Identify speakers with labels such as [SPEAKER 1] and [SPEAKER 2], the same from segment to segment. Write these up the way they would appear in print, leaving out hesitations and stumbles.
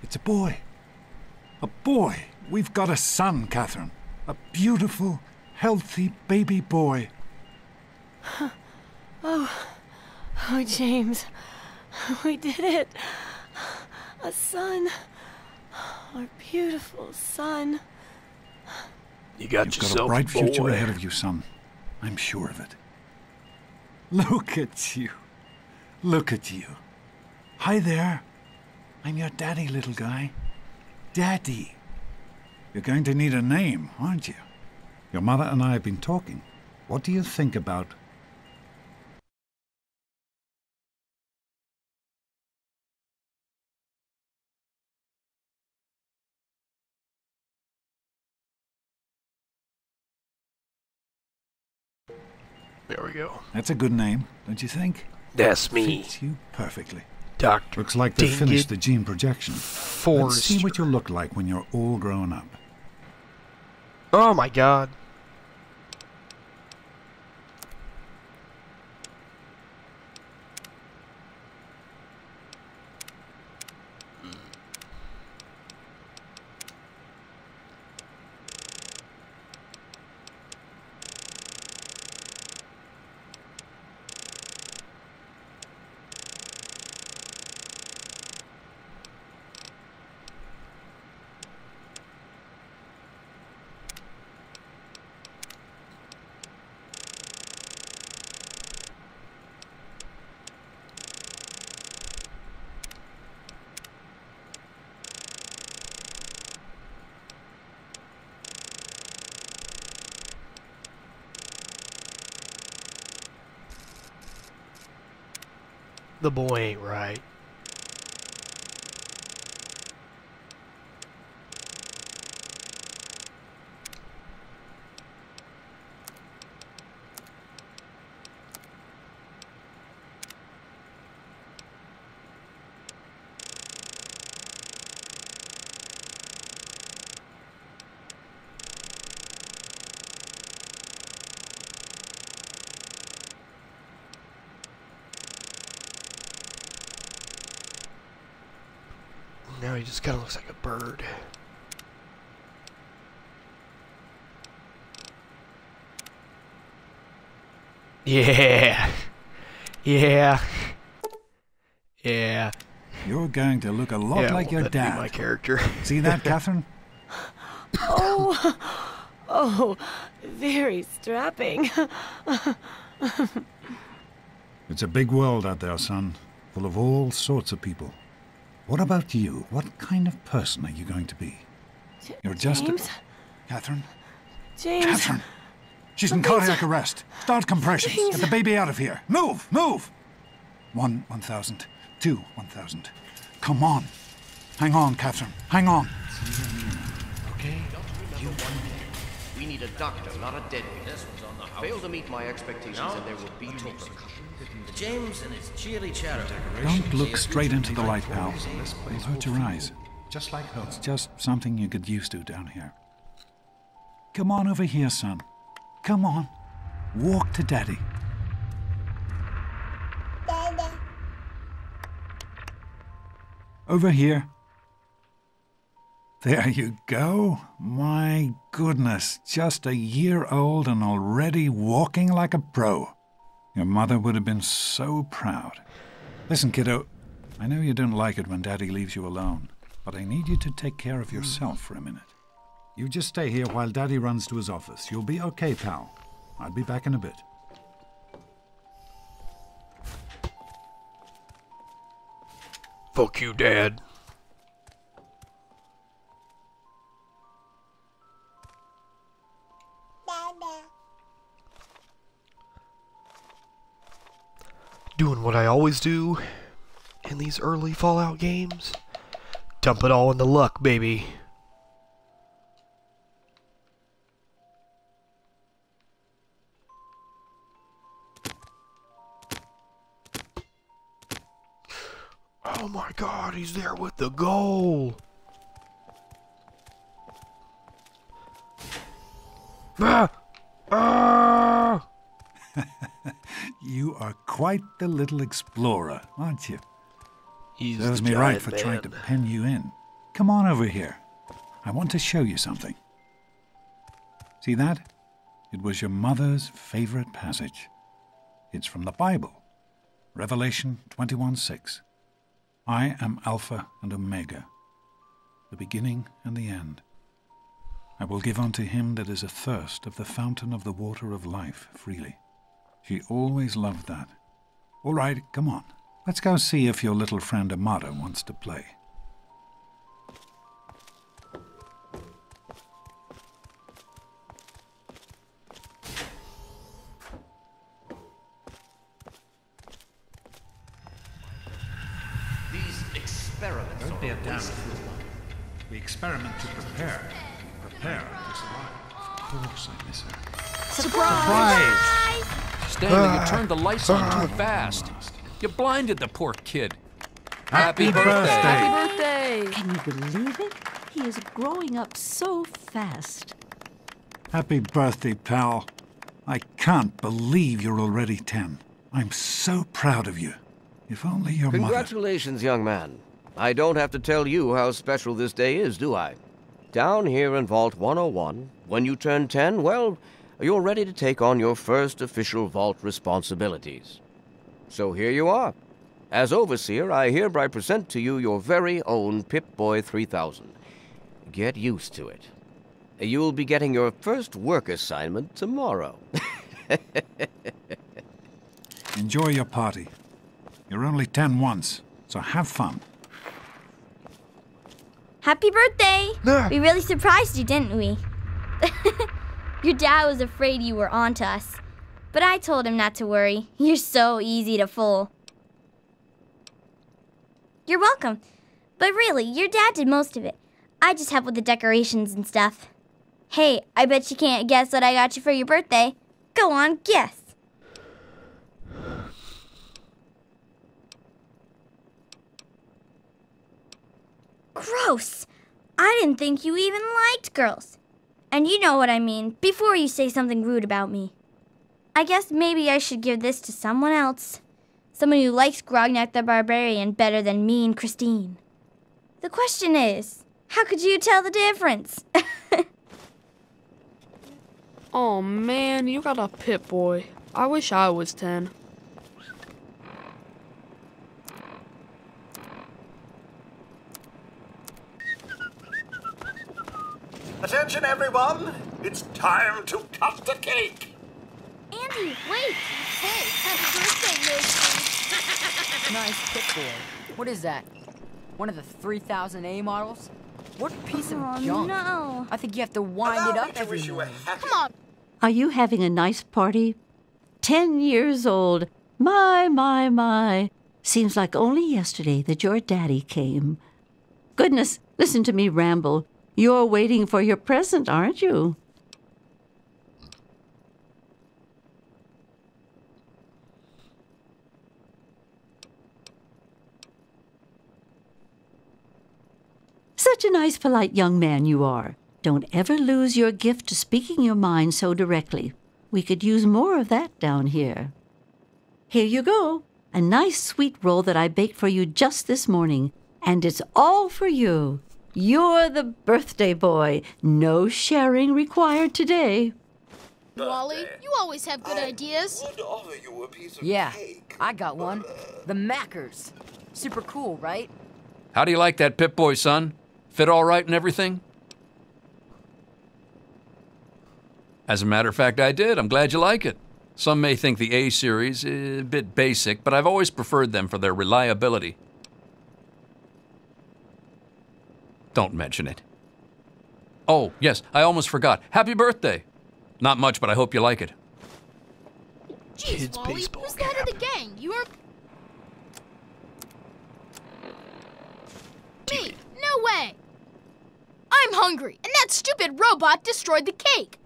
[SPEAKER 1] It's a boy. A boy. We've got a son, Catherine. A beautiful, healthy baby boy.
[SPEAKER 2] Oh, James. We did it. A son. Our beautiful son.
[SPEAKER 3] You got
[SPEAKER 1] You've
[SPEAKER 3] yourself
[SPEAKER 1] got a bright
[SPEAKER 3] boy.
[SPEAKER 1] future ahead of you, son. I'm sure of it. Look at you. Look at you. Hi there. I'm your daddy, little guy. Daddy. You're going to need a name, aren't you? Your mother and I have been talking. What do you think about...
[SPEAKER 3] There we go.
[SPEAKER 1] That's a good name, don't you think?
[SPEAKER 3] That's me,
[SPEAKER 1] Fits you perfectly.
[SPEAKER 3] Dr.
[SPEAKER 1] Looks like they've finished the gene projection. Let's
[SPEAKER 3] Forrester.
[SPEAKER 1] see what you'll look like when you're all grown up.
[SPEAKER 3] Oh my god. The boy ain't right. Now he just kind of looks like a bird. Yeah. Yeah. Yeah.
[SPEAKER 1] You're going to look a lot
[SPEAKER 3] Yeah,
[SPEAKER 1] like your
[SPEAKER 3] that'd be
[SPEAKER 1] dad.
[SPEAKER 3] my character.
[SPEAKER 1] See that, Catherine?
[SPEAKER 2] Oh, very strapping.
[SPEAKER 1] It's a big world out there, son, full of all sorts of people. What about you? What kind of person are you going to be? You're just
[SPEAKER 2] James?
[SPEAKER 1] Catherine?
[SPEAKER 2] James.
[SPEAKER 1] Catherine! She's in cardiac arrest. Start compressions.
[SPEAKER 2] James.
[SPEAKER 1] Get the baby out of here. Move! Move! 1,000. 1,000. Come on. Hang on, Catherine. Hang on.
[SPEAKER 4] Okay? You one thing. We need a doctor, not a deadbeat. Fail to meet my expectations and there will be no repercussions.
[SPEAKER 5] James and his cheery chatter.
[SPEAKER 1] Don't look straight into the light, pal. It'll hurt your eyes.
[SPEAKER 6] Just like home.
[SPEAKER 1] It's just something you get used to down here. Come on over here, son. Come on. Walk to Daddy.
[SPEAKER 7] Dada.
[SPEAKER 1] Over here. There you go. My goodness, just a year old and already walking like a pro. Your mother would have been so proud. Listen, kiddo, I know you don't like it when Daddy leaves you alone, but I need you to take care of yourself for a minute. You just stay here while Daddy runs to his office. You'll be okay, pal. I'll be back in a bit.
[SPEAKER 3] Fuck you, Dad.
[SPEAKER 7] Dada.
[SPEAKER 3] Doing what I always do in these early Fallout games. Dump it all into luck, baby. Oh my god, he's there with the goal. Ah! Ah!
[SPEAKER 1] You are quite the little explorer, aren't you?
[SPEAKER 3] He's
[SPEAKER 1] Serves
[SPEAKER 3] the
[SPEAKER 1] me right
[SPEAKER 3] giant
[SPEAKER 1] for
[SPEAKER 3] man.
[SPEAKER 1] trying to pen you in. come on over here. I want to show you something. See that? It was your mother's favorite passage. It's from the Bible, Revelation 21:6. I am Alpha and Omega, the beginning and the end. I will give unto him that is athirst of the fountain of the water of life freely. She always loved that. All right, come on. Let's go see if your little friend Amada wants to play.
[SPEAKER 4] These experiments
[SPEAKER 1] Don't be a
[SPEAKER 4] are
[SPEAKER 1] damn
[SPEAKER 4] wasted.
[SPEAKER 1] fool. We experiment to prepare to survive. Of course I miss her.
[SPEAKER 6] Surprise! Stanley, you turned the lights on too fast. You blinded the poor kid. Happy birthday!
[SPEAKER 2] Happy birthday!
[SPEAKER 7] Can you believe it? He is growing up so fast.
[SPEAKER 1] Happy birthday, pal. I can't believe you're already 10. I'm so proud of you. If only your mother...
[SPEAKER 4] Congratulations, young man. I don't have to tell you how special this day is, do I? Down here in Vault 101, when you turn 10, well, you're ready to take on your first official Vault responsibilities. So here you are. As Overseer, I hereby present to you your very own Pip-Boy 3000. Get used to it. You'll be getting your first work assignment tomorrow.
[SPEAKER 1] Enjoy your party. You're only 10 once, so have fun.
[SPEAKER 8] Happy birthday!
[SPEAKER 3] Ah.
[SPEAKER 8] We really surprised you, didn't we? Your dad was afraid you were onto us. But I told him not to worry. You're so easy to fool. You're welcome. But really, your dad did most of it. I just helped with the decorations and stuff. Hey, I bet you can't guess what I got you for your birthday. Go on, guess. Gross! I didn't think you even liked girls. And you know what I mean, before you say something rude about me. I guess maybe I should give this to someone else. Someone who likes Grognak the Barbarian better than me and Christine. The question is, how could you tell the difference?
[SPEAKER 2] Oh man, you got a Pip-Boy. I wish I was 10.
[SPEAKER 9] Attention, everyone! It's time to cut the cake!
[SPEAKER 8] Andy, wait! Hey, happy birthday, Mason!
[SPEAKER 10] Nice Pip-Boy. What is that? One of the 3000A models? What piece of
[SPEAKER 8] Oh,
[SPEAKER 10] junk?
[SPEAKER 8] no.
[SPEAKER 10] I think you have to wind it
[SPEAKER 9] Allow
[SPEAKER 10] up
[SPEAKER 9] me to
[SPEAKER 10] every
[SPEAKER 9] wish you a
[SPEAKER 10] morning.
[SPEAKER 9] happy...
[SPEAKER 7] Come on. Are you having a nice party? 10 years old. My. Seems like only yesterday that your daddy came. Goodness, listen to me ramble. You're waiting for your present, aren't you? Such a nice, polite young man you are. Don't ever lose your gift to speaking your mind so directly. We could use more of that down here. Here you go. A nice sweet roll that I baked for you just this morning. And it's all for you. You're the birthday boy. No sharing required today.
[SPEAKER 11] Wally, you always have good ideas.
[SPEAKER 9] would offer you a piece of
[SPEAKER 10] Yeah,
[SPEAKER 9] cake.
[SPEAKER 10] I got one. The Mackers. Super cool, right?
[SPEAKER 6] How do you like that Pip-Boy, son? Fit all right and everything? As a matter of fact, I did. I'm glad you like it. Some may think the A series is a bit basic, but I've always preferred them for their reliability. Don't mention it. Oh, yes, I almost forgot. Happy birthday! Not much, but I hope you like it.
[SPEAKER 11] Jeez,
[SPEAKER 3] Kids
[SPEAKER 11] Wally,
[SPEAKER 3] baseball
[SPEAKER 11] who's the head of the gang? You are... Me? No way! I'm hungry, and that stupid robot destroyed the cake.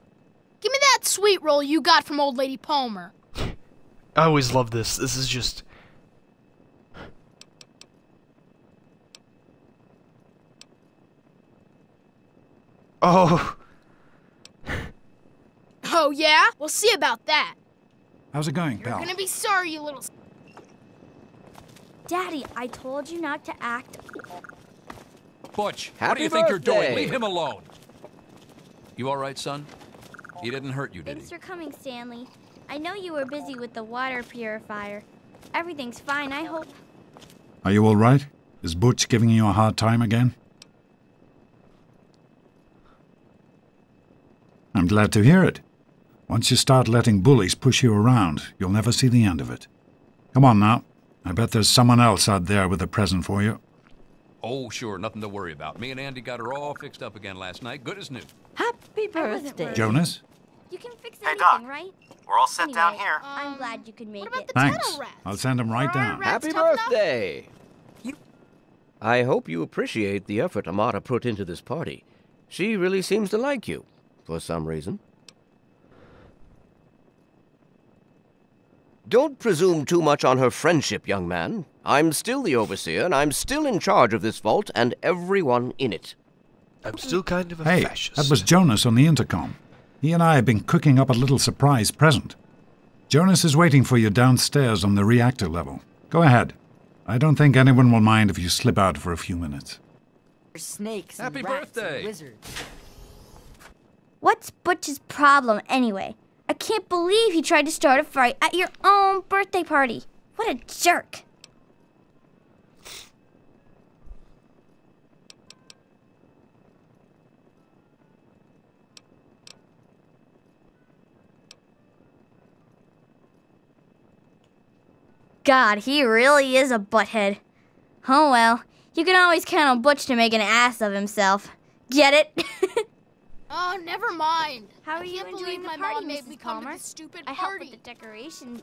[SPEAKER 11] Give me that sweet roll you got from old lady Palmer.
[SPEAKER 3] I always love this. This is just... Oh.
[SPEAKER 11] Oh, yeah? We'll see about that.
[SPEAKER 1] How's it going,
[SPEAKER 11] You're
[SPEAKER 1] pal?
[SPEAKER 11] gonna be sorry, you little...
[SPEAKER 8] Daddy, I told you not to act.
[SPEAKER 6] Butch, what do
[SPEAKER 4] Happy
[SPEAKER 6] you think you're doing?
[SPEAKER 4] birthday.
[SPEAKER 6] Leave him alone. You all right, son? He didn't hurt you, did
[SPEAKER 8] Thanks
[SPEAKER 6] he?
[SPEAKER 8] for coming, Stanley. I know you were busy with the water purifier. Everything's fine, I hope.
[SPEAKER 1] Are you all right? Is Butch giving you a hard time again? I'm glad to hear it. Once you start letting bullies push you around, you'll never see the end of it. Come on now. I bet there's someone else out there with a present for you.
[SPEAKER 6] Oh, sure, nothing to worry about. Me and Andy got her all fixed up again last night. Good as new.
[SPEAKER 7] Happy
[SPEAKER 8] I wasn't
[SPEAKER 7] birthday.
[SPEAKER 8] worried.
[SPEAKER 1] Jonas?
[SPEAKER 8] You can fix
[SPEAKER 12] Hey,
[SPEAKER 8] anything,
[SPEAKER 12] Doc.
[SPEAKER 8] right?
[SPEAKER 12] We're all set
[SPEAKER 8] Anyway,
[SPEAKER 12] down here.
[SPEAKER 8] I'm glad you could make
[SPEAKER 11] What about
[SPEAKER 8] it.
[SPEAKER 11] the
[SPEAKER 1] Thanks.
[SPEAKER 11] tunnel rats?
[SPEAKER 1] I'll send him right
[SPEAKER 11] Are our
[SPEAKER 1] down.
[SPEAKER 11] rats
[SPEAKER 4] Happy
[SPEAKER 11] tough enough?
[SPEAKER 4] birthday! I hope you appreciate the effort Amata put into this party. She really seems to like you, for some reason. Don't presume too much on her friendship, young man. I'm still the overseer, and I'm still in charge of this vault and everyone in it.
[SPEAKER 3] I'm still kind of a
[SPEAKER 1] Hey,
[SPEAKER 3] fascist.
[SPEAKER 1] that was Jonas on the intercom. He and I have been cooking up a little surprise present. Jonas is waiting for you downstairs on the reactor level. Go ahead. I don't think anyone will mind if you slip out for a few minutes.
[SPEAKER 10] There's snakes
[SPEAKER 6] Happy
[SPEAKER 10] and rats
[SPEAKER 6] birthday.
[SPEAKER 10] and wizards.
[SPEAKER 8] What's Butch's problem anyway? I can't believe he tried to start a fight at your own birthday party. What a jerk. God, he really is a butthead. Oh well, you can always count on Butch to make an ass of himself. Get it?
[SPEAKER 11] Oh, never mind.
[SPEAKER 8] How are
[SPEAKER 11] I
[SPEAKER 8] you
[SPEAKER 11] can't
[SPEAKER 8] enjoying
[SPEAKER 11] believe
[SPEAKER 8] the
[SPEAKER 11] my
[SPEAKER 8] party,
[SPEAKER 11] mom made me
[SPEAKER 8] Mrs.
[SPEAKER 11] come to
[SPEAKER 8] Palmer?
[SPEAKER 11] this stupid
[SPEAKER 8] I helped
[SPEAKER 11] party.
[SPEAKER 8] with the decoration.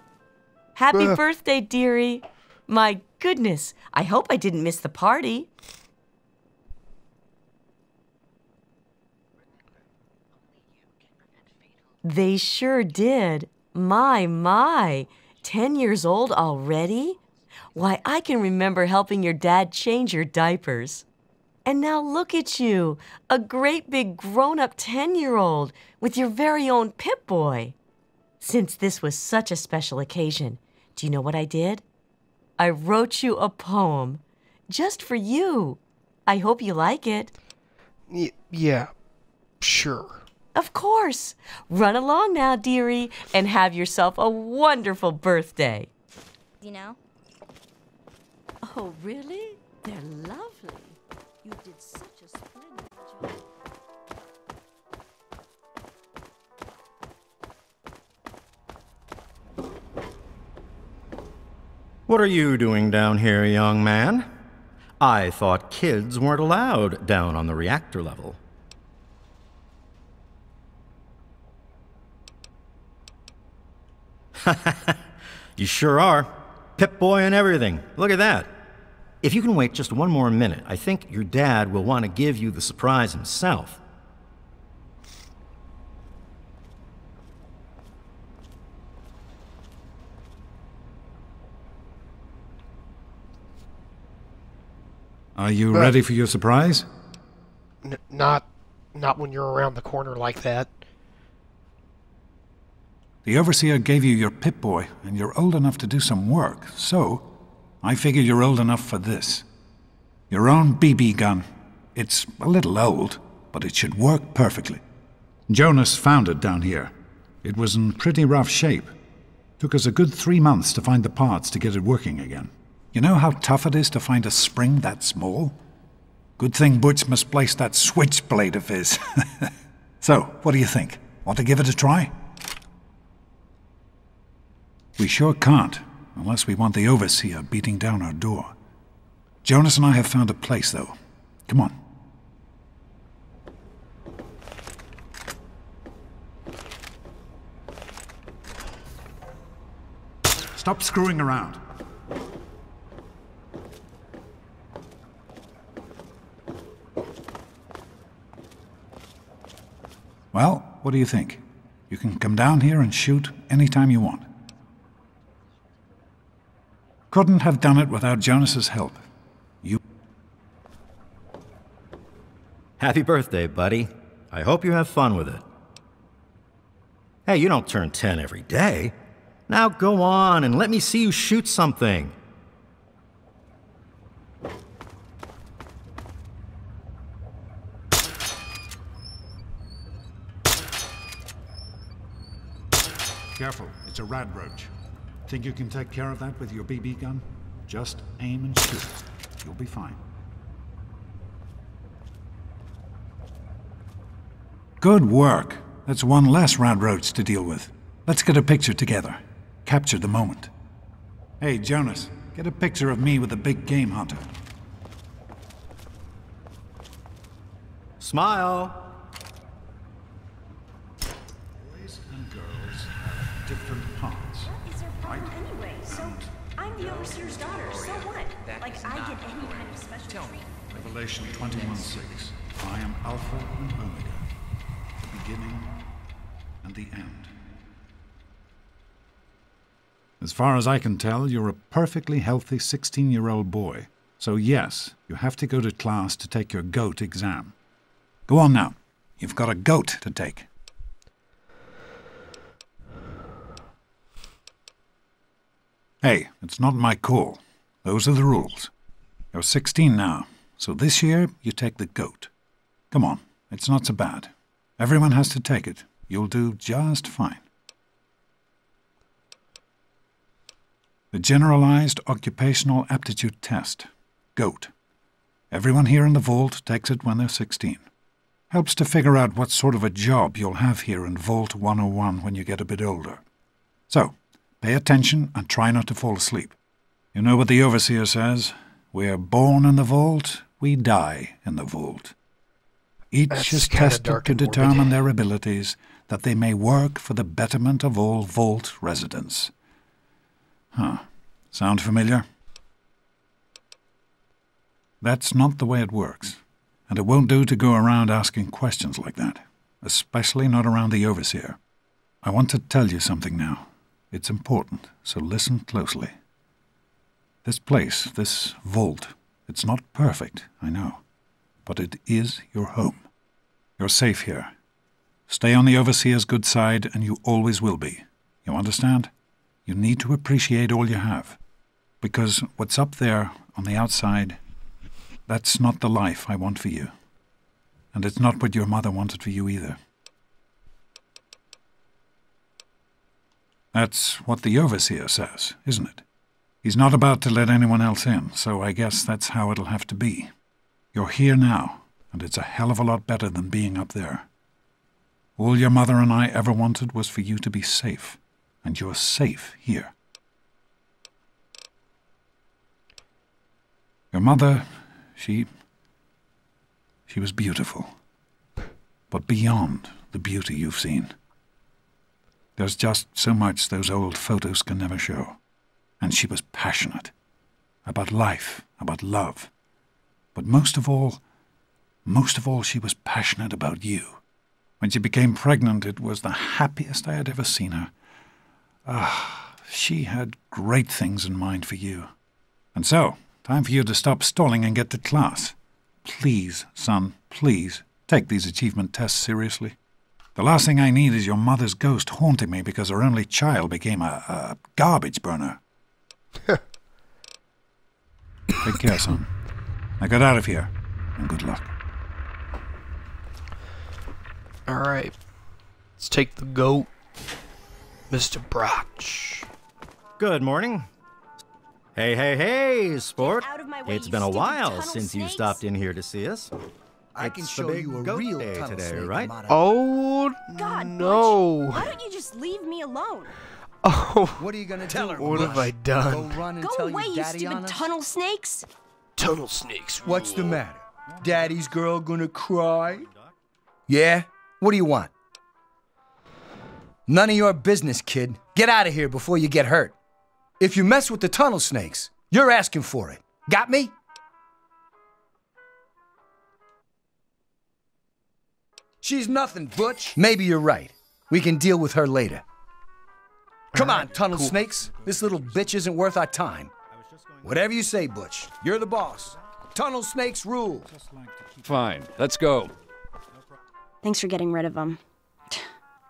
[SPEAKER 13] Happy birthday, dearie. My goodness, I hope I didn't miss the party. They sure did. My. 10 years old already? Why, I can remember helping your dad change your diapers. And now look at you, a great big grown-up 10-year-old with your very own Pip-Boy. Since this was such a special occasion, do you know what I did? I wrote you a poem, just for you. I hope you like it.
[SPEAKER 3] Yeah, sure.
[SPEAKER 13] Of course. Run along now, dearie, and have yourself a wonderful birthday.
[SPEAKER 8] You know?
[SPEAKER 7] Oh, really? They're lovely. You did such a splendid job.
[SPEAKER 12] What are you doing down here, young man? I thought kids weren't allowed down on the reactor level. You sure are. Pip-Boy and everything. Look at that. If you can wait just one more minute, I think your dad will want to give you the surprise himself.
[SPEAKER 1] Are you ready for your surprise?
[SPEAKER 3] Not when you're around the corner like that.
[SPEAKER 1] The Overseer gave you your Pip-Boy, and you're old enough to do some work, so I figure you're old enough for this. Your own BB gun. It's a little old, but it should work perfectly. Jonas found it down here. It was in pretty rough shape. Took us a good 3 months to find the parts to get it working again. You know how tough it is to find a spring that small? Good thing Butch misplaced that switchblade of his. So, what do you think? Want to give it a try? We sure can't, unless we want the Overseer beating down our door. Jonas and I have found a place, though. Come on. Stop screwing around. Well, what do you think? You can come down here and shoot anytime you want. Couldn't have done it without Jonas's help. You...
[SPEAKER 12] Happy birthday, buddy. I hope you have fun with it. Hey, you don't turn 10 every day. Now go on and let me see you shoot something.
[SPEAKER 1] Careful, it's a radroach. Think you can take care of that with your BB gun? Just aim and shoot. You'll be fine. Good work. That's one less radroach to deal with. Let's get a picture together. Capture the moment. Hey, Jonas, get a picture of me with the big game hunter.
[SPEAKER 12] Smile.
[SPEAKER 1] Boys and girls have different parts.
[SPEAKER 14] What is their problem anyway? So, I'm the overseer's daughter, so what? Like, I get any kind of special treatment.
[SPEAKER 1] Revelation 21:6. I am Alpha and Omega, the beginning and the end. As far as I can tell, you're a perfectly healthy 16-year-old boy. So yes, you have to go to class to take your GOAT exam. Go on now. You've got a GOAT to take. Hey, it's not my call. Those are the rules. You're 16 now, so this year you take the GOAT. Come on, it's not so bad. Everyone has to take it. You'll do just fine. The Generalized Occupational Aptitude Test, GOAT. Everyone here in the Vault takes it when they're 16. Helps to figure out what sort of a job you'll have here in Vault 101 when you get a bit older. So, pay attention and try not to fall asleep. You know what the Overseer says? We're born in the Vault, we die in the Vault. Each is tested to determine their abilities, that they may work for the betterment of all Vault residents. Huh. Sound familiar? That's not the way it works, and it won't do to go around asking questions like that, especially not around the Overseer. I want to tell you something now. It's important, so listen closely. This place, this Vault, it's not perfect, I know, but it is your home. You're safe here. Stay on the Overseer's good side, and you always will be. You understand? You need to appreciate all you have, because what's up there on the outside, that's not the life I want for you. And it's not what your mother wanted for you either. That's what the Overseer says, isn't it? He's not about to let anyone else in, so I guess that's how it'll have to be. You're here now, and it's a hell of a lot better than being up there. All your mother and I ever wanted was for you to be safe. And you're safe here. Your mother, she was beautiful. But beyond the beauty you've seen. There's just so much those old photos can never show. And she was passionate. About life, about love. But most of all, she was passionate about you. When she became pregnant, it was the happiest I had ever seen her. She had great things in mind for you. And so, time for you to stop stalling and get to class. Please, son, please, take these achievement tests seriously. The last thing I need is your mother's ghost haunting me because her only child became a garbage burner. Take care, son. Now get out of here, and good luck.
[SPEAKER 3] Alright, let's take the GOAT. Mr. Brach.
[SPEAKER 12] Good morning. Hey, sport.
[SPEAKER 14] Out of my way,
[SPEAKER 12] It's
[SPEAKER 14] you
[SPEAKER 12] been a
[SPEAKER 14] stupid
[SPEAKER 12] while
[SPEAKER 14] tunnel
[SPEAKER 12] since you
[SPEAKER 14] snakes.
[SPEAKER 12] stopped in here to see us.
[SPEAKER 5] I can
[SPEAKER 12] It's
[SPEAKER 5] show
[SPEAKER 12] the big
[SPEAKER 5] you a
[SPEAKER 12] goat
[SPEAKER 5] real
[SPEAKER 12] day
[SPEAKER 5] tunnel
[SPEAKER 12] today,
[SPEAKER 5] snake,
[SPEAKER 12] right?
[SPEAKER 5] Amada.
[SPEAKER 3] Oh,
[SPEAKER 14] God,
[SPEAKER 3] no.
[SPEAKER 14] Butch, why don't you just leave me alone?
[SPEAKER 3] Oh,
[SPEAKER 5] What are you gonna tell her?
[SPEAKER 3] what have I done?
[SPEAKER 5] Go run and
[SPEAKER 14] Go
[SPEAKER 5] tell
[SPEAKER 14] away,
[SPEAKER 5] your
[SPEAKER 14] you
[SPEAKER 5] daddy
[SPEAKER 14] stupid
[SPEAKER 5] on us?
[SPEAKER 14] tunnel snakes!
[SPEAKER 3] Tunnel snakes.
[SPEAKER 5] What's the
[SPEAKER 3] rule.
[SPEAKER 5] matter? Daddy's girl gonna cry? Yeah? What do you want? None of your business, kid. Get out of here before you get hurt. If you mess with the tunnel snakes, you're asking for it. Got me? She's nothing, Butch. Maybe you're right. We can deal with her later. Come on, tunnel snakes. This little bitch isn't worth our time. Whatever you say, Butch. You're the boss. Tunnel snakes rule.
[SPEAKER 15] Fine, let's go.
[SPEAKER 14] Thanks for getting rid of them.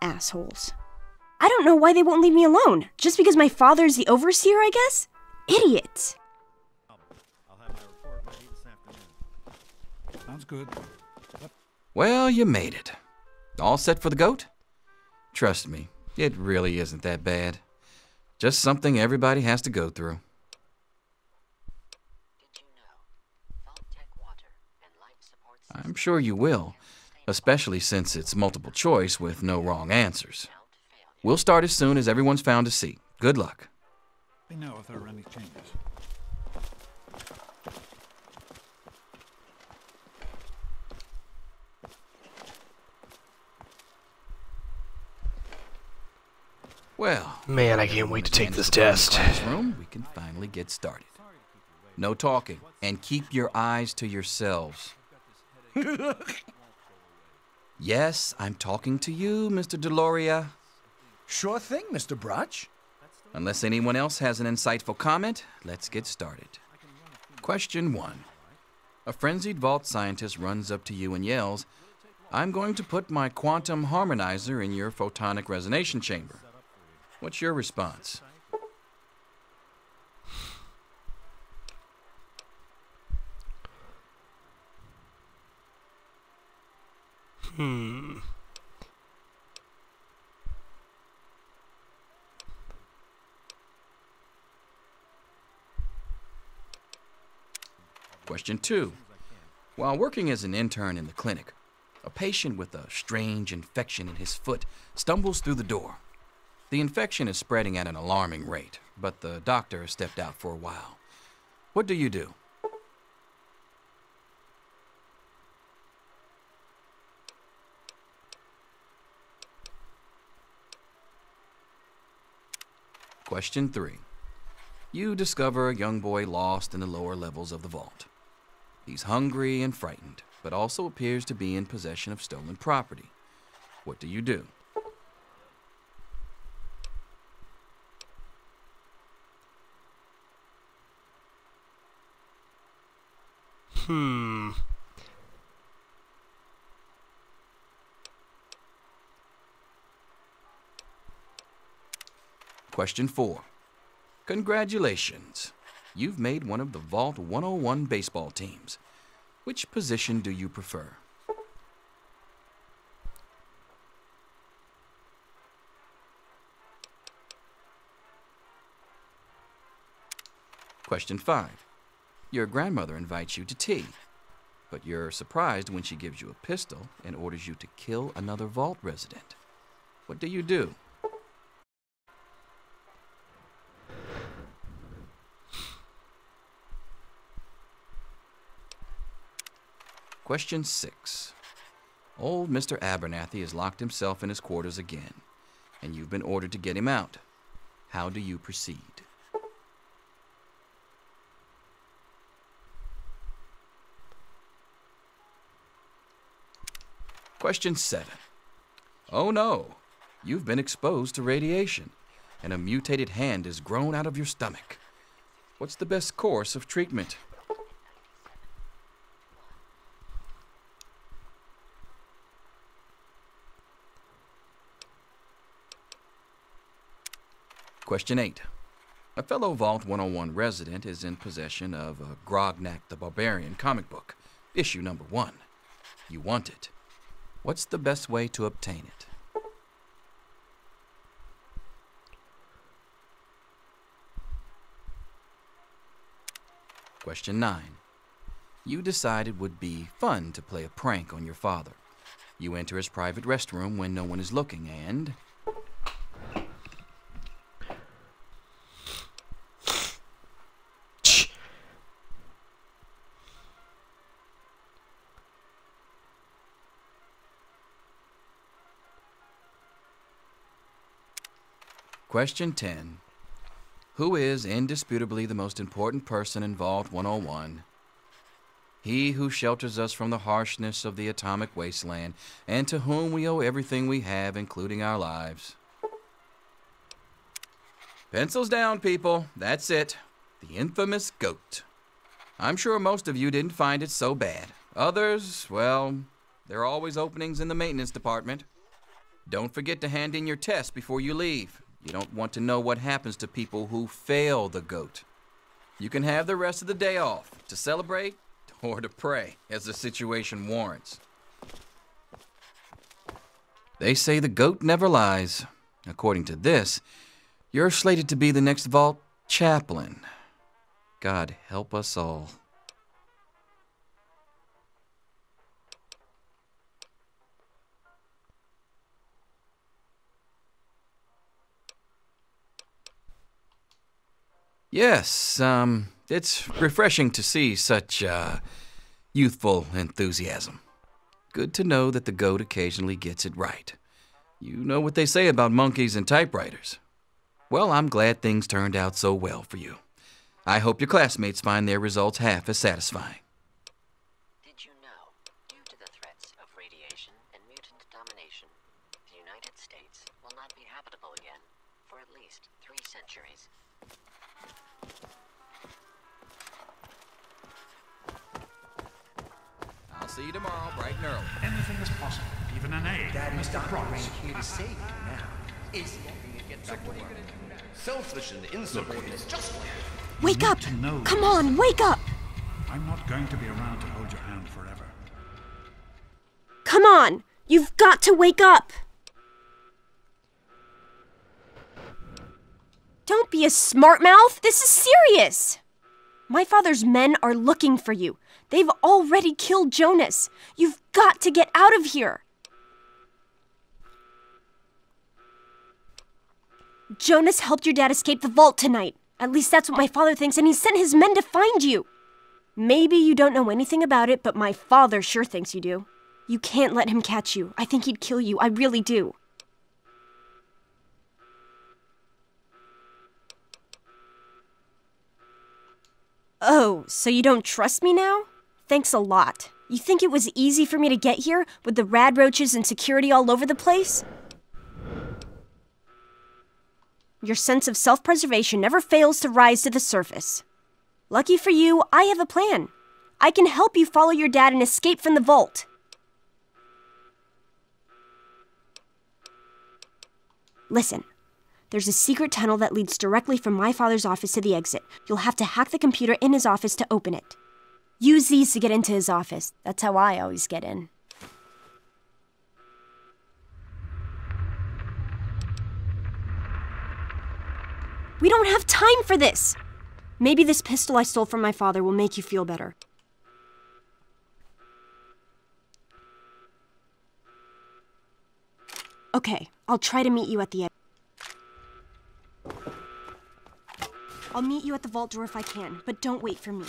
[SPEAKER 14] Assholes. I don't know why they won't leave me alone. Just because my father's the overseer, I guess? Idiots.
[SPEAKER 1] Sounds good.
[SPEAKER 15] Well, you made it. All set for the GOAT? Trust me,
[SPEAKER 16] It really isn't that bad. Just something everybody has to go through. I'm sure you will, especially since it's multiple choice with no wrong answers. We'll start as soon as everyone's found a seat. Good luck.
[SPEAKER 1] Let me know if there are any changes.
[SPEAKER 16] Well,
[SPEAKER 3] man, I can't wait to take this test.
[SPEAKER 16] Classroom, we can finally get started. No talking, and keep your eyes to yourselves. Yes, I'm talking to you, Mr. Deloria.
[SPEAKER 5] Sure thing, Mr. Brotch.
[SPEAKER 16] Unless anyone else has an insightful comment, let's get started. Question 1. A frenzied vault scientist runs up to you and yells, "I'm going to put my quantum harmonizer in your photonic resonation chamber." What's your response? Question 2. While working as an intern in the clinic, a patient with a strange infection in his foot stumbles through the door. The infection is spreading at an alarming rate, but the doctor has stepped out for a while. What do you do? Question 3. You discover a young boy lost in the lower levels of the vault. He's hungry and frightened, but also appears to be in possession of stolen property. What do you do? Question 4. Congratulations. You've made one of the Vault 101 baseball teams. Which position do you prefer? Question 5. Your grandmother invites you to tea, but you're surprised when she gives you a pistol and orders you to kill another vault resident. What do you do? Question 6. Old Mr. Abernathy has locked himself in his quarters again, and you've been ordered to get him out. How do you proceed? Question 7. Oh no, you've been exposed to radiation, and a mutated hand has grown out of your stomach. What's the best course of treatment? Question 8. A fellow Vault 101 resident is in possession of a Grognak the Barbarian comic book, issue number 1. You want it. What's the best way to obtain it? Question 9. You decide it would be fun to play a prank on your father. You enter his private restroom when no one is looking and... Question 10. Who is indisputably the most important person in Vault 101? He who shelters us from the harshness of the atomic wasteland, and to whom we owe everything we have, including our lives. Pencils down, people. That's it. The infamous goat. I'm sure most of you didn't find it so bad. Others, well, there are always openings in the maintenance department. Don't forget to hand in your test before you leave. You don't want to know what happens to people who fail the goat. You can have the rest of the day off to celebrate or to pray as the situation warrants. They say the goat never lies. According to this, you're slated to be the next vault chaplain. God help us all. Yes, it's refreshing to see such, youthful enthusiasm. Good to know that the goat occasionally gets it right. You know what they say about monkeys and typewriters. Well, I'm glad things turned out so well for you. I hope your classmates find their results half as satisfying.
[SPEAKER 17] Did you know, due to the threats of radiation and mutant domination, the United States will not be habitable again for at least 3 centuries?
[SPEAKER 16] I'll see you tomorrow, bright and early.
[SPEAKER 1] Anything is possible, even an egg.
[SPEAKER 5] Daddy's doctor ain't here to save you now. Is he?
[SPEAKER 4] Selfish and insubordinate, just like
[SPEAKER 14] Wake up! Come on, wake up!
[SPEAKER 1] I'm not going to be around to hold your hand forever.
[SPEAKER 14] Come on! You've got to wake up! Don't be a smart mouth! This is serious! My father's men are looking for you. They've already killed Jonas. You've got to get out of here! Jonas helped your dad escape the vault tonight. At least that's what my father thinks, and he sent his men to find you. Maybe you don't know anything about it, but my father sure thinks you do. You can't let him catch you. I think he'd kill you. I really do. Oh, so you don't trust me now? Thanks a lot. You think it was easy for me to get here with the rad roaches and security all over the place? Your sense of self-preservation never fails to rise to the surface. Lucky for you, I have a plan. I can help you follow your dad and escape from the vault. Listen, there's a secret tunnel that leads directly from my father's office to the exit. You'll have to hack the computer in his office to open it. Use these to get into his office. That's how I always get in. We don't have time for this! Maybe this pistol I stole from my father will make you feel better. Okay, I'll try to meet you at the end. I'll meet you at the vault door if I can, but don't wait for me.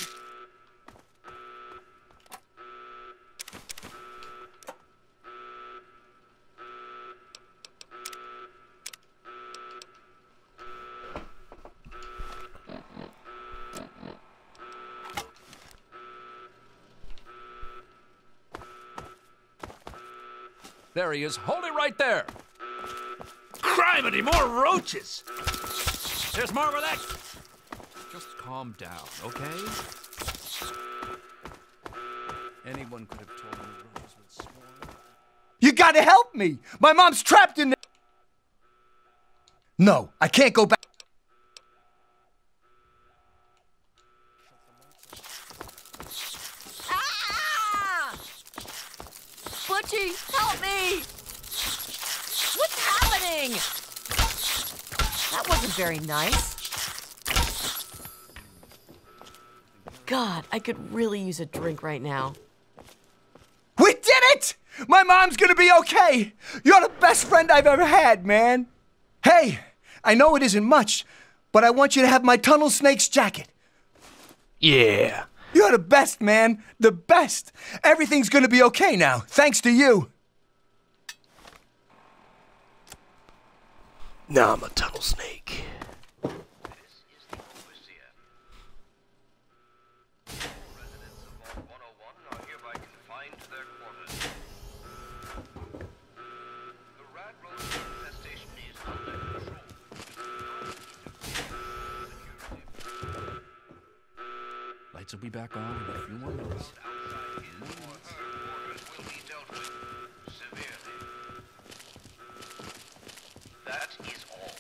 [SPEAKER 6] There he is. Hold it right there.
[SPEAKER 15] Criminy, more roaches!
[SPEAKER 6] There's more where that... Just calm down, okay? Anyone could have told me Rose would swarm.
[SPEAKER 5] You gotta help me! My mom's trapped in there! No, I can't go back.
[SPEAKER 13] Butchie, help me! What's happening? That wasn't very nice. God, I could really use a drink right now.
[SPEAKER 5] We did it! My mom's gonna be okay! You're the best friend I've ever had, man! Hey, I know it isn't much, but I want you to have my Tunnel Snakes jacket.
[SPEAKER 3] Yeah.
[SPEAKER 5] You're the best, man. The best. Everything's gonna be okay now, thanks to you.
[SPEAKER 3] Now I'm a tunnel snake.
[SPEAKER 6] Lights will be back on in a few more minutes.
[SPEAKER 4] That is all.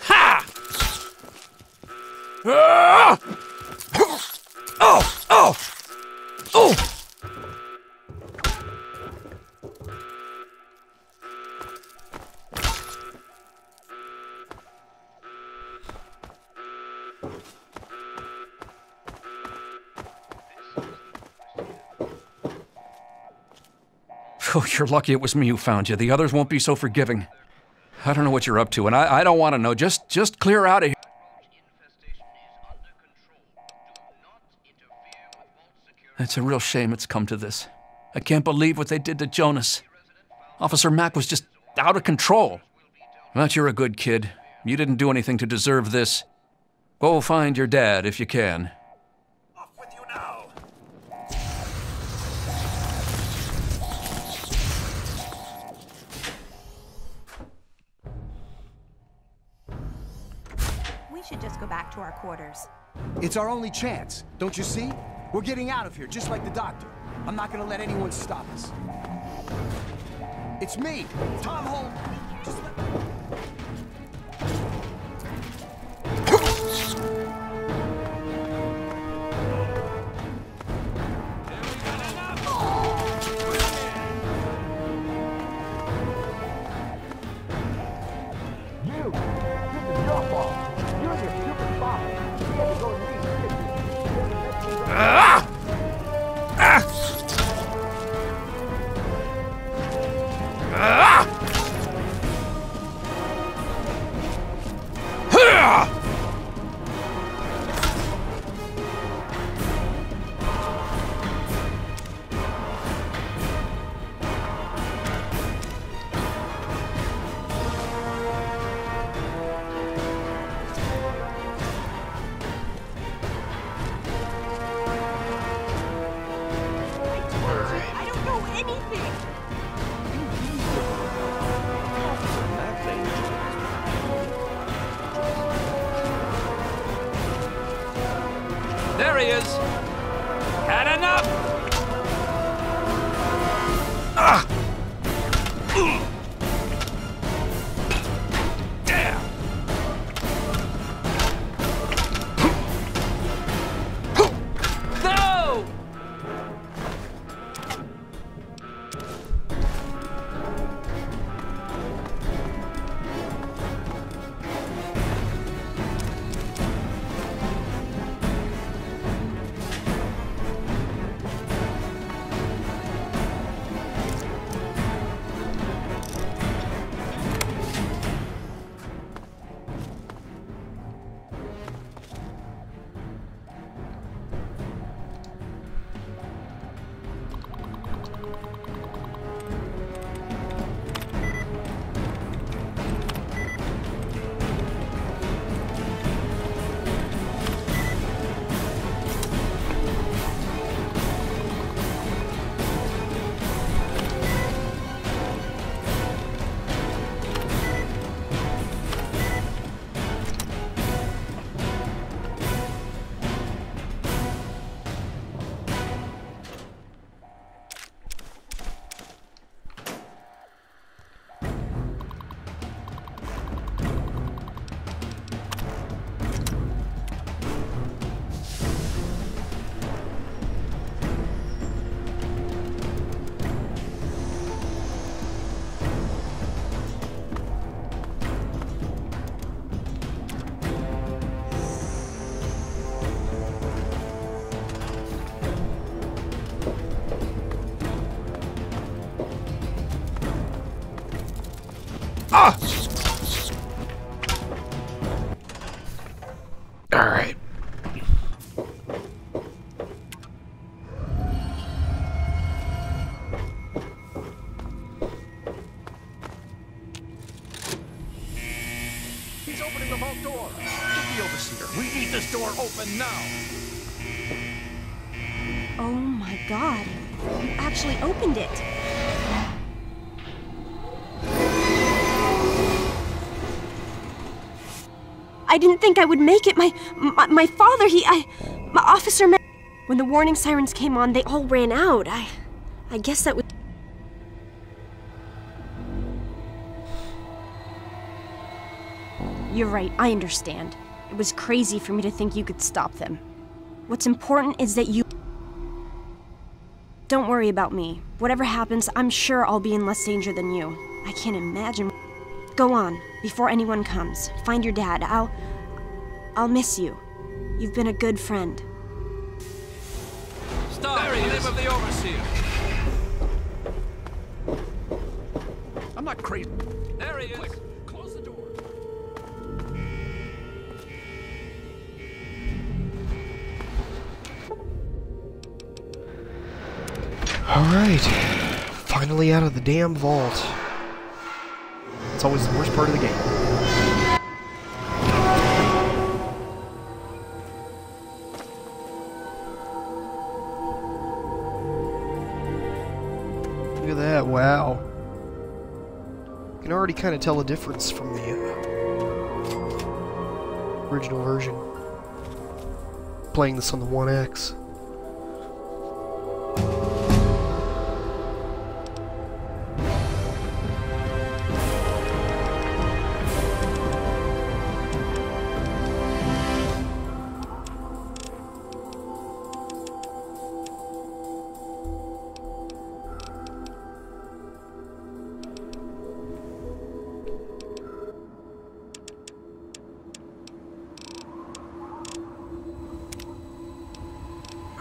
[SPEAKER 3] Ha!
[SPEAKER 6] Ah! Oh! Oh! Oh! Oh, you're lucky it was me who found you. The others won't be so forgiving. I don't know what you're up to, and I don't want to know. Just clear out of here. It's a real shame it's come to this. I can't believe what they did to Jonas. Officer Mack was just out of control. But you're a good kid. You didn't do anything to deserve this. Go find your dad if you can.
[SPEAKER 18] We should just go back to our quarters.
[SPEAKER 5] It's our only chance, don't you see? We're getting out of here, just like the doctor. I'm not gonna let anyone stop us. It's me, Tom Holt. Just
[SPEAKER 6] There he is. Had enough. Ah. Damn. No.
[SPEAKER 3] Ah! All right.
[SPEAKER 15] He's opening the vault door. Get the overseer. We need this door open now.
[SPEAKER 14] Oh my God. You actually opened it. I didn't think I would make it. My father, my officer. When the warning sirens came on, they all ran out. I guess that was. You're right. I understand. It was crazy for me to think you could stop them. What's important is that you... Don't worry about me. Whatever happens, I'm sure I'll be in less danger than you. I can't imagine... Go on, before anyone comes. Find your dad. I'll miss you. You've been a good friend.
[SPEAKER 6] Stop! There he is. Of the overseer. I'm not crazy. There he is. Quick, close the door.
[SPEAKER 3] Alright. Finally out of the damn vault. It's always the worst part of the game. Look at that, wow. You can already kind of tell the difference from the original version. Playing this on the 1X.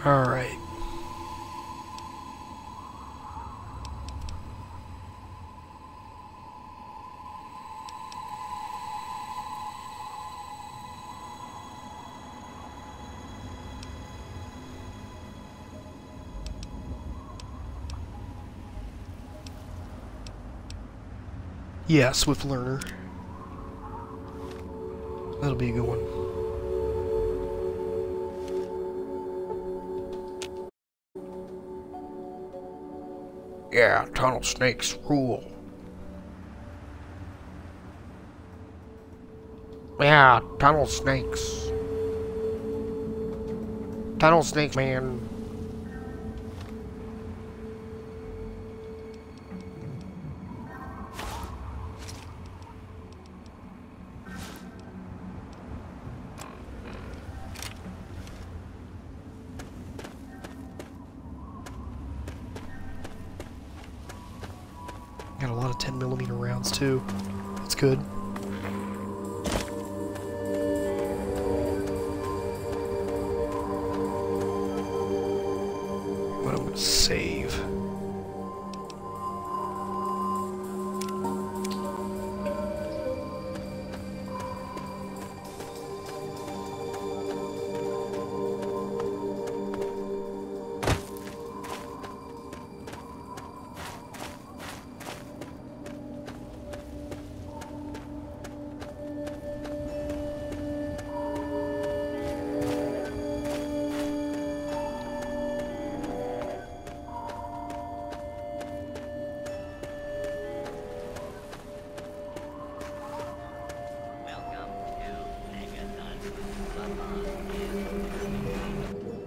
[SPEAKER 3] Alright. Yeah, Swift Learner. That'll be a good one. Yeah, tunnel snakes rule. Yeah, tunnel snakes. Tunnel snakes, man. Got a lot of 10mm rounds too. That's good. But I'm gonna save.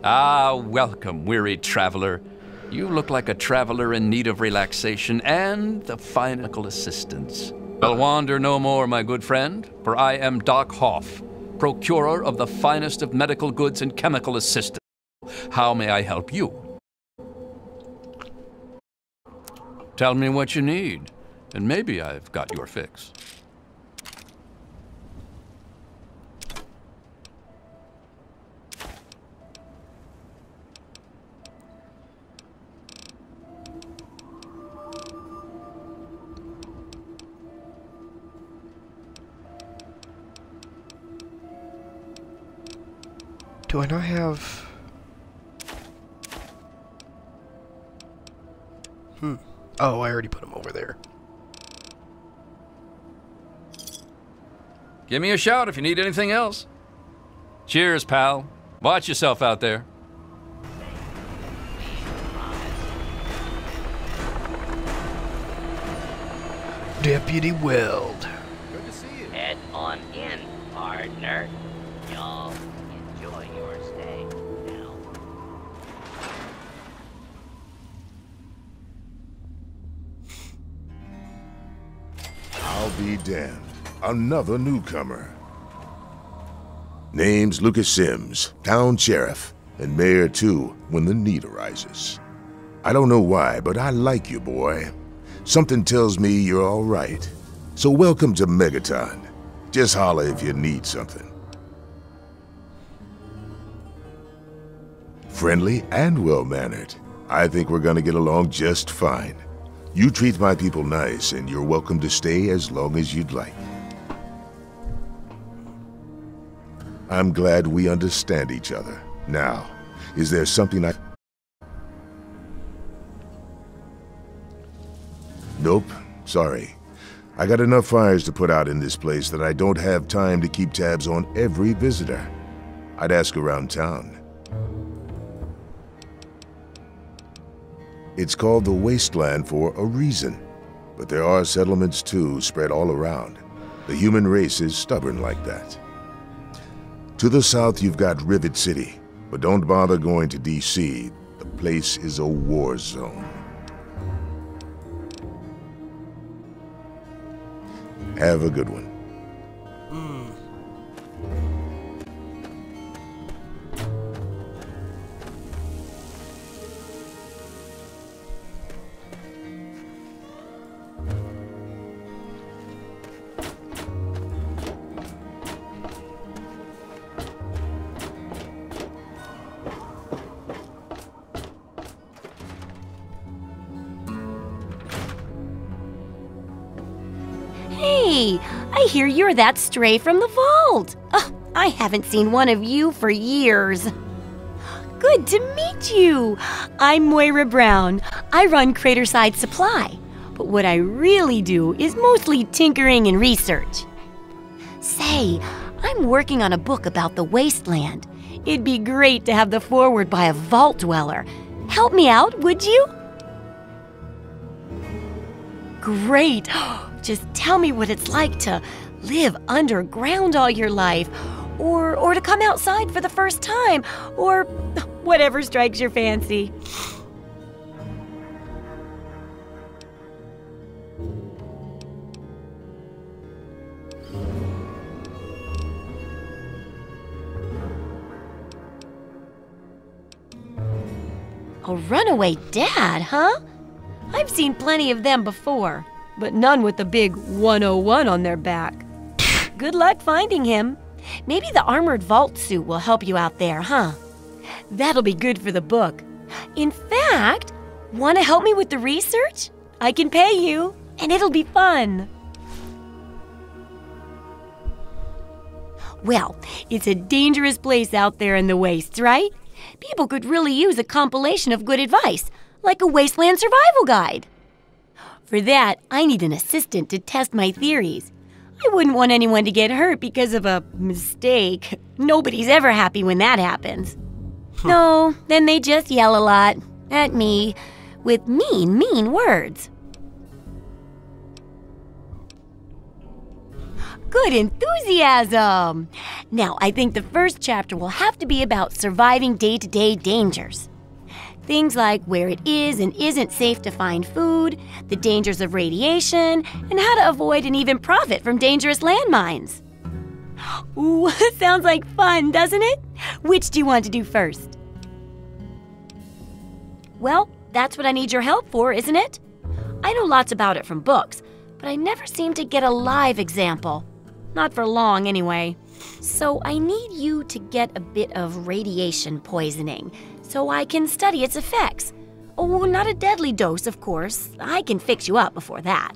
[SPEAKER 6] Ah, welcome, weary traveler. You look like a traveler in need of relaxation and the final assistance. Well, wander no more, my good friend, for I am Doc Hoff, procurer of the finest of medical goods and chemical assistance. How may I help you? Tell me what you need, and maybe I've got your fix.
[SPEAKER 3] Do I not have... Oh, I already put them over there.
[SPEAKER 6] Give me a shout if you need anything else. Cheers, pal. Watch yourself out there.
[SPEAKER 3] Deputy Weld.
[SPEAKER 17] Good to see you. Head on in, partner. Y'all enjoy your stay now.
[SPEAKER 19] I'll be damned. Another newcomer. Name's Lucas Sims, town sheriff, and mayor too, when the need arises. I don't know why, but I like you, boy. Something tells me you're all right. So welcome to Megaton. Just holler if you need something. Friendly and well-mannered. I think we're gonna get along just fine. You treat my people nice, and you're welcome to stay as long as you'd like. I'm glad we understand each other. Now, is there something I... Nope, sorry. I got enough fires to put out in this place that I don't have time to keep tabs on every visitor. I'd ask around town. It's called the Wasteland for a reason, but there are settlements too spread all around. The human race is stubborn like that. To the south you've got Rivet City, but don't bother going to DC. The place is a war zone. Have a good one.
[SPEAKER 13] Hey, I hear you're that stray from the vault. I haven't seen one of you for years. Good to meet you. I'm Moira Brown. I run Craterside Supply, but what I really do is mostly tinkering and research. Say, I'm working on a book about the wasteland. It'd be great to have the foreword by a vault dweller. Help me out, would you? Great. Just tell me what it's like to live underground all your life, or to come outside for the first time, or whatever strikes your fancy. A runaway dad, huh? I've seen plenty of them before, but none with the big 101 on their back. Good luck finding him. Maybe the armored vault suit will help you out there, huh? That'll be good for the book. In fact, want to help me with the research? I can pay you, and it'll be fun. Well, it's a dangerous place out there in the wastes, right? People could really use a compilation of good advice, like a wasteland survival guide. For that, I need an assistant to test my theories. I wouldn't want anyone to get hurt because of a mistake. Nobody's ever happy when that happens. No, then they just yell a lot at me with mean words. Good enthusiasm! Now, I think the first chapter will have to be about surviving day-to-day dangers. Things like where it is and isn't safe to find food, the dangers of radiation, and how to avoid and even profit from dangerous landmines. Ooh, sounds like fun, doesn't it? Which do you want to do first? Well, that's what I need your help for, isn't it? I know lots about it from books, but I never seem to get a live example. Not for long, anyway. So I need you to get a bit of radiation poisoning, so I can study its effects. Oh, not a deadly dose, of course. I can fix you up before that.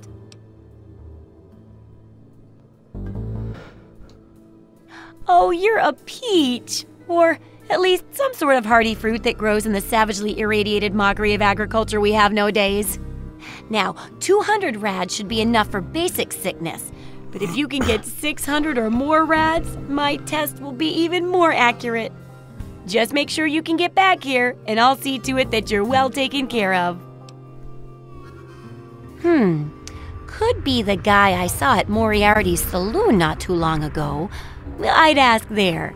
[SPEAKER 13] Oh, you're a peach. Or at least some sort of hardy fruit that grows in the savagely irradiated mockery of agriculture we have nowadays. Now, 200 rads should be enough for basic sickness. But if you can get 600 or more rads, my test will be even more accurate. Just make sure you can get back here, and I'll see to it that you're well taken care of. Could be the guy I saw at Moriarty's saloon not too long ago. I'd ask there.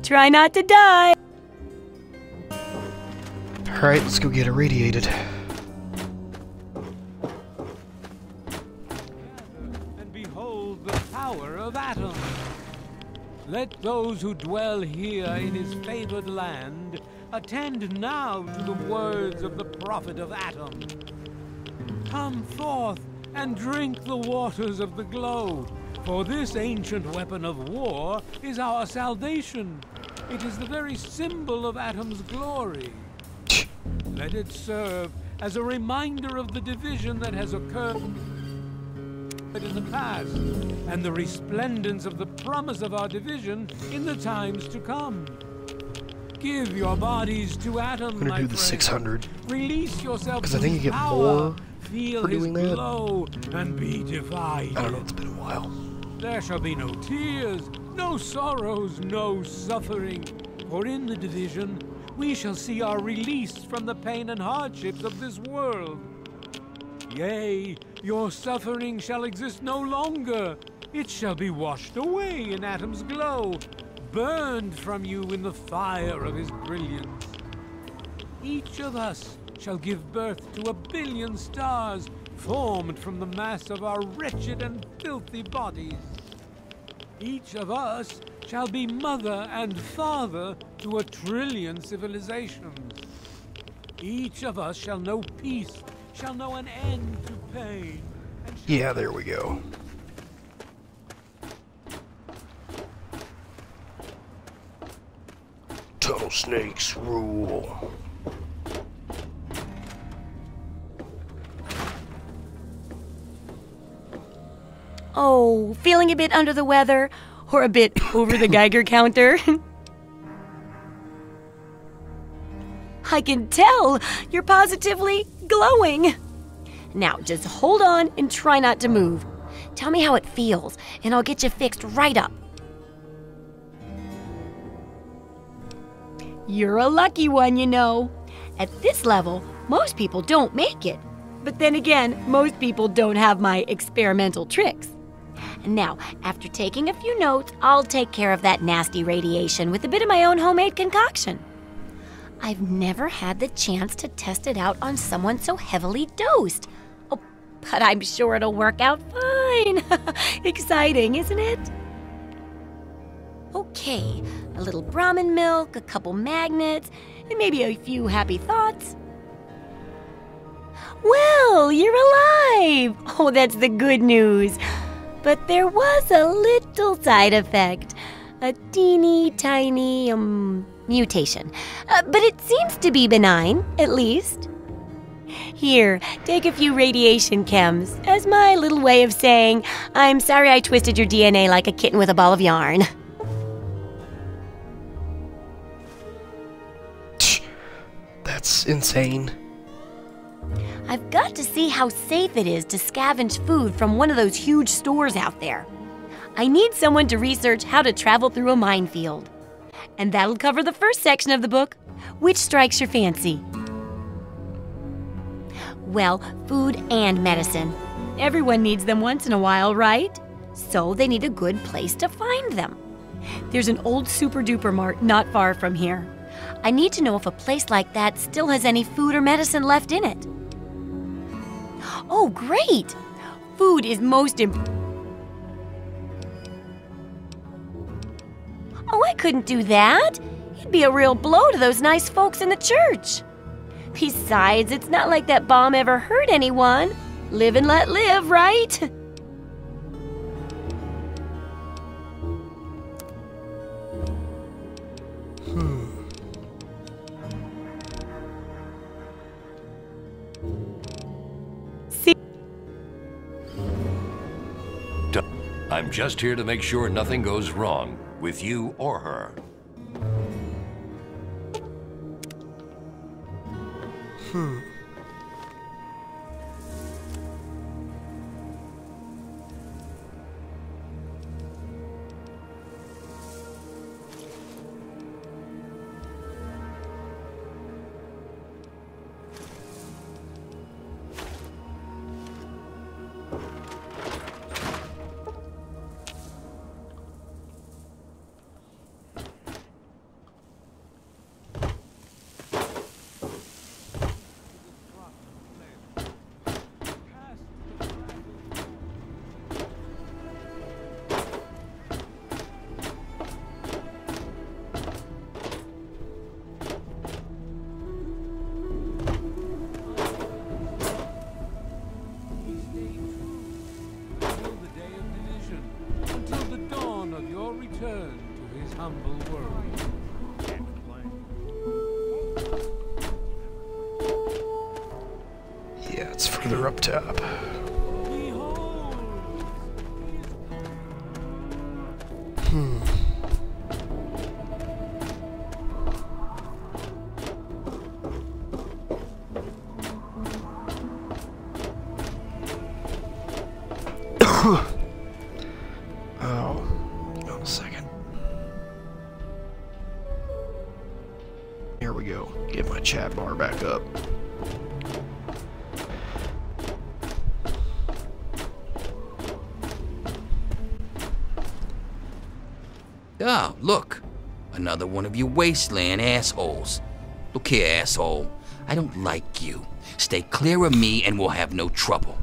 [SPEAKER 13] Try not to die.
[SPEAKER 3] Alright, let's go get irradiated.
[SPEAKER 20] Let those who dwell here in his favored land attend now to the words of the prophet of Atom. Come forth and drink the waters of the glow, for this ancient weapon of war is our salvation. It is the very symbol of Atom's glory. Let it serve as a reminder of the division that has occurred in the past, and the resplendence of the promise of our division in the times to come. Give your bodies to Atom,
[SPEAKER 3] I'm
[SPEAKER 20] my
[SPEAKER 3] gonna do the
[SPEAKER 20] friend.
[SPEAKER 3] 600.
[SPEAKER 20] Release yourself
[SPEAKER 3] Because I think you get
[SPEAKER 20] power.
[SPEAKER 3] more
[SPEAKER 20] Feel
[SPEAKER 3] for
[SPEAKER 20] his
[SPEAKER 3] doing that.
[SPEAKER 20] glow and be divided.
[SPEAKER 3] I don't know, it's been a while.
[SPEAKER 20] There shall be no tears, no sorrows, no suffering. For in the division, we shall see our release from the pain and hardships of this world. Yea, your suffering shall exist no longer. It shall be washed away in Atom's glow, burned from you in the fire of his brilliance. Each of us shall give birth to 1 billion stars formed from the mass of our wretched and filthy bodies. Each of us shall be mother and father to 1 trillion civilizations. Each of us shall know peace, shall know an end to pain.
[SPEAKER 3] Yeah, there we go. Tunnel snakes rule.
[SPEAKER 13] Oh, feeling a bit under the weather? Or a bit over the Geiger counter? I can tell! You're positively glowing! Now, just hold on and try not to move. Tell me how it feels, and I'll get you fixed right up. You're a lucky one, you know. At this level, most people don't make it. But then again, most people don't have my experimental tricks. Now, after taking a few notes, I'll take care of that nasty radiation with a bit of my own homemade concoction. I've never had the chance to test it out on someone so heavily dosed. Oh, but I'm sure it'll work out fine. Exciting, isn't it? Okay, a little Brahmin milk, a couple magnets, and maybe a few happy thoughts. Well, you're alive! Oh, that's the good news. But there was a little side effect. A teeny tiny, mutation. But it seems to be benign, at least. Here, take a few radiation chems as my little way of saying, I'm sorry I twisted your DNA like a kitten with a ball of yarn.
[SPEAKER 3] That's insane.
[SPEAKER 13] I've got to see how safe it is to scavenge food from one of those huge stores out there. I need someone to research how to travel through a minefield. And that'll cover the first section of the book. Which strikes your fancy? Well, food and medicine. Everyone needs them once in a while, right? So they need a good place to find them. There's an old super-duper mart not far from here. I need to know if a place like that still has any food or medicine left in it. Oh, great! Food is most important. Oh, I couldn't do that. It'd be a real blow to those nice folks in the church. Besides, it's not like that bomb ever hurt anyone. Live and let live, right?
[SPEAKER 21] I'm just here to make sure nothing goes wrong with you or her.
[SPEAKER 3] further up top. Oh, hang on a second. Here we go. Get my chat bar back up.
[SPEAKER 16] Ah, look. Another one of you wasteland assholes. Look here, asshole. I don't like you. Stay clear of me and we'll have no trouble.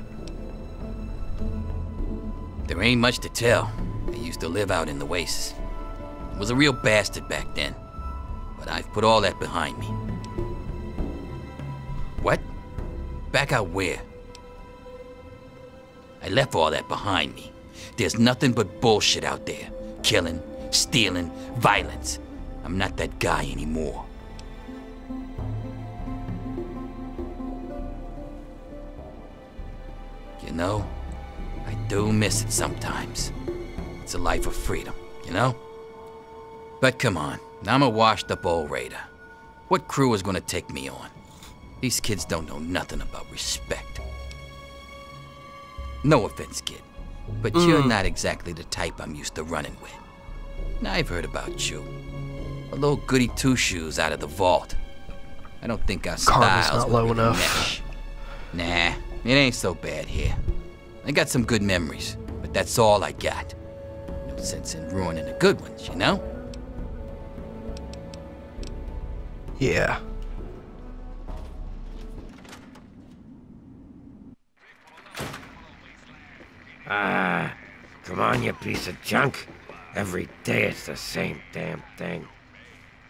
[SPEAKER 16] There ain't much to tell. I used to live out in the wastes. Was a real bastard back then. But I've put all that behind me. What? Back out where? I left all that behind me. There's nothing but bullshit out there. Killing, stealing, violence. I'm not that guy anymore. You know, I do miss it sometimes. It's a life of freedom, you know? But come on, I'm a washed-up old raider. What crew is gonna take me on? These kids don't know nothing about respect. No offense, kid, but you're not exactly the type I'm used to running with. Now, I've heard about you. A little goody two-shoes out of the vault. I don't think our
[SPEAKER 3] Karma's
[SPEAKER 16] styles
[SPEAKER 3] not low
[SPEAKER 16] would really
[SPEAKER 3] enough.
[SPEAKER 16] mesh. Nah, it ain't so bad here. I got some good memories, but that's all I got. No sense in ruining the good ones, you know?
[SPEAKER 3] Yeah.
[SPEAKER 2] Ah, come on, you piece of junk. Every day it's the same damn thing.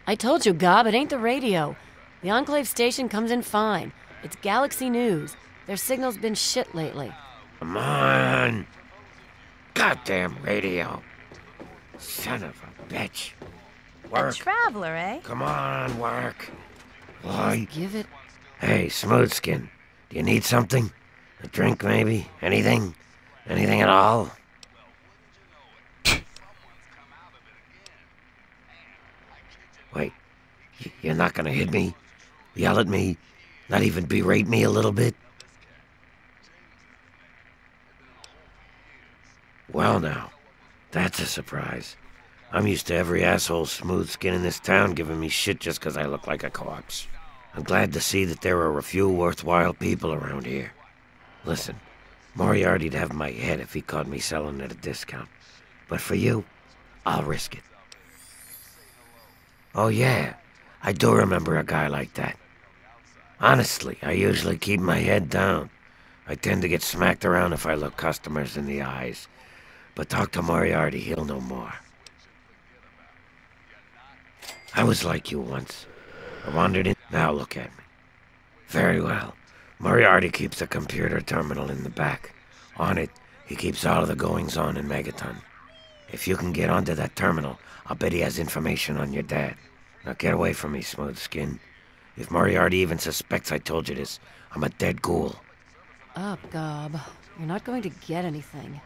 [SPEAKER 13] I told you, Gob, it ain't the radio. The Enclave station comes in fine. It's Galaxy News. Their signal's been shit lately.
[SPEAKER 2] Come on. Goddamn radio. Son of a bitch. Work.
[SPEAKER 18] A traveler, eh?
[SPEAKER 2] Come on, work. Why?
[SPEAKER 13] Give it.
[SPEAKER 2] Hey, Smoothskin. Do you need something? A drink, maybe? Anything? Anything at all? Wait, you're not gonna hit me? Yell at me? Not even berate me a little bit? Well now, that's a surprise. I'm used to every asshole smooth skin in this town giving me shit just 'cause I look like a corpse. I'm glad to see that there are a few worthwhile people around here. Listen, Moriarty'd have my head if he caught me selling at a discount. But for you, I'll risk it. Oh yeah, I do remember a guy like that. Honestly, I usually keep my head down. I tend to get smacked around if I look customers in the eyes. But talk to Moriarty, he'll know more. I was like you once. I wandered in, now look at me. Very well. Moriarty keeps a computer terminal in the back. On it, he keeps all of the goings-on in Megaton. If you can get onto that terminal, I'll bet he has information on your dad. Now get away from me, Smooth Skin. If Moriarty even suspects I told you this, I'm a dead ghoul.
[SPEAKER 13] Up, Gob. You're not going to get anything.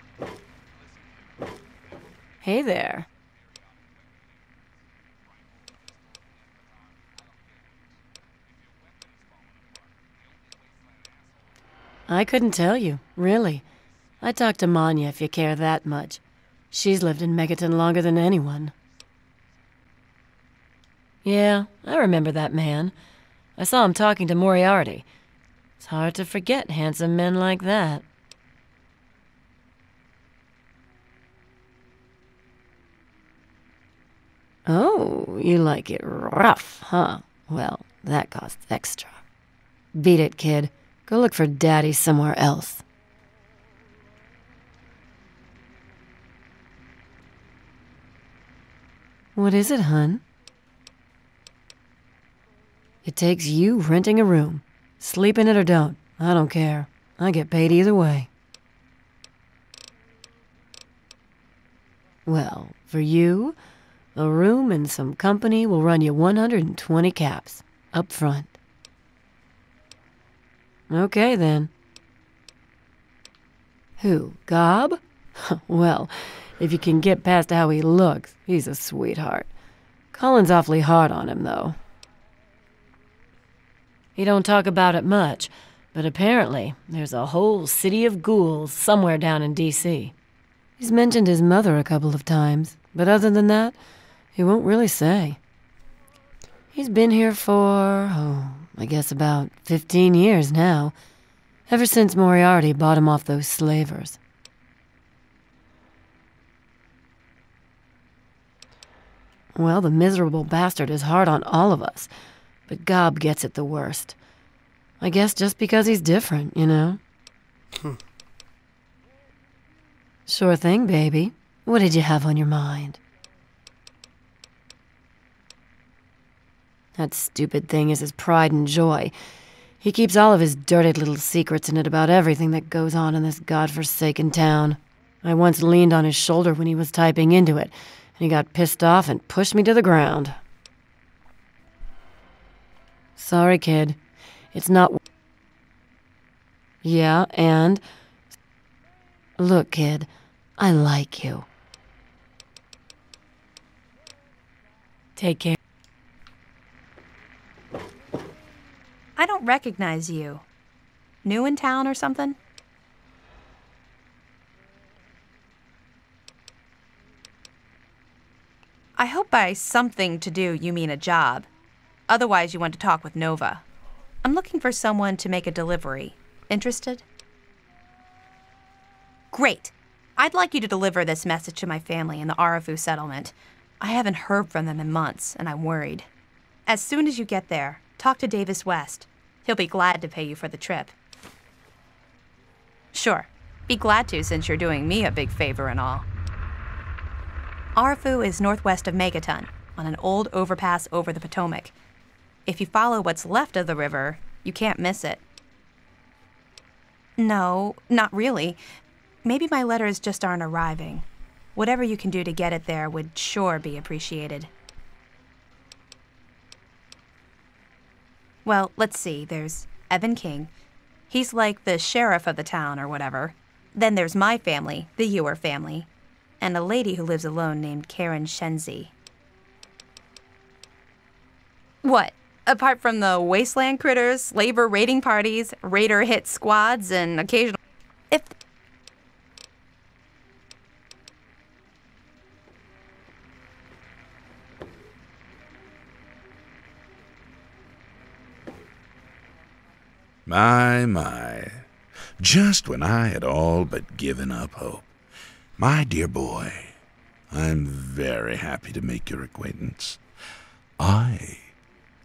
[SPEAKER 13] Hey there. I couldn't tell you, really. I'd talk to Manya if you care that much. She's lived in Megaton longer than anyone. Yeah, I remember that man. I saw him talking to Moriarty. It's hard to forget handsome men like that. Oh, you like it rough, huh? Well, that costs extra. Beat it, kid. Go look for Daddy somewhere else. What is it, hun? It takes you renting a room. Sleep in it or don't. I don't care. I get paid either way. Well, for you, a room and some company will run you 120 caps, up front. Okay, then.
[SPEAKER 9] Who, Gob? Well, if you can get past how he looks, he's a sweetheart. Colin's awfully hard on him, though. He don't talk about it much, but apparently there's a whole city of ghouls somewhere down in D.C. He's mentioned his mother a couple of times, but other than that, he won't really say. He's been here for, I guess about 15 years now, ever since Moriarty bought him off those slavers. Well, the miserable bastard is hard on all of us, but Gob gets it the worst. I guess just because he's different, you know? Sure thing, baby. What did you have on your mind? That stupid thing is his pride and joy. He keeps all of his dirty little secrets in it about everything that goes on in this godforsaken town. I once leaned on his shoulder when he was typing into it, and he got pissed off and pushed me to the ground. Sorry, kid. It's not... Yeah, and... Look, kid, I like you. Take care.
[SPEAKER 18] I don't recognize you. New in town or something? I hope by something to do you mean a job. Otherwise, you want to talk with Nova. I'm looking for someone to make a delivery. Interested? Great. I'd like you to deliver this message to my family in the Arafu settlement. I haven't heard from them in months, and I'm worried. As soon as you get there, talk to Davis West. He'll be glad to pay you for the trip. Sure. Be glad to, since you're doing me a big favor and all. Arafu is northwest of Megaton, on an old overpass over the Potomac. If you follow what's left of the river, you can't miss it. No, not really. Maybe my letters just aren't arriving. Whatever you can do to get it there would sure be appreciated. Well, let's see. There's Evan King. He's like the sheriff of the town or whatever. Then there's my family, the Ewer family, and a lady who lives alone named Karen Shenzi. What? Apart from the wasteland critters, slaver raiding parties, raider hit squads, and occasional... If...
[SPEAKER 22] My. Just when I had all but given up hope. My dear boy, I'm very happy to make your acquaintance. I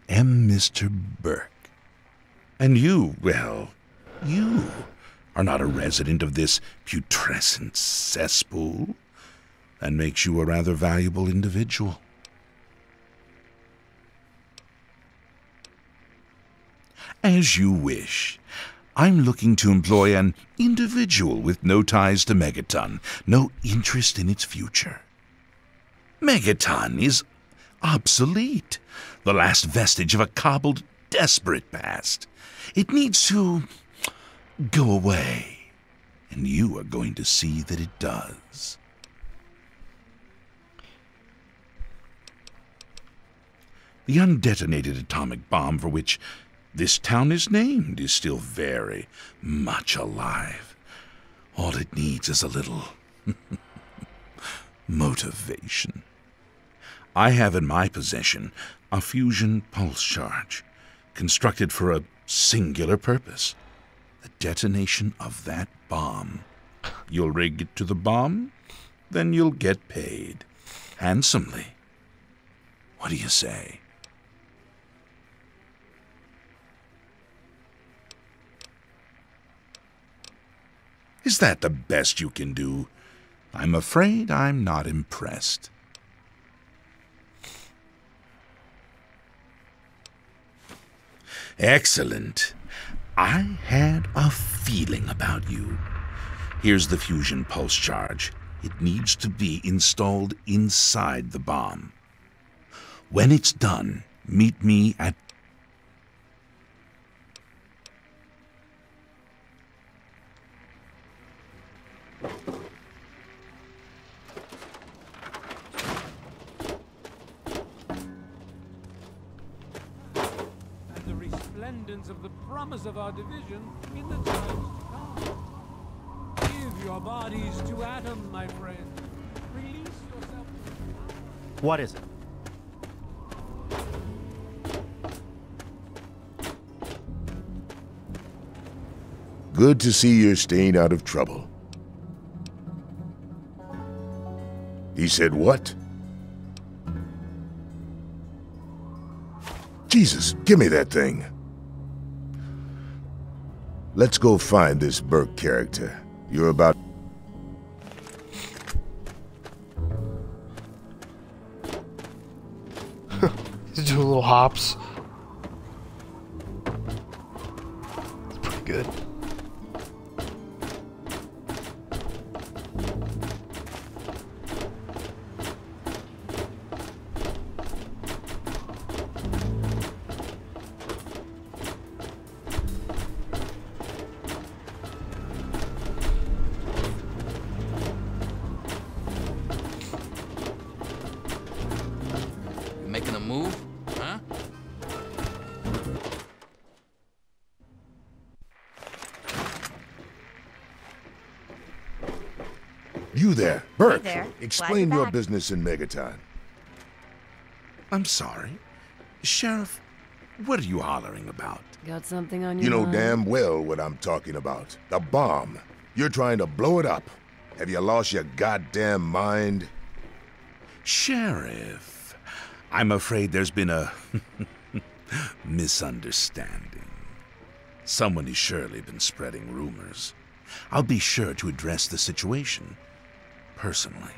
[SPEAKER 22] am Mr. Burke. And you, well, you are not a resident of this putrescent cesspool. That makes you a rather valuable individual. As you wish. I'm looking to employ an individual with no ties to Megaton, no interest in its future. Megaton is obsolete, the last vestige of a cobbled, desperate past. It needs to go away, and you are going to see that it does. The undetonated atomic bomb for which this town is named is still very much alive. All it needs is a little motivation. I have in my possession a fusion pulse charge, constructed for a singular purpose, the detonation of that bomb. You'll rig it to the bomb, then you'll get paid handsomely. What do you say? Is that the best you can do? I'm afraid I'm not impressed. Excellent. I had a feeling about you. Here's the fusion pulse charge. It needs to be installed inside the bomb. When it's done, meet me at...
[SPEAKER 20] resplendence of the promise of our division in the times to come. Give your bodies to Atom, my friend. Release yourself.
[SPEAKER 12] What is it?
[SPEAKER 19] Good to see you're staying out of trouble. He said what? Jesus, give me that thing. Let's go find this Burke character. You're about...
[SPEAKER 3] He's doing little hops. It's pretty good.
[SPEAKER 16] Making a move? Huh?
[SPEAKER 19] You there, Burke.
[SPEAKER 18] Hey there.
[SPEAKER 19] Explain
[SPEAKER 18] Glad you're
[SPEAKER 19] your
[SPEAKER 18] back.
[SPEAKER 19] business in Megaton.
[SPEAKER 22] I'm sorry. Sheriff, what are you hollering about?
[SPEAKER 9] Got something on your
[SPEAKER 19] You know
[SPEAKER 9] mind?
[SPEAKER 19] damn well what I'm talking about. The bomb. You're trying to blow it up. Have you lost your goddamn mind?
[SPEAKER 22] Sheriff, I'm afraid there's been a misunderstanding. Someone has surely been spreading rumors. I'll be sure to address the situation personally.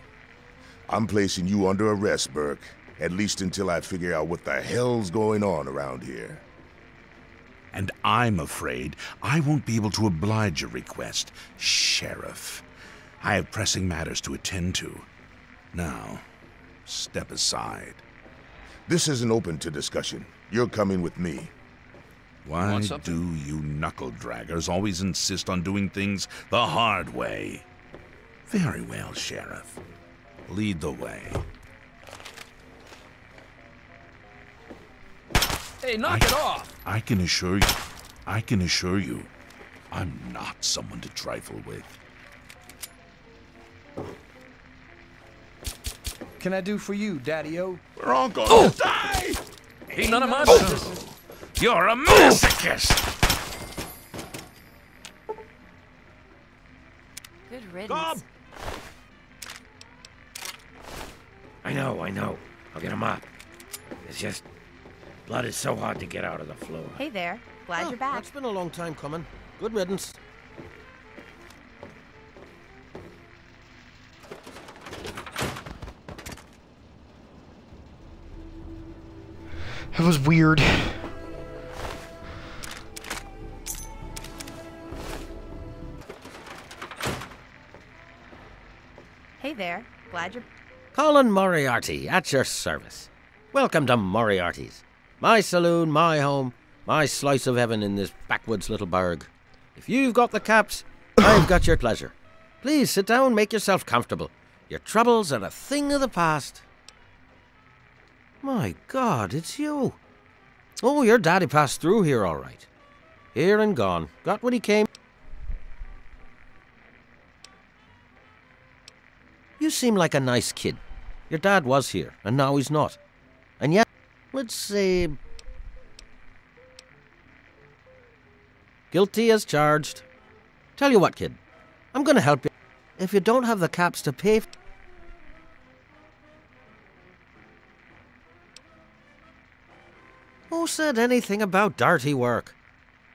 [SPEAKER 19] I'm placing you under arrest, Burke. At least until I figure out what the hell's going on around here.
[SPEAKER 22] And I'm afraid I won't be able to oblige your request, Sheriff. I have pressing matters to attend to. Now, step aside.
[SPEAKER 19] This isn't open to discussion. You're coming with me.
[SPEAKER 22] Why
[SPEAKER 16] Want something?
[SPEAKER 22] do you knuckle-draggers always insist on doing things the hard way? Very well, Sheriff. Lead the way.
[SPEAKER 16] Hey, knock it off!
[SPEAKER 22] I can assure you, I'm not someone to trifle with.
[SPEAKER 5] Can I do for you, Daddy-O?
[SPEAKER 22] We're all going to die!
[SPEAKER 16] Ain't none of my business.
[SPEAKER 22] You're a masochist!
[SPEAKER 9] Good riddance.
[SPEAKER 2] I know. I'll get him up. It's just... blood is so hard to get out of the floor.
[SPEAKER 18] Hey there. Glad you're back.
[SPEAKER 4] It's been a long time coming. Good riddance.
[SPEAKER 3] It was weird.
[SPEAKER 18] Hey there. Glad you're...
[SPEAKER 4] Colin Moriarty, at your service. Welcome to Moriarty's. My saloon, my home, my slice of heaven in this backwoods little burg. If you've got the caps, I've got your pleasure. Please sit down, make yourself comfortable. Your troubles are a thing of the past. My God, it's you. Oh, your daddy passed through here all right. Here and gone. Got what he came... You seem like a nice kid. Your dad was here, and now he's not. And yet, let's say... guilty as charged. Tell you what, kid. I'm gonna help you. If you don't have the caps to pay... Who said anything about dirty work?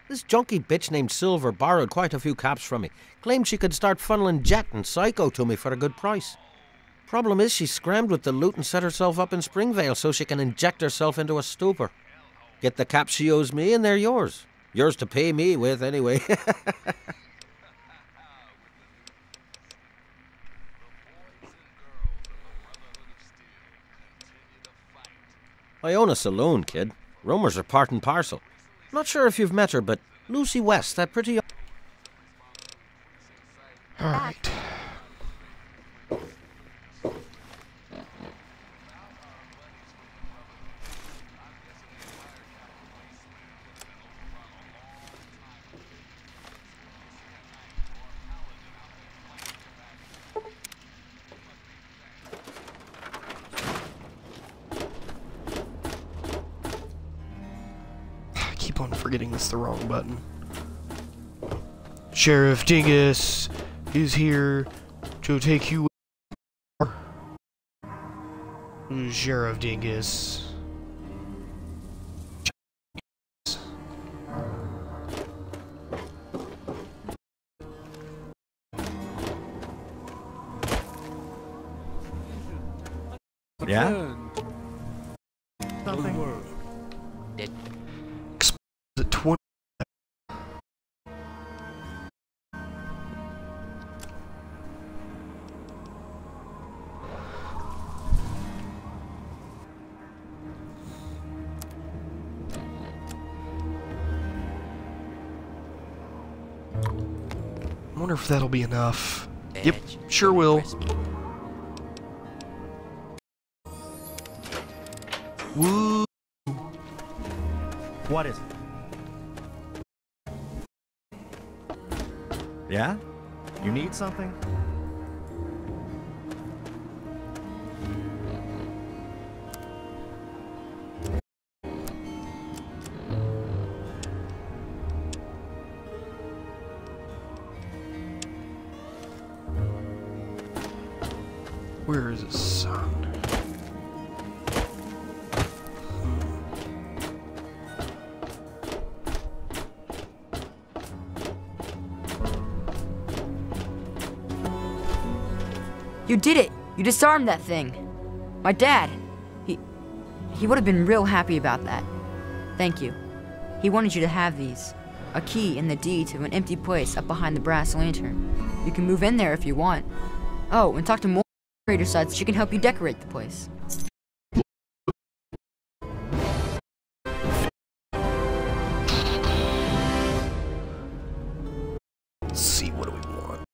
[SPEAKER 4] This junkie bitch named Silver borrowed quite a few caps from me. Claimed she could start funneling Jet and Psycho to me for a good price. Problem is, she scrammed with the loot and set herself up in Springvale so she can inject herself into a stupor. Get the caps she owes me and they're yours. Yours to pay me with, anyway. I own a saloon, kid. Rumors are part and parcel. Not sure if you've met her, but Lucy West, that pretty...
[SPEAKER 3] Alright. on forgetting this is the wrong button. Sheriff Dingus is here to take you. Sheriff Dingus.
[SPEAKER 12] Yeah? Something.
[SPEAKER 3] At 20. I wonder if that'll be enough. Yep, sure will. Woo!
[SPEAKER 12] What is it? Yeah? You need something?
[SPEAKER 3] Where is his son?
[SPEAKER 10] You did it! You disarmed that thing! My dad! He would have been real happy about that. Thank you. He wanted you to have these. A key and the deed to an empty place up behind the brass lantern. You can move in there if you want. Oh, and talk to more trader sites. She can help you decorate the place.
[SPEAKER 3] Let's see, what do we want?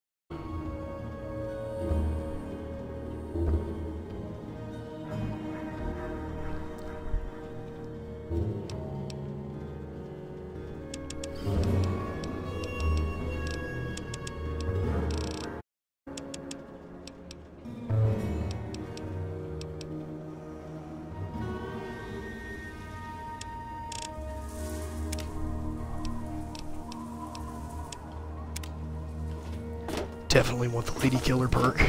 [SPEAKER 3] Definitely want the Lady Killer perk.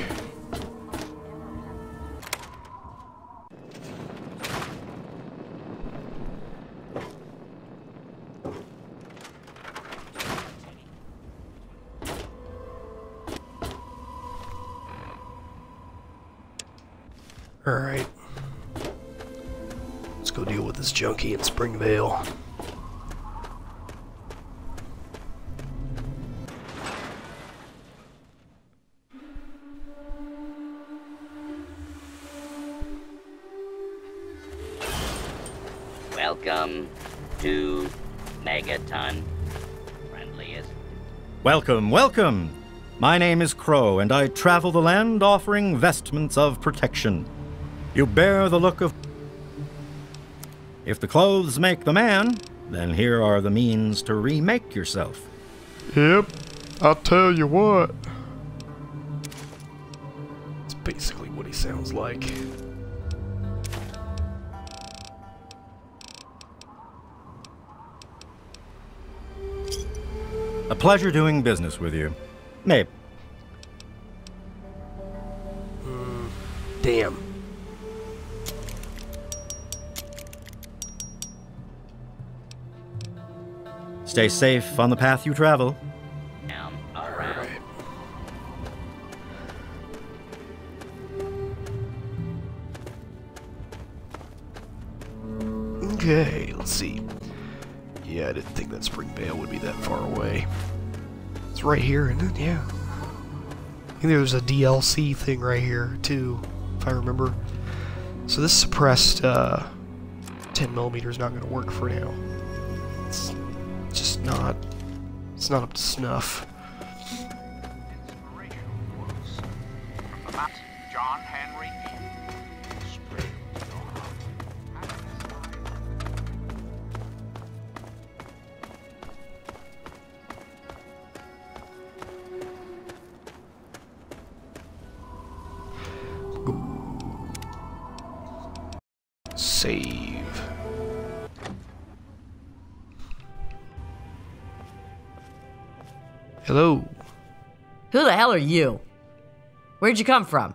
[SPEAKER 3] Alright. Let's go deal with this junkie in Springvale.
[SPEAKER 11] Welcome to Megaton. Friendliest.
[SPEAKER 12] Welcome, welcome! My name is Crow, and I travel the land offering vestments of protection. You bear the look of... If the clothes make the man, then here are the means to remake yourself.
[SPEAKER 3] Yep, I'll tell you what. It's basically what he sounds like.
[SPEAKER 12] A pleasure doing business with you. Maybe.
[SPEAKER 3] Damn.
[SPEAKER 12] Stay safe on the path you travel.
[SPEAKER 11] Alright.
[SPEAKER 3] Okay, let's see. Yeah, I didn't think that Springvale would be that far away. It's right here, isn't it? Yeah. I think there's a DLC thing right here, too, if I remember. So this suppressed 10mm is not going to work for now. It's just not... It's not up to snuff.
[SPEAKER 15] John Henry.
[SPEAKER 3] Save. Hello.
[SPEAKER 13] Who the hell are you? Where'd you come from?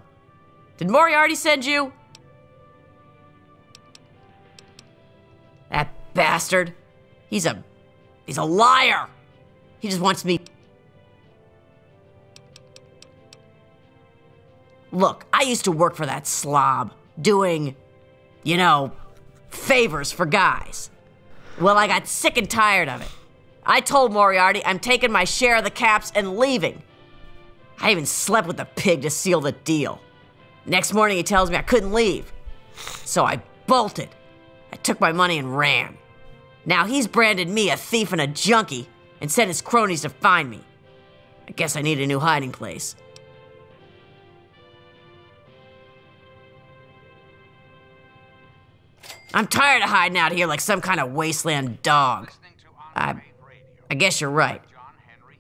[SPEAKER 13] Did Moriarty send you? That bastard. He's a liar. He just wants me. Look, I used to work for that slob, doing, you know, favors for guys. Well, I got sick and tired of it. I told Moriarty I'm taking my share of the caps and leaving. I even slept with the pig to seal the deal. Next morning he tells me I couldn't leave. So I bolted. I took my money and ran. Now he's branded me a thief and a junkie and sent his cronies to find me. I guess I need a new hiding place. I'm tired of hiding out here like some kind of wasteland dog. I guess you're right.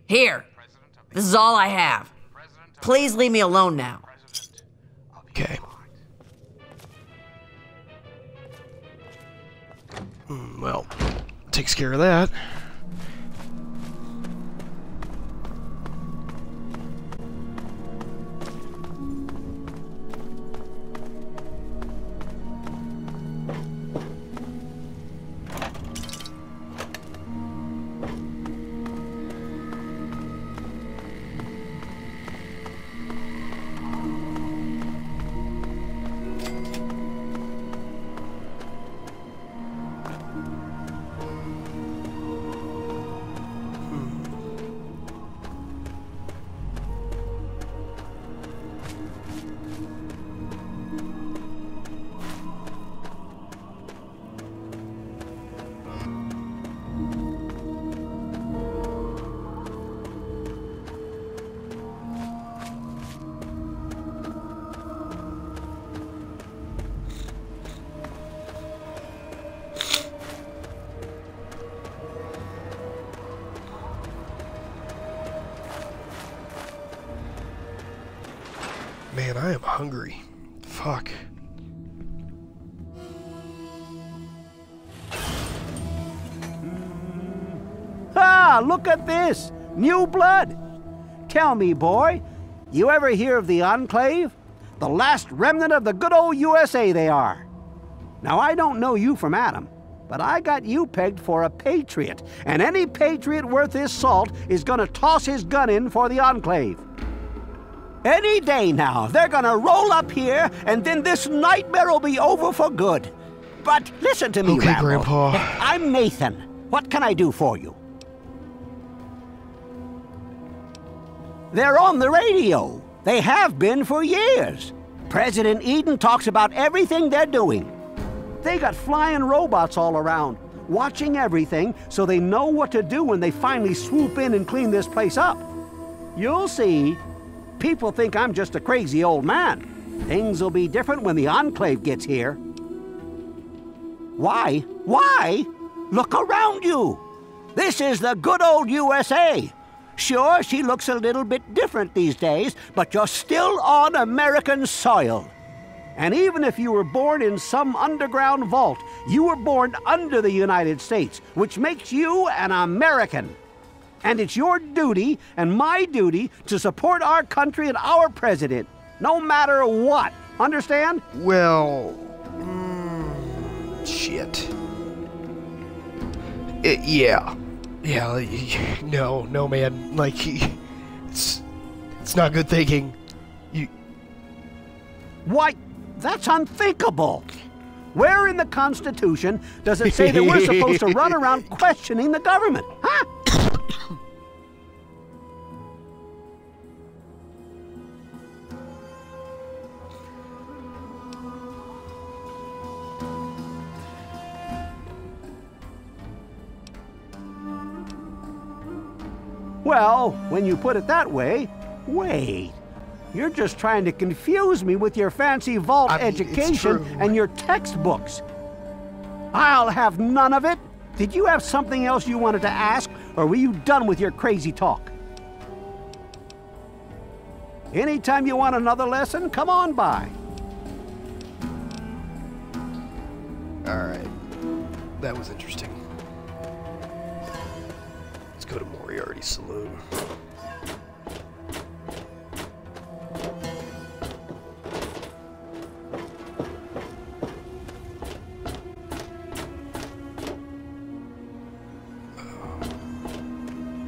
[SPEAKER 13] Here, this is all I have. Please leave me alone now.
[SPEAKER 3] Okay. Well, takes care of that. Man, I am hungry. Fuck.
[SPEAKER 7] Ah, look at this! New blood! Tell me, boy, you ever hear of the Enclave? The last remnant of the good old USA they are. Now, I don't know you from Adam, but I got you pegged for a patriot, and any patriot worth his salt is gonna toss his gun in for the Enclave. Any day now, they're gonna roll up here, and then this nightmare will be over for good. But listen to me,
[SPEAKER 3] Okay,
[SPEAKER 7] Rambo.
[SPEAKER 3] Grandpa.
[SPEAKER 7] I'm Nathan. What can I do for you? They're on the radio. They have been for years. President Eden talks about everything they're doing. They got flying robots all around, watching everything so they know what to do when they finally swoop in and clean this place up. You'll see. People think I'm just a crazy old man. Things will be different when the Enclave gets here. Why? Why? Look around you. This is the good old USA. Sure, she looks a little bit different these days, but you're still on American soil. And even if you were born in some underground vault, you were born under the United States, which makes you an American. And it's your duty and my duty to support our country and our president, no matter what. Understand?
[SPEAKER 3] Well, shit. Yeah. No, man. Like, it's not good thinking.
[SPEAKER 7] Why, that's unthinkable. Where in the Constitution does it say that we're supposed to run around questioning the government? Huh? Well, when you put it that way, wait. You're just trying to confuse me with your fancy vault education and your textbooks. I'll have none of it. Did you have something else you wanted to ask, or were you done with your crazy talk? Anytime you want another lesson, come on by.
[SPEAKER 3] All right. That was interesting. Let's go to Moriarty's saloon.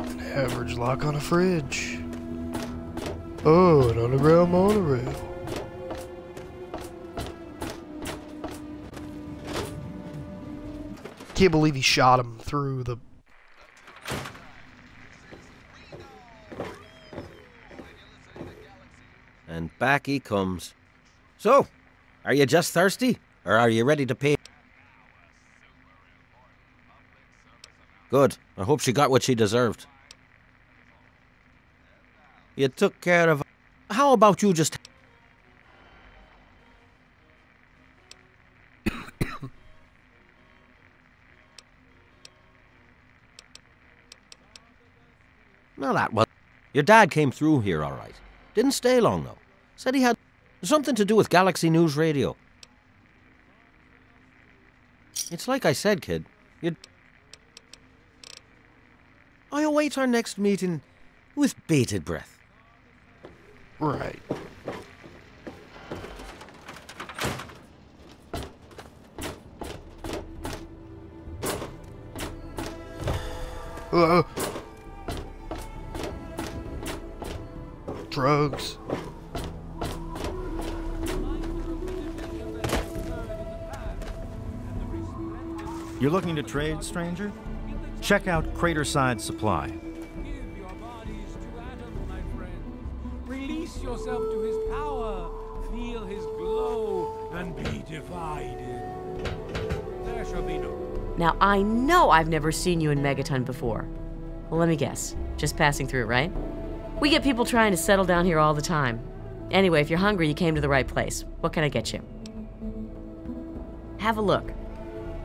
[SPEAKER 3] An average lock on a fridge. Oh, an underground monorail. Can't believe he shot him through the...
[SPEAKER 1] And back he comes. So, are you just thirsty? Or are you ready to pay? Good. I hope she got what she deserved. You took care of... How about you just... No, that was... Your dad came through here all right. Didn't stay long, though. Said he had something to do with Galaxy News Radio. It's like I said, kid. I await our next meeting with bated breath.
[SPEAKER 3] Right. Drugs.
[SPEAKER 12] You're looking to trade, stranger? Check out Craterside Supply.
[SPEAKER 20] Release yourself to his power. Feel his glow and be divided. There shall be no...
[SPEAKER 13] Now, I know I've never seen you in Megaton before. Well, let me guess. Just passing through, right? We get people trying to settle down here all the time. Anyway, if you're hungry, you came to the right place. What can I get you? Have a look.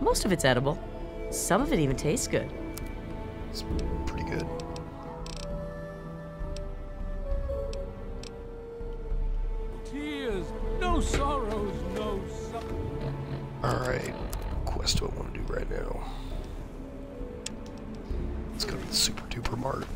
[SPEAKER 13] Most of it's edible. Some of it even tastes good.
[SPEAKER 3] It's pretty good.
[SPEAKER 20] Tears, no sorrows, no suffering.
[SPEAKER 3] Alright. Quest do I want to do right now? Let's go to the Super Duper Mart.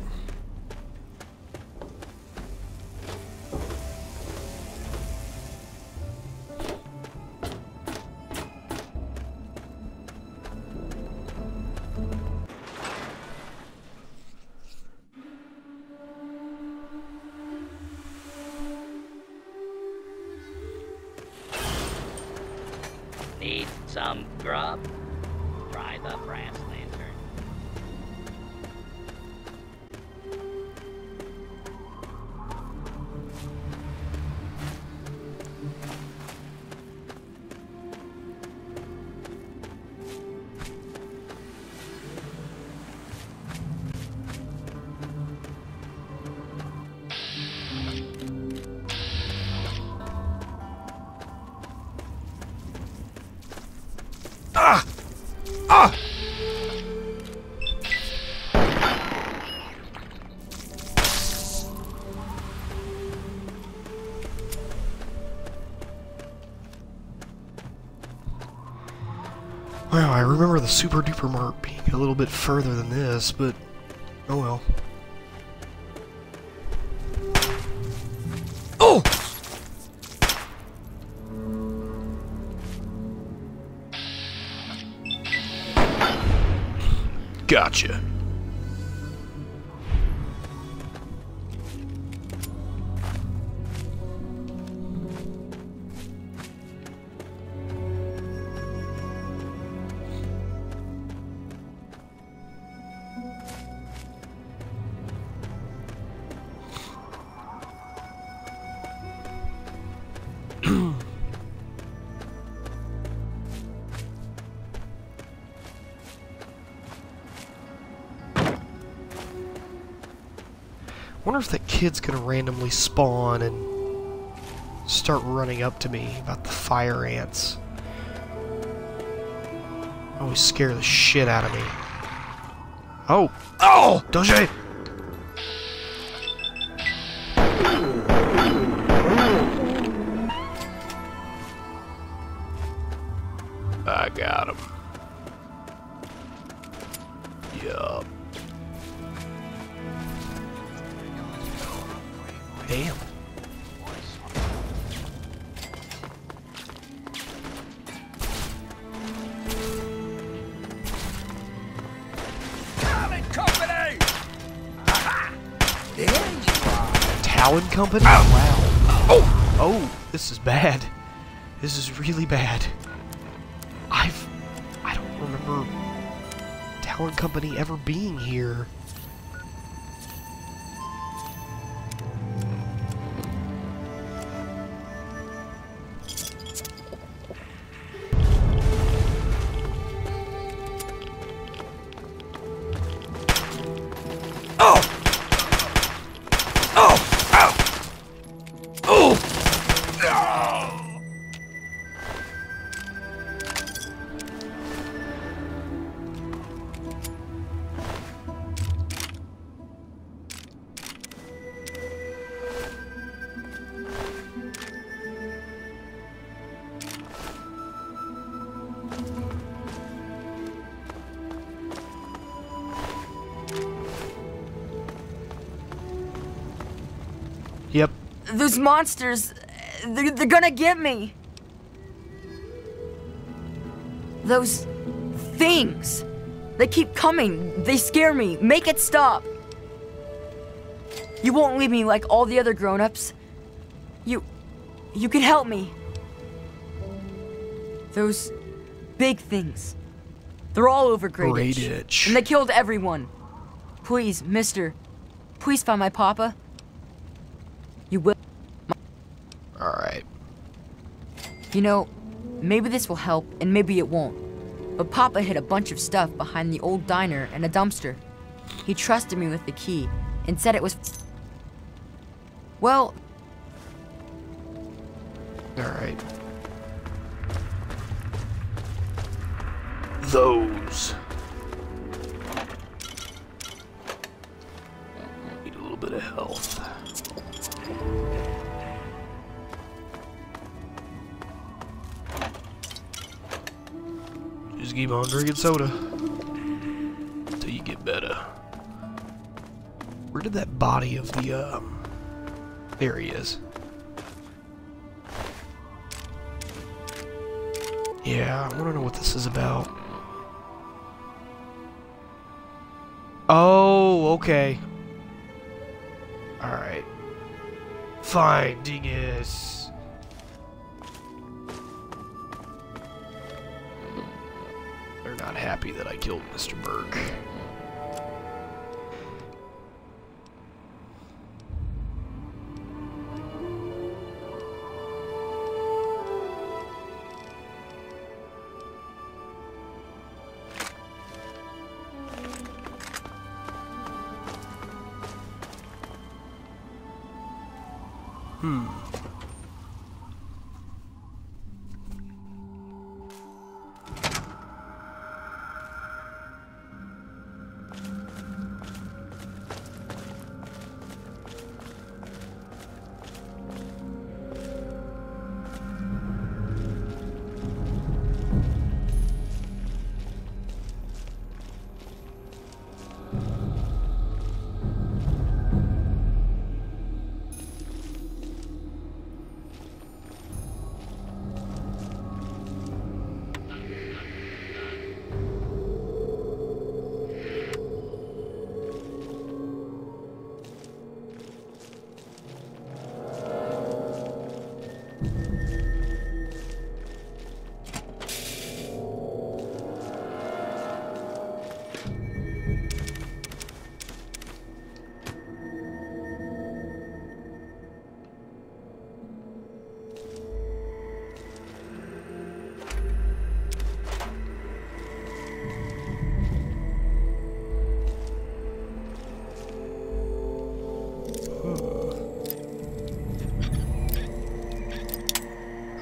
[SPEAKER 11] Need some grub? Try the brass lantern.
[SPEAKER 3] Ah! Ah! Wow, I remember the Super Duper Mart being a little bit further than this, but oh well. Oh! Gotcha. Wonder if that kid's gonna randomly spawn and start running up to me about the fire ants. Always scare the shit out of me. Oh! Oh! Doge! I got him. Yup. Damn.
[SPEAKER 15] Company!
[SPEAKER 3] There you are. Talon Company? Wow. Oh, this is bad. This is really bad. I don't remember Talon Company ever being here. Yep.
[SPEAKER 10] Those monsters, they're gonna get me. Those things, they keep coming. They scare me. Make it stop. You won't leave me like all the other grown-ups. You can help me. Those big things, they're all over Great Itch. And they killed everyone. Please, mister, please find my papa. You will.
[SPEAKER 3] Alright.
[SPEAKER 10] You know, maybe this will help, and maybe it won't. But Papa hid a bunch of stuff behind the old diner and a dumpster. He trusted me with the key, and said it was... Well...
[SPEAKER 3] Alright. Those. Need a little bit of health. Just keep on drinking soda until you get better. Where did that body of the, there he is. Yeah, I want to know what this is about. Oh, okay. Alright. Fine, dingus. They're not happy that I killed Mr. Burke.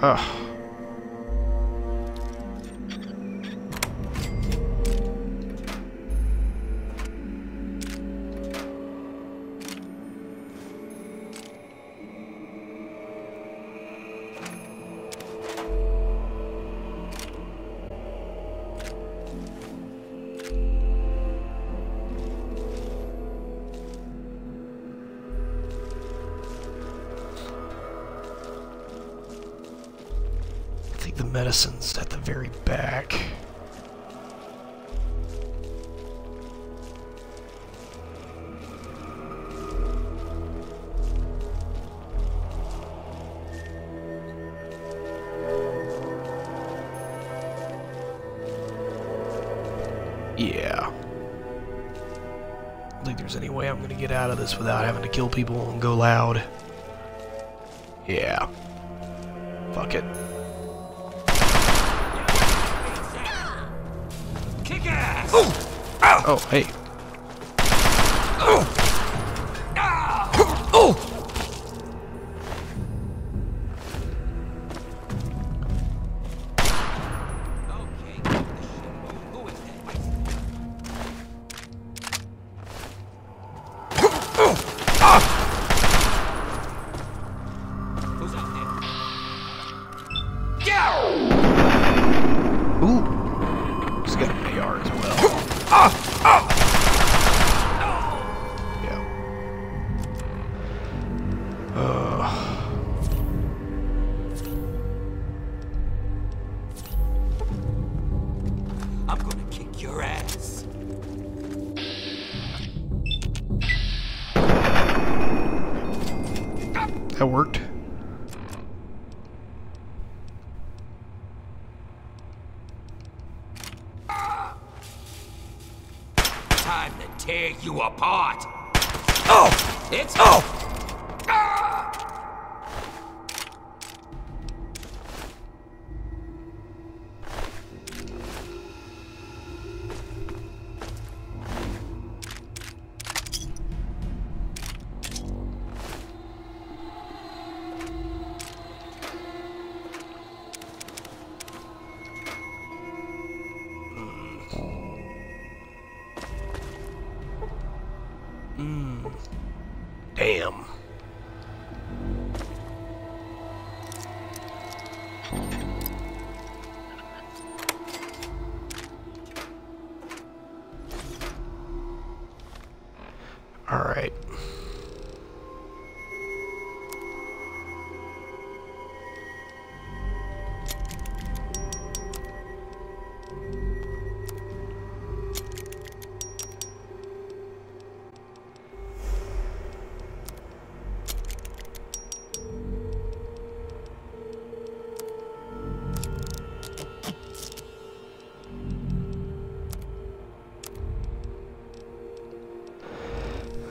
[SPEAKER 3] Ugh. medicines at the very back. Yeah. I don't think there's any way I'm gonna get out of this without having to kill people and go loud. Yeah. Fuck it.
[SPEAKER 15] Kick ass!
[SPEAKER 3] Oh, hey.
[SPEAKER 15] I'm gonna kick your ass.
[SPEAKER 3] That worked.
[SPEAKER 15] Time to tear you apart. Oh! It's
[SPEAKER 3] Damn. All right.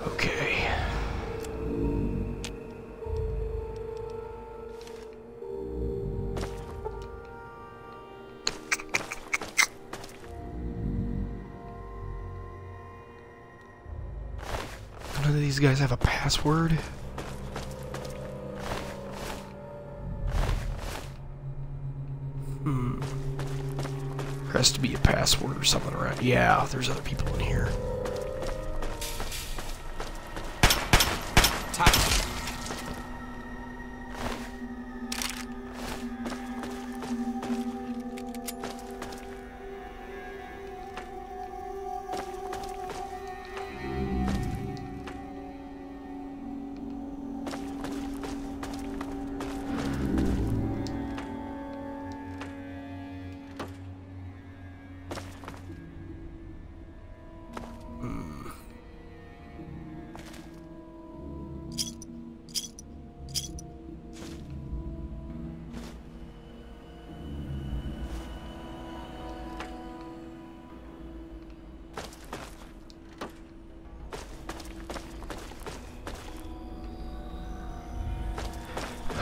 [SPEAKER 3] Okay. None of these guys have a password. There has to be a password or something around. Yeah, there's other people in here.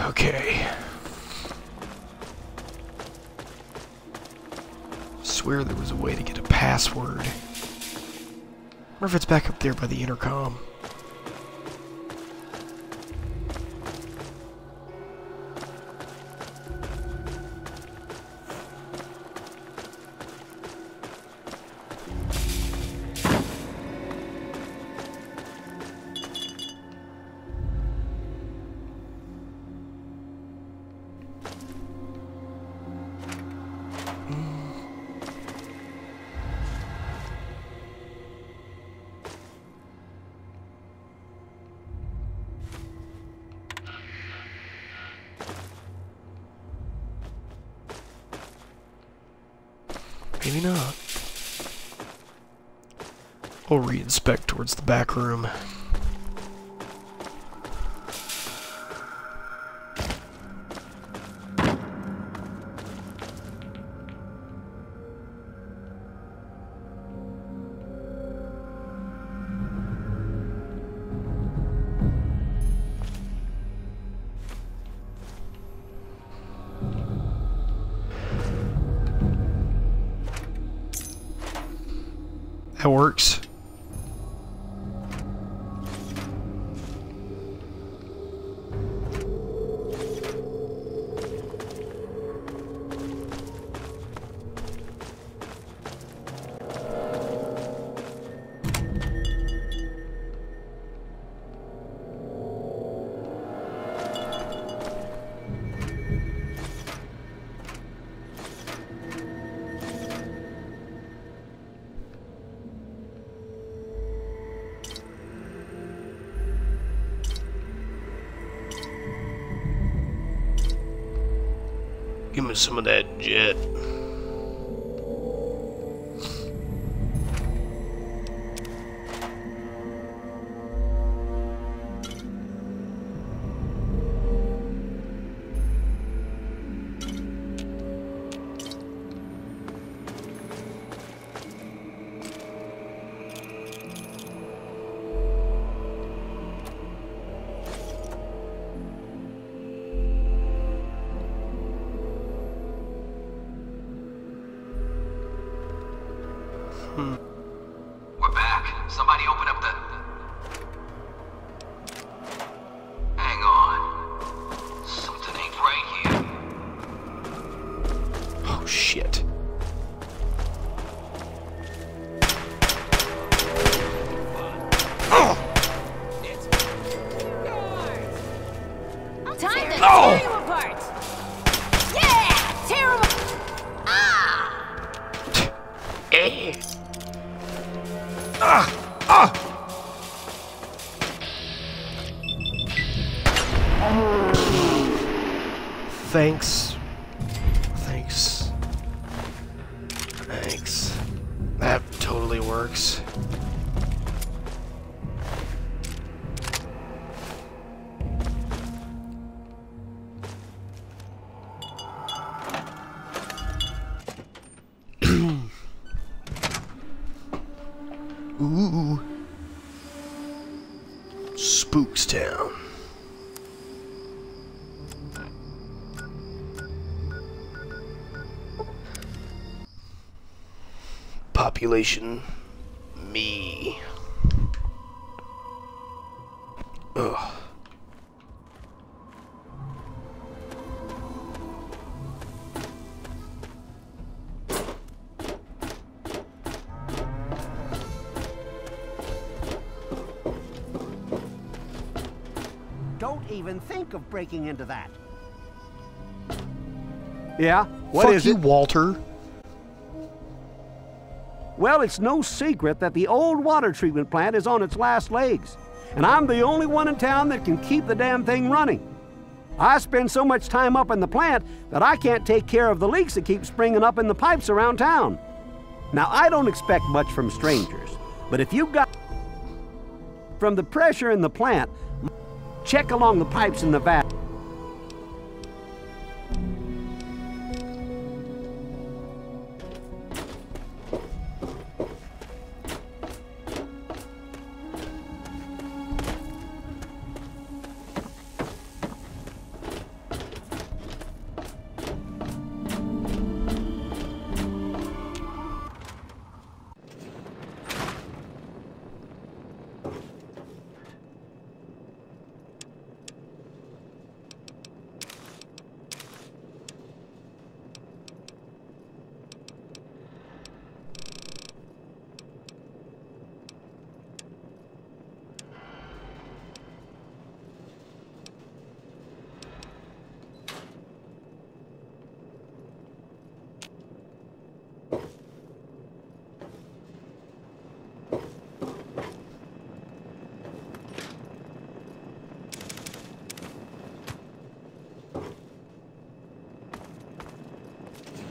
[SPEAKER 3] Okay. Swear there was a way to get a password. Wonder if it's back up there by the intercom. Maybe not. We'll re-inspect towards the back room. That works. Give me some of that jet.
[SPEAKER 15] We're back. Somebody open up the... Hang on. Something ain't right here.
[SPEAKER 3] Oh, shit.
[SPEAKER 8] Time to tear you apart! Yeah! Tear 'em apart!
[SPEAKER 3] Thanks. Thanks. Thanks. That totally works. Ooh. Spookstown. Population me. Ugh.
[SPEAKER 7] Don't even think of breaking into that. Yeah? What
[SPEAKER 3] Fuck
[SPEAKER 7] is
[SPEAKER 3] you,
[SPEAKER 7] it?
[SPEAKER 3] Walter.
[SPEAKER 7] Well, it's no secret that the old water treatment plant is on its last legs. And I'm the only one in town that can keep the damn thing running. I spend so much time up in the plant that I can't take care of the leaks that keep springing up in the pipes around town. Now, I don't expect much from strangers, but if you've got from the pressure in the plant, check along the pipes in the valve.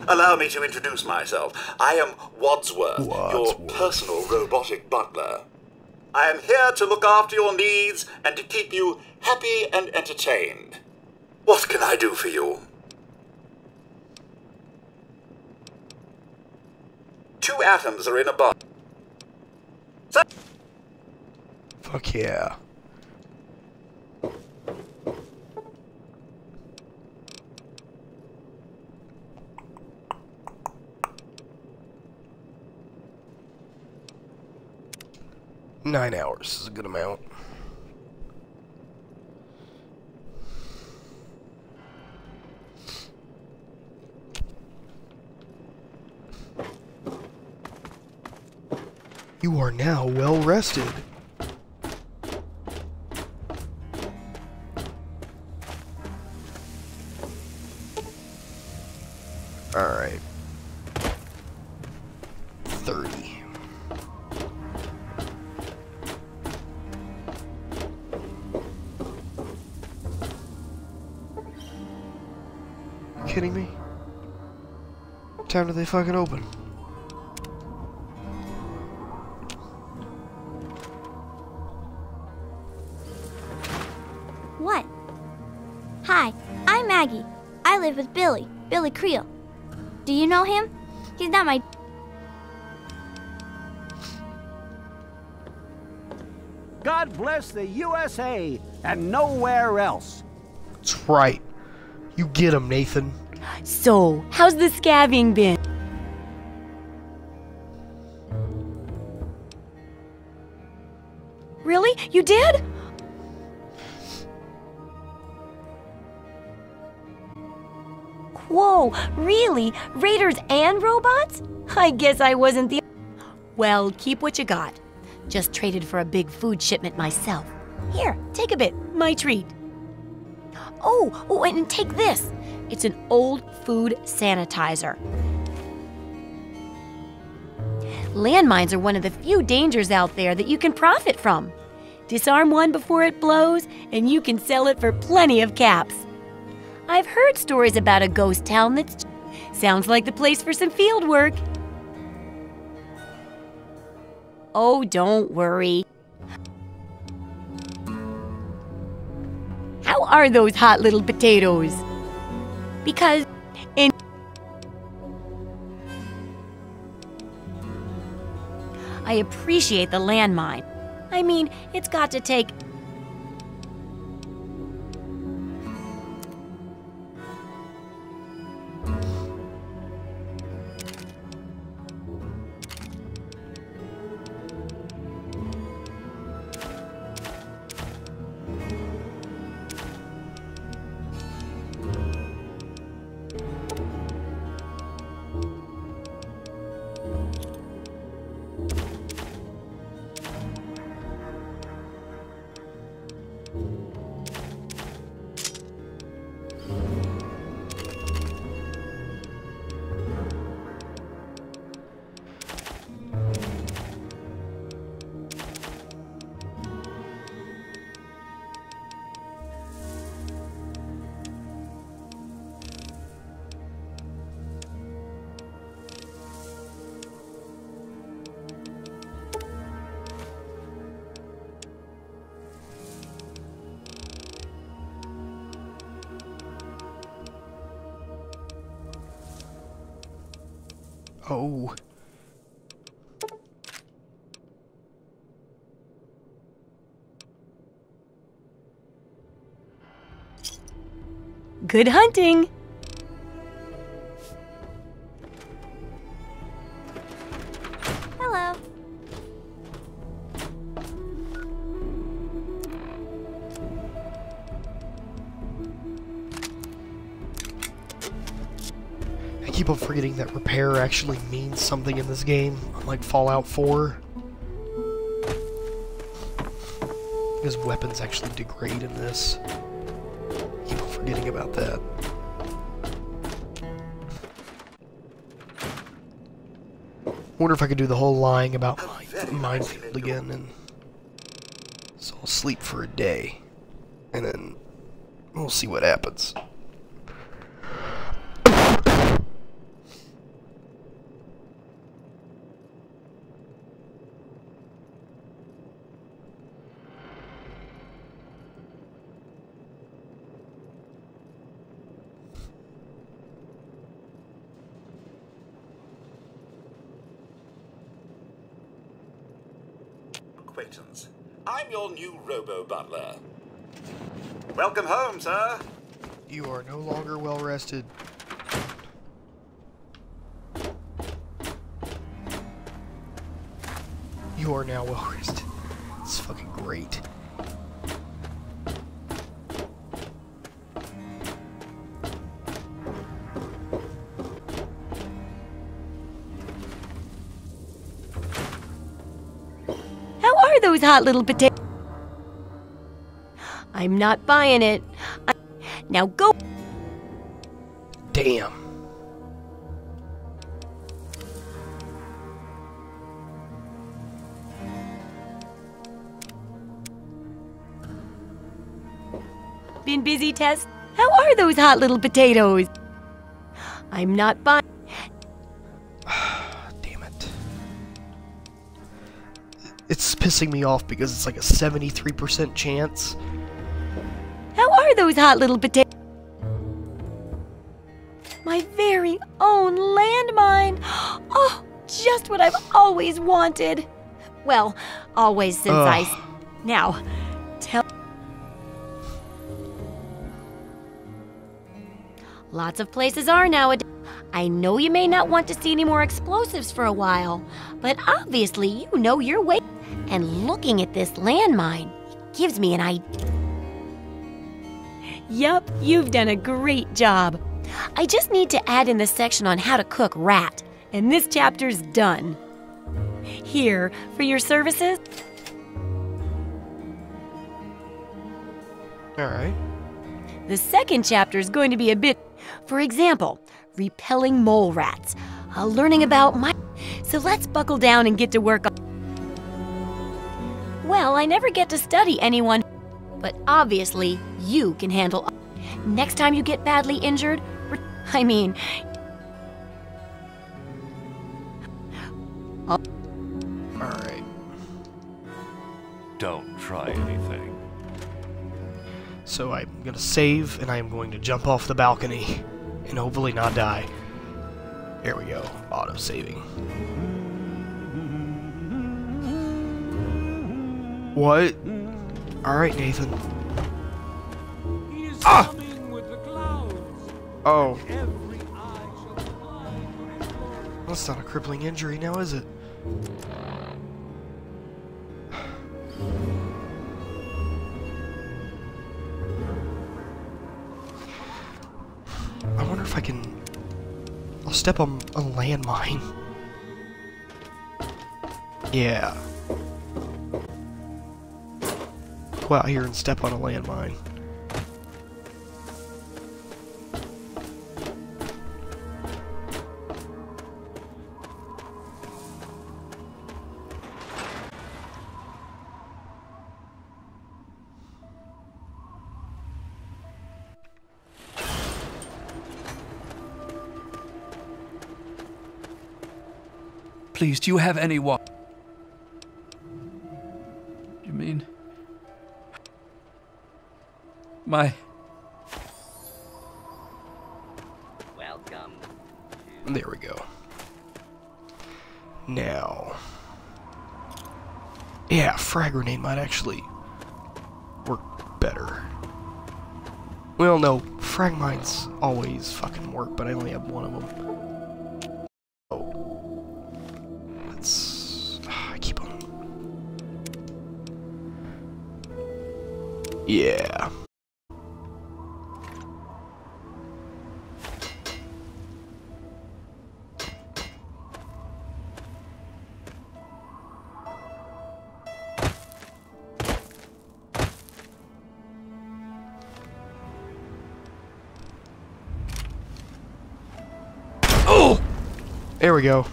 [SPEAKER 6] Allow me to introduce myself. I am Wadsworth, your personal robotic butler. I am here to look after your needs and to keep you happy and entertained. What can I do for you? 2 atoms are in a box.
[SPEAKER 3] Fuck yeah. Nine hours is a good amount. You are now well rested. Alright. 30. You kidding me? What time do they fucking open?
[SPEAKER 14] What? Hi, I'm Maggie. I live with Billy Creel. Do you know him? He's not my...
[SPEAKER 7] God bless the USA and nowhere else.
[SPEAKER 3] That's right. You get him, Nathan.
[SPEAKER 9] So, how's the scabbing been? Really? You did? Whoa, really? Raiders and robots? I guess I wasn't the... Well, keep what you got. Just traded for a big food shipment myself. Here, take a bit. My treat. Oh, and take this. It's an old food sanitizer. Landmines are one of the few dangers out there that you can profit from. Disarm one before it blows, and you can sell it for plenty of caps. I've heard stories about a ghost town that's... Sounds like the place for some field work. Oh, don't worry. How are those hot little potatoes? Because in... I appreciate the landmine. I mean, it's got to take...
[SPEAKER 3] Oh.
[SPEAKER 9] Good hunting!
[SPEAKER 14] Hello.
[SPEAKER 3] I keep on forgetting that repair actually means something in this game, unlike Fallout 4. Because weapons actually degrade in this. Keep on forgetting about that. Wonder if I could do the whole lying about my minefield again, and so I'll sleep for a day, and then we'll see what happens.
[SPEAKER 6] acquaintance. I'm your new robo-butler. Welcome home, sir.
[SPEAKER 3] You are no longer well rested. You are now well rested. It's fucking great.
[SPEAKER 9] How are those hot little potatoes? I'm not buying it. Now go.
[SPEAKER 3] Damn.
[SPEAKER 9] Been busy, Tess? How are those hot little potatoes? I'm not buying.
[SPEAKER 3] Damn it. It's pissing me off because it's like a 73% chance.
[SPEAKER 9] How are those hot little potatoes? My very own landmine. Oh, just what I've always wanted. Well, always since Now, tell. Lots of places are nowadays. I know you may not want to see any more explosives for a while, but obviously you know your way. And looking at this landmine gives me an idea. Yup, you've done a great job. I just need to add in the section on how to cook rat, and this chapter's done. Here, for your services.
[SPEAKER 3] Alright.
[SPEAKER 9] The second chapter is going to be a bit, for example, repelling mole rats, learning about my... So let's buckle down and get to work on... Well, I never get to study anyone, but obviously you can handle... Next time you get badly injured,
[SPEAKER 3] Alright.
[SPEAKER 17] Don't try anything.
[SPEAKER 3] So I'm gonna save, and I am going to jump off the balcony, and hopefully not die. There we go. Auto-saving. What? Alright, Nathan. Ah! Oh. That's not a crippling injury now, is it? I wonder if I can... I'll step on a landmine. Yeah. Go out here and step on a landmine.
[SPEAKER 17] Please, do you have any wa... You mean... My...
[SPEAKER 11] Welcome.
[SPEAKER 3] There we go. Now... Yeah, frag grenade might actually work better. Well, no, frag mines always fucking work, but I only have one of them. Yeah. Oh! There we go.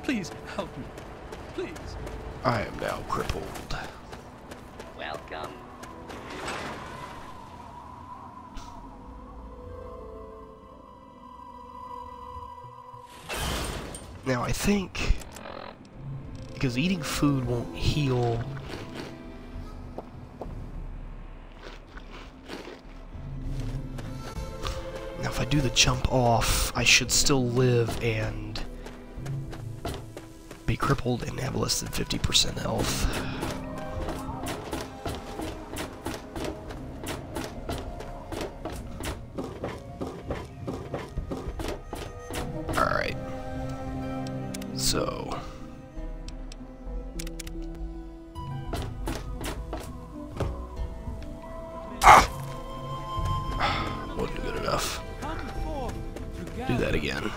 [SPEAKER 17] Please, help me. Please.
[SPEAKER 3] I am now crippled.
[SPEAKER 11] Welcome.
[SPEAKER 3] Now I think... Because eating food won't heal Now, if I do the jump off, I should still live and be crippled and have less than 50% health. Alright. So... wasn't good enough. Do that again.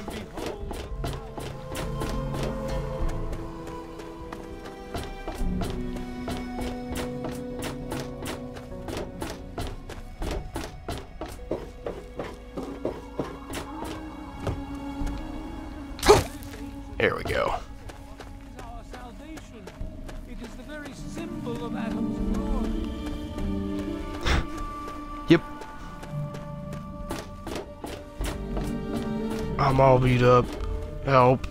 [SPEAKER 3] There we go.
[SPEAKER 20] Our salvation. It is the very symbol of Adam's glory.
[SPEAKER 3] Yep. I'm all beat up. Help.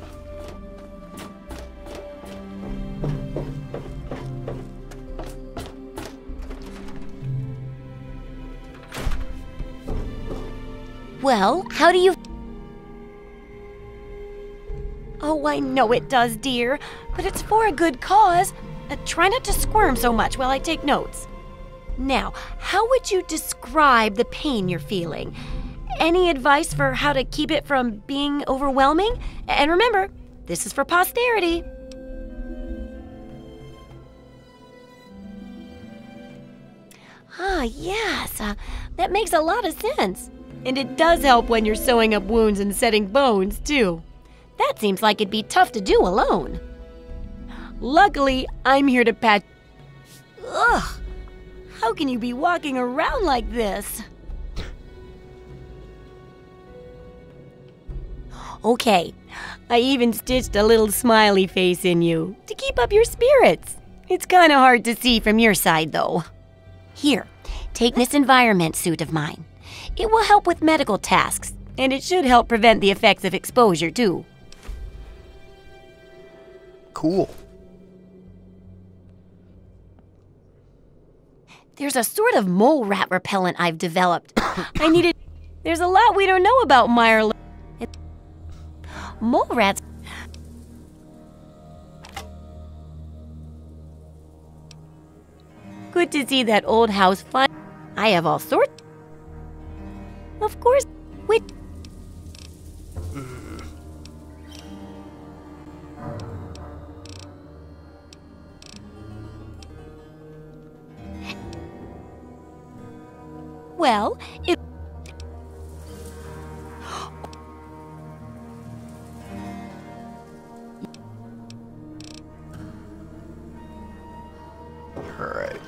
[SPEAKER 9] Well, how do you... Oh, I know it does, dear, but it's for a good cause. Try not to squirm so much while I take notes. Now, how would you describe the pain you're feeling? Any advice for how to keep it from being overwhelming? And remember, this is for posterity. Ah, yes, that makes a lot of sense. And it does help when you're sewing up wounds and setting bones, too. That seems like it'd be tough to do alone. Luckily, I'm here to patch... Ugh! How can you be walking around like this? Okay, I even stitched a little smiley face in you to keep up your spirits. It's kind of hard to see from your side, though. Here, take this environment suit of mine. It will help with medical tasks, and it should help prevent the effects of exposure, too.
[SPEAKER 3] Cool.
[SPEAKER 9] There's a sort of mole rat repellent I've developed. I needed... There's a lot we don't know about Meyer... Mole rats... Good to see that old house fun. I have all sorts... Of course, with... Well, it...
[SPEAKER 3] Alright.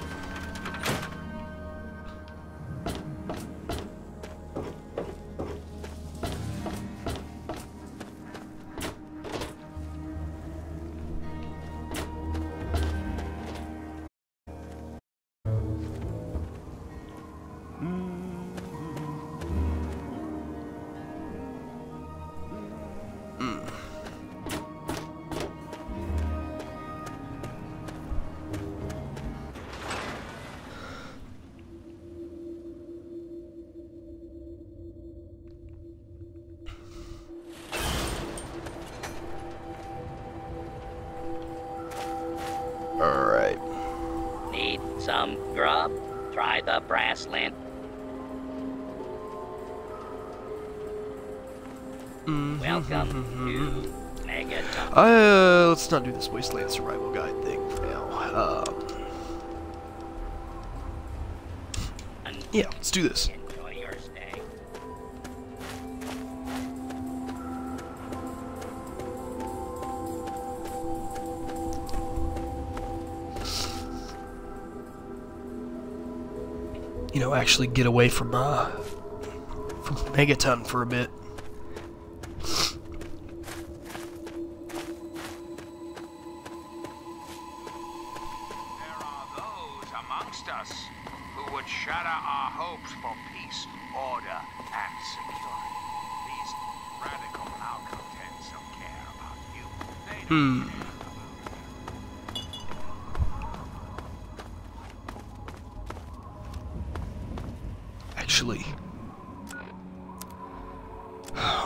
[SPEAKER 3] Alright.
[SPEAKER 11] Need some grub? Try the brass lantern. Welcome to Megaton.
[SPEAKER 3] Let's not do this Wasteland Survival Guide thing for now. Yeah, let's do this.
[SPEAKER 11] Enjoy your stay.
[SPEAKER 3] You know, actually get away from Megaton for a bit.
[SPEAKER 15] Us who would shatter our hopes for peace, order, and security. These radical malcontents don't care about you. They don't
[SPEAKER 3] Actually,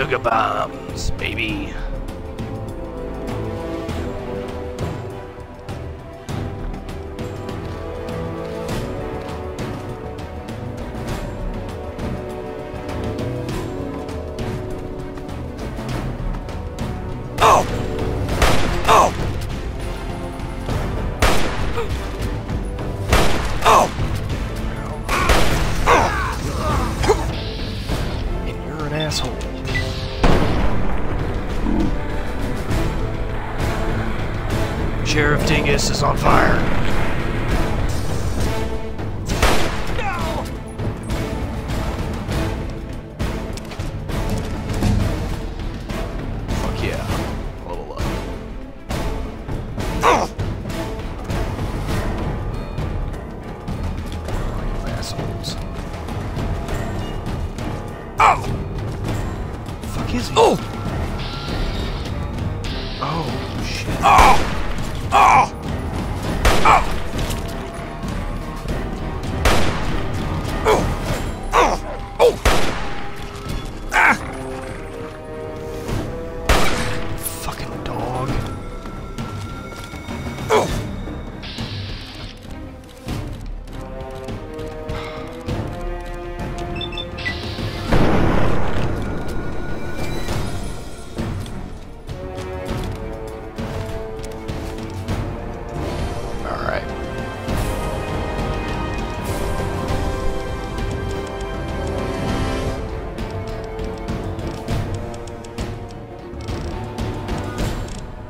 [SPEAKER 3] Sugar bombs, baby. Sheriff Dingus is on fire. No! Fuck yeah. Level up. You assholes. Fuck is he? Oh! Oh, shit. Oh! Oh! Oh! Oh! Oh! Oh! Ah! Fucking dog. Oh!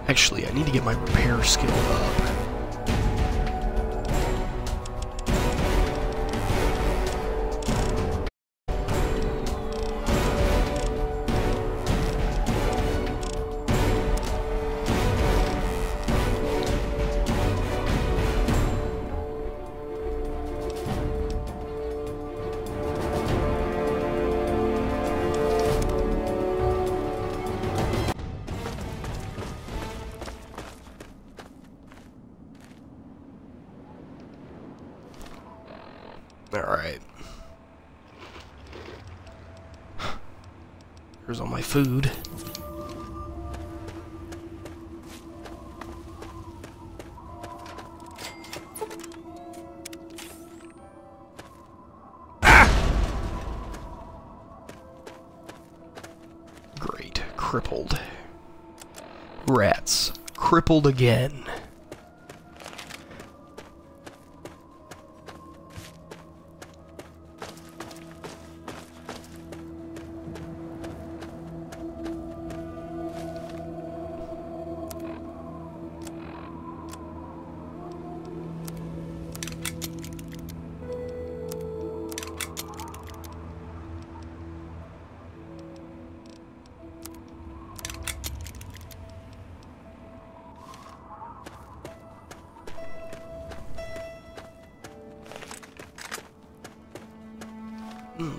[SPEAKER 3] Actually, I need to get my repair skill up. Alright. Here's all my food. Great. Crippled. Rats. Crippled again.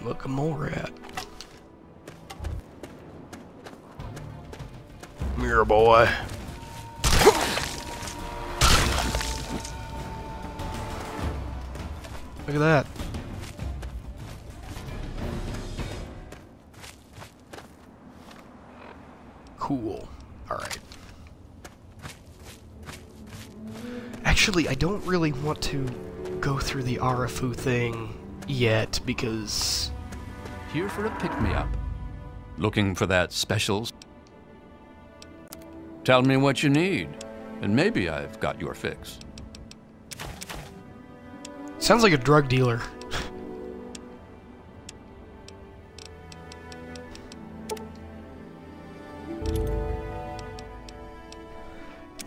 [SPEAKER 3] Look, a mole rat. Come here, boy. Look at that. Cool. Alright. Actually, I don't really want to go through the Arefu thing yet, because...
[SPEAKER 17] Here for a pick-me-up. Looking for that specials? Tell me what you need, and maybe I've got your fix.
[SPEAKER 3] Sounds like a drug dealer.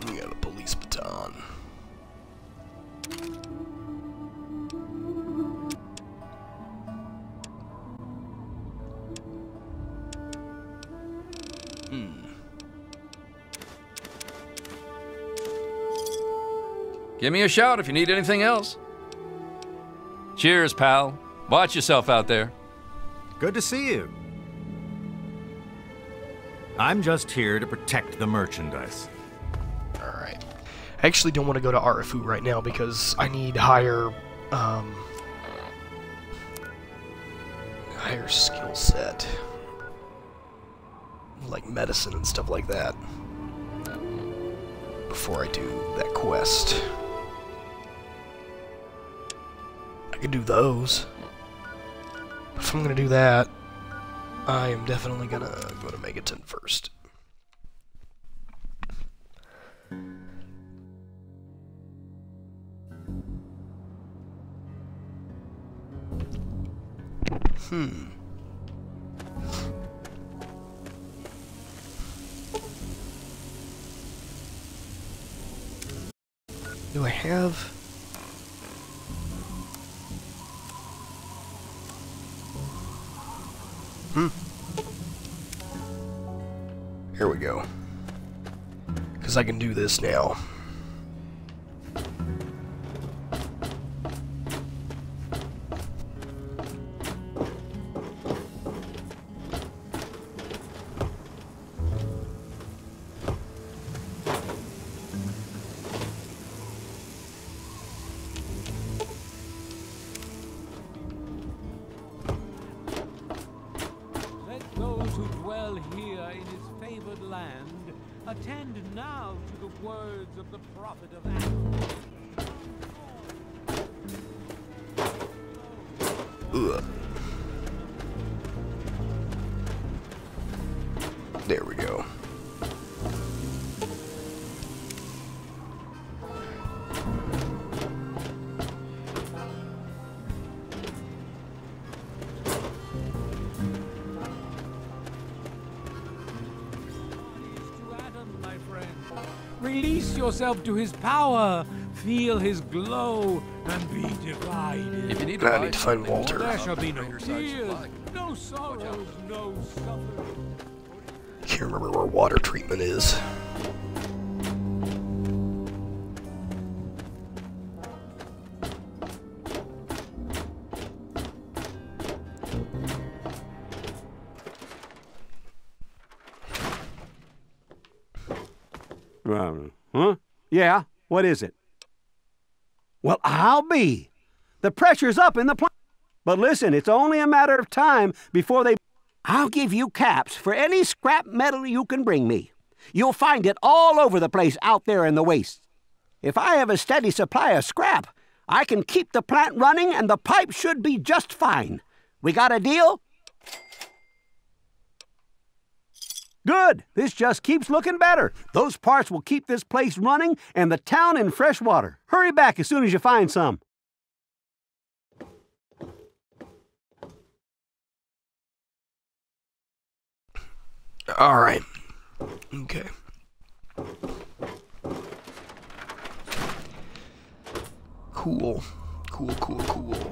[SPEAKER 3] You got a police baton.
[SPEAKER 17] Give me a shout if you need anything else. Cheers, pal. Watch yourself out there.
[SPEAKER 12] Good to see you. I'm just here to protect the merchandise.
[SPEAKER 3] Alright. I actually don't want to go to Arefu right now because I need higher skill set. like medicine and stuff like that before I do that quest. I could do those. If I'm gonna do that, I am definitely gonna go to Megaton first. Do I have... Here we go. Because I can do this now.
[SPEAKER 20] Attend now to the words of the prophet of Athens.
[SPEAKER 3] There we go.
[SPEAKER 20] Release yourself to his power, feel his glow, and be divided.
[SPEAKER 17] If you need
[SPEAKER 3] I need to find Walter.
[SPEAKER 20] There shall be no tears, no sorrows, no suffering.
[SPEAKER 3] Can't remember where water treatment is.
[SPEAKER 7] Huh? Yeah, what is it? Well, I'll be. The pressure's up in the plant. But listen, it's only a matter of time before they... I'll give you caps for any scrap metal you can bring me. You'll find it all over the place out there in the wastes. If I have a steady supply of scrap, I can keep the plant running and the pipe should be just fine. We got a deal? Good. This just keeps looking better. Those parts will keep this place running and the town in fresh water. Hurry back as soon as you find some.
[SPEAKER 3] All right. Okay. Cool. Cool.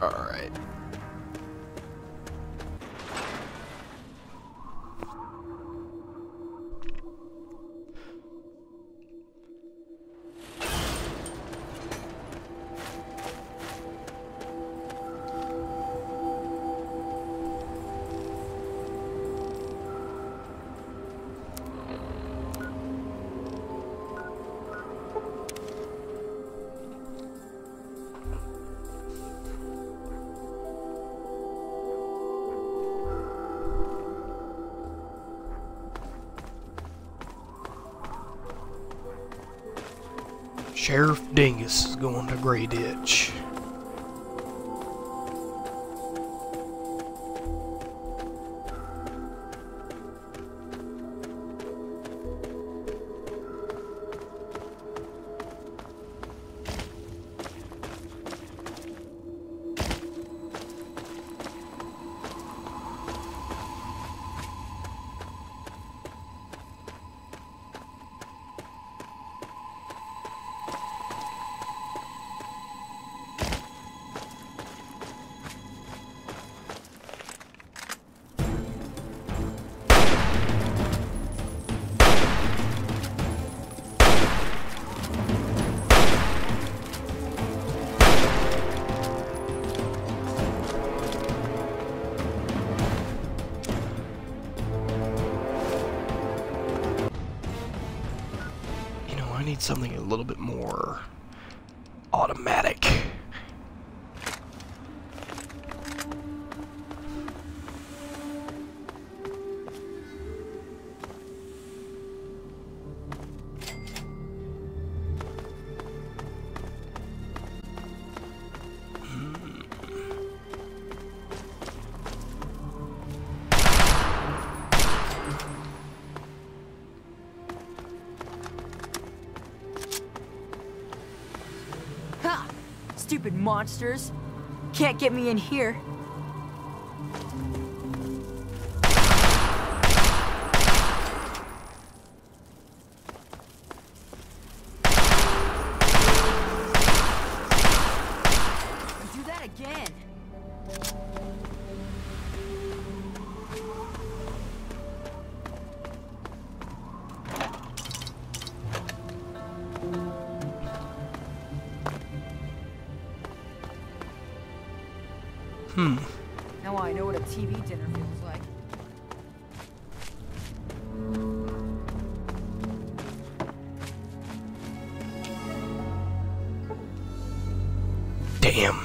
[SPEAKER 3] All right. Sheriff Dingus is going to Grey Ditch. I need something a little bit more
[SPEAKER 10] stupid monsters. Can't get me in here. Do that again. Now I know what a TV dinner feels like.
[SPEAKER 3] Damn.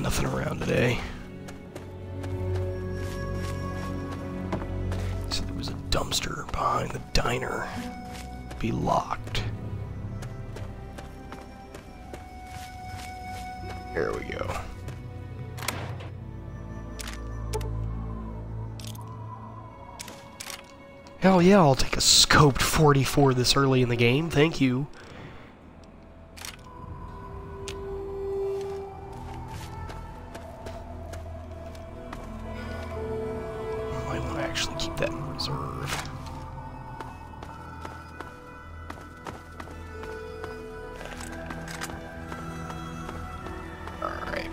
[SPEAKER 3] Nothing around today. So there was a dumpster behind the diner. Be locked. There we go. Hell yeah, I'll take a scoped 44 this early in the game, thank you. Might want to actually keep that in reserve. Alright.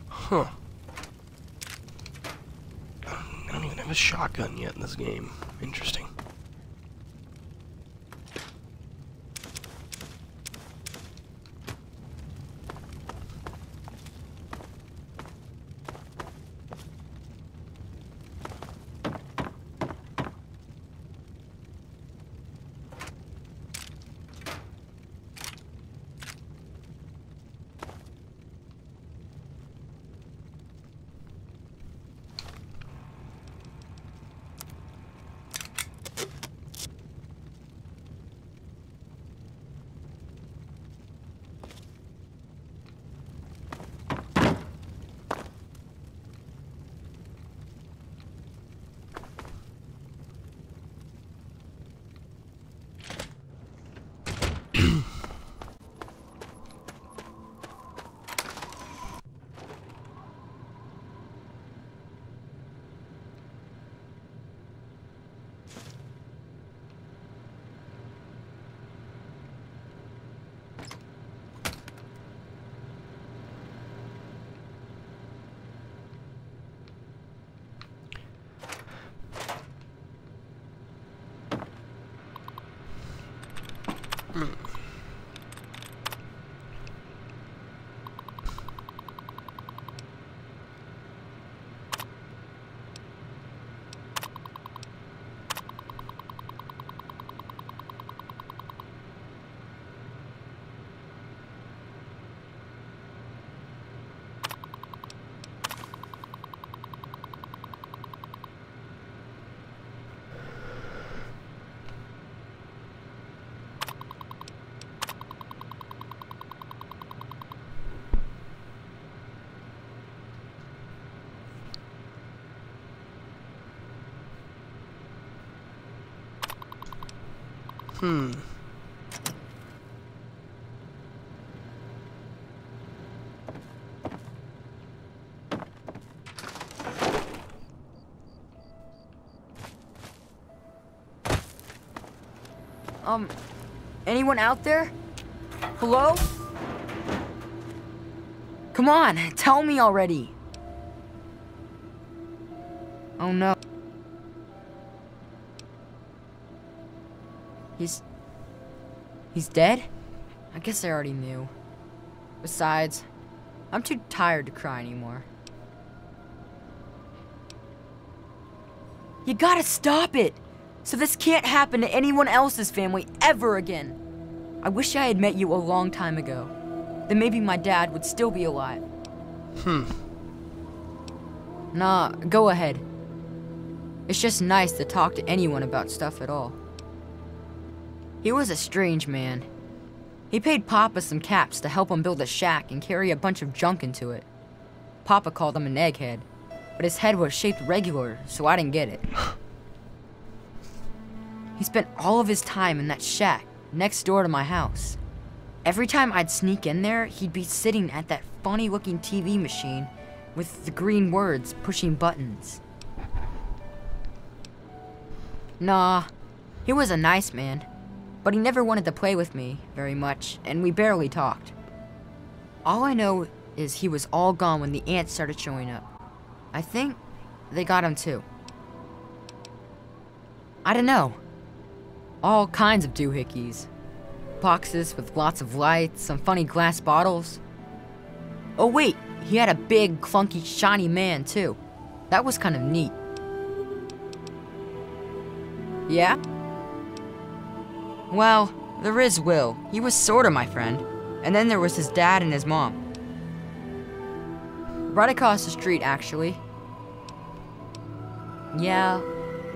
[SPEAKER 3] Huh. I don't even have a shotgun yet in this game. Interesting.
[SPEAKER 10] Anyone out there? Hello? Come on, tell me already. Oh no. He's dead? I guess I already knew. Besides, I'm too tired to cry anymore. You gotta stop it! So this can't happen to anyone else's family ever again. I wish I had met you a long time ago. Then maybe my dad would still be alive. Nah, go ahead. It's just nice to talk to anyone about stuff at all. He was a strange man. He paid Papa some caps to help him build a shack and carry a bunch of junk into it. Papa called him an egghead, but his head was shaped regular, so I didn't get it. He spent all of his time in that shack next door to my house. Every time I'd sneak in there, he'd be sitting at that funny-looking TV machine with the green words pushing buttons. Nah, he was a nice man, but he never wanted to play with me very much, and we barely talked. All I know is he was all gone when the ants started showing up. I think they got him too. I don't know. All kinds of doohickeys. Boxes with lots of lights, some funny glass bottles. Oh wait, he had a big, clunky, shiny man too. That was kind of neat. Yeah? Well, there is Will. He was sorta my friend. And then there was his dad and his mom. Right across the street, actually. Yeah,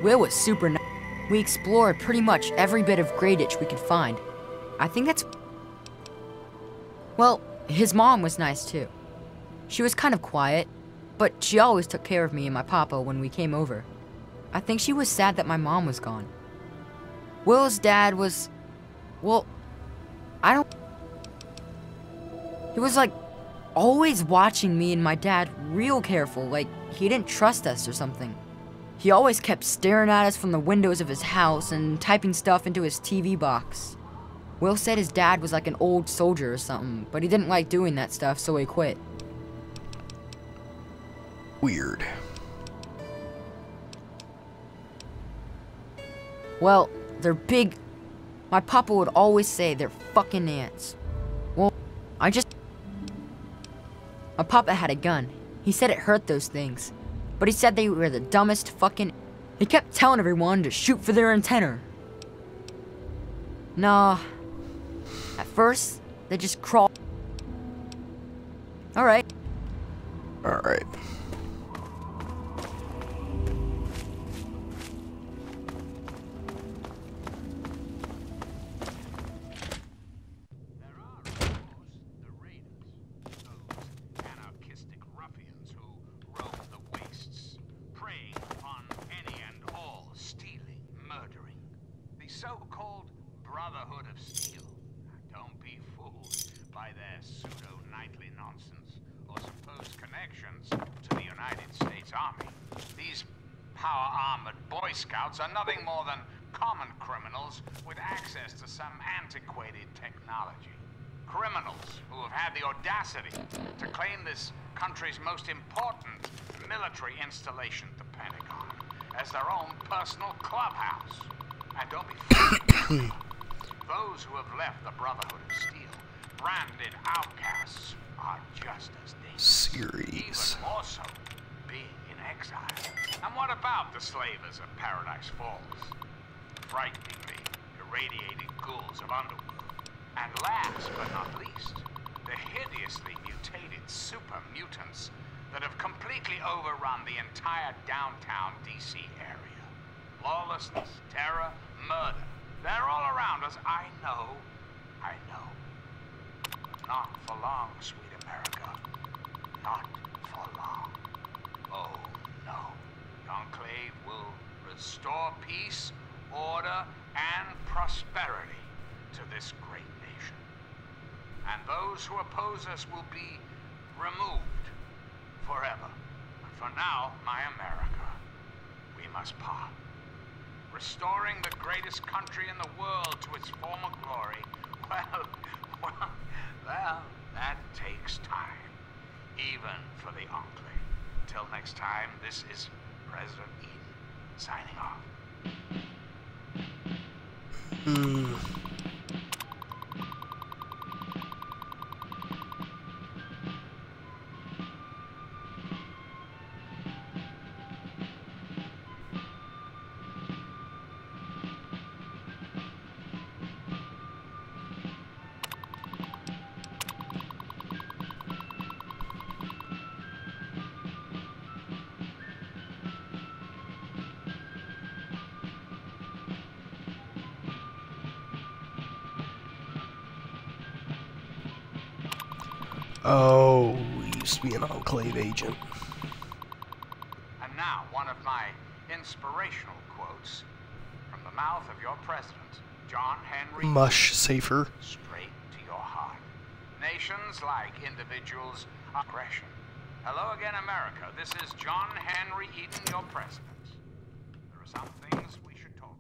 [SPEAKER 10] Will was super nice. We explored pretty much every bit of Greyditch we could find. I think that's... Well, his mom was nice too. She was kind of quiet, but she always took care of me and my papa when we came over. I think she was sad that my mom was gone. Will's dad was... Well, I don't... He was like always watching me and my dad real careful, like he didn't trust us or something. He always kept staring at us from the windows of his house and typing stuff into his TV box. Will said his dad was like an old soldier or something, but he didn't like doing that stuff, so he quit.
[SPEAKER 3] Weird.
[SPEAKER 10] Well, they're big. My papa would always say they're fucking ants. Well, My papa had a gun. He said it hurt those things. But he said they were the dumbest fucking... He kept telling everyone to shoot for their antenna. Nah. At first, they just crawled. Alright.
[SPEAKER 3] Alright.
[SPEAKER 15] So-called Brotherhood of Steel. Don't be fooled by their pseudo-knightly nonsense or supposed connections to the United States Army. These power-armored Boy Scouts are nothing more than common criminals with access to some antiquated technology. Criminals who have had the audacity to claim this country's most important military installation, the Pentagon, as their own personal clubhouse. And don't be fooled. Those who have left the Brotherhood of Steel, branded outcasts, are just as dangerous. Even more so, being in exile. And what about the slavers of Paradise Falls? Frighteningly irradiated ghouls of Underworld. And last but not least, the hideously mutated super mutants that have completely overrun the entire downtown DC area. Lawlessness, terror, murder. They're all around us. I know. Not for long, sweet America. Not for long. Oh, no. The Enclave will restore peace, order, and prosperity to this great nation. And those who oppose us will be removed forever. But for now, my America, we must part. Restoring the greatest country in the world to its former glory, well, that takes time, even for the Enclave. Until next time, this is President Eden signing off.
[SPEAKER 3] Oh, we used to be an Enclave agent.
[SPEAKER 15] And now, one of my inspirational quotes from the mouth of your president, John Henry.
[SPEAKER 3] Much safer.
[SPEAKER 15] Straight to your heart. Nations, like individuals, are aggression. Hello again, America. This is John Henry Eden, your president. There are some things we should talk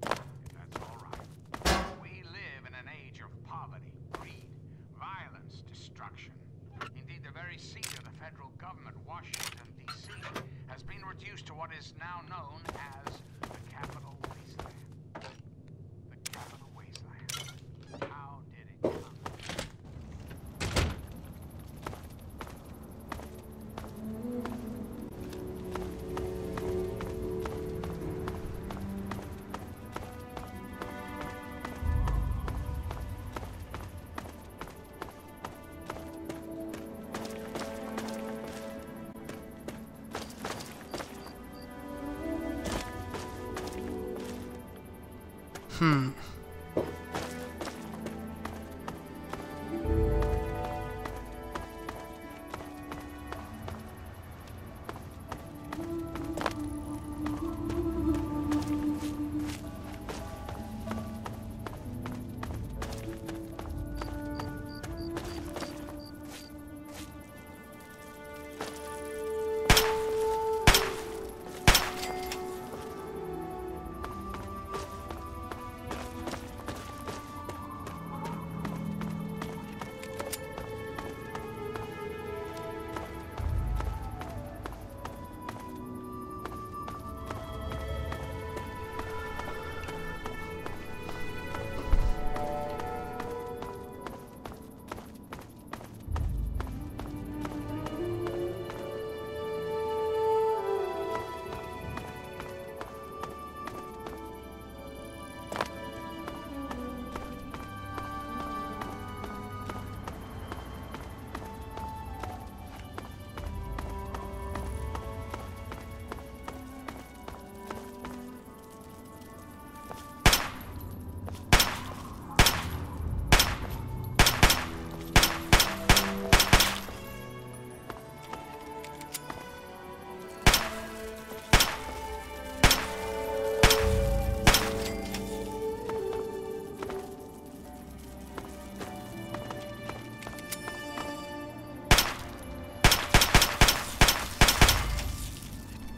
[SPEAKER 15] about, if that's all right. We live in an age of poverty, greed, violence, destruction. Indeed, the very seat of the federal government, Washington, D.C., has been reduced to what is now known as the Capital Wasteland. The Capital Wasteland. How did it come?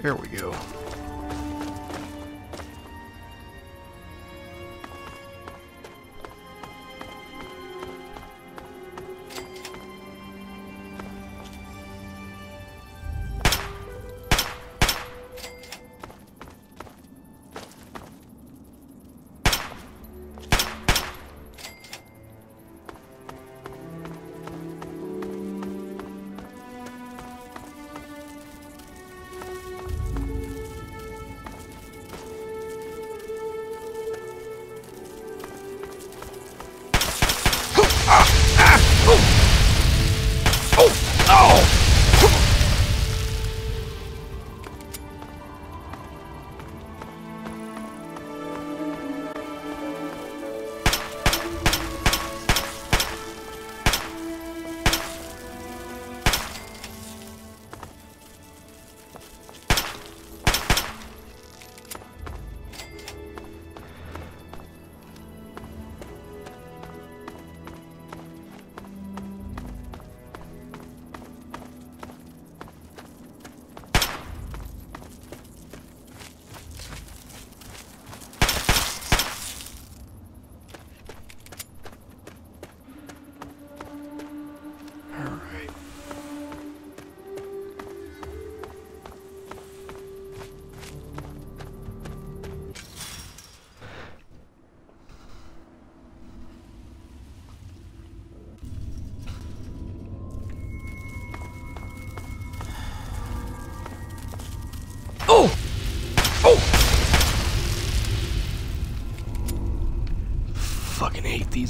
[SPEAKER 3] There we go.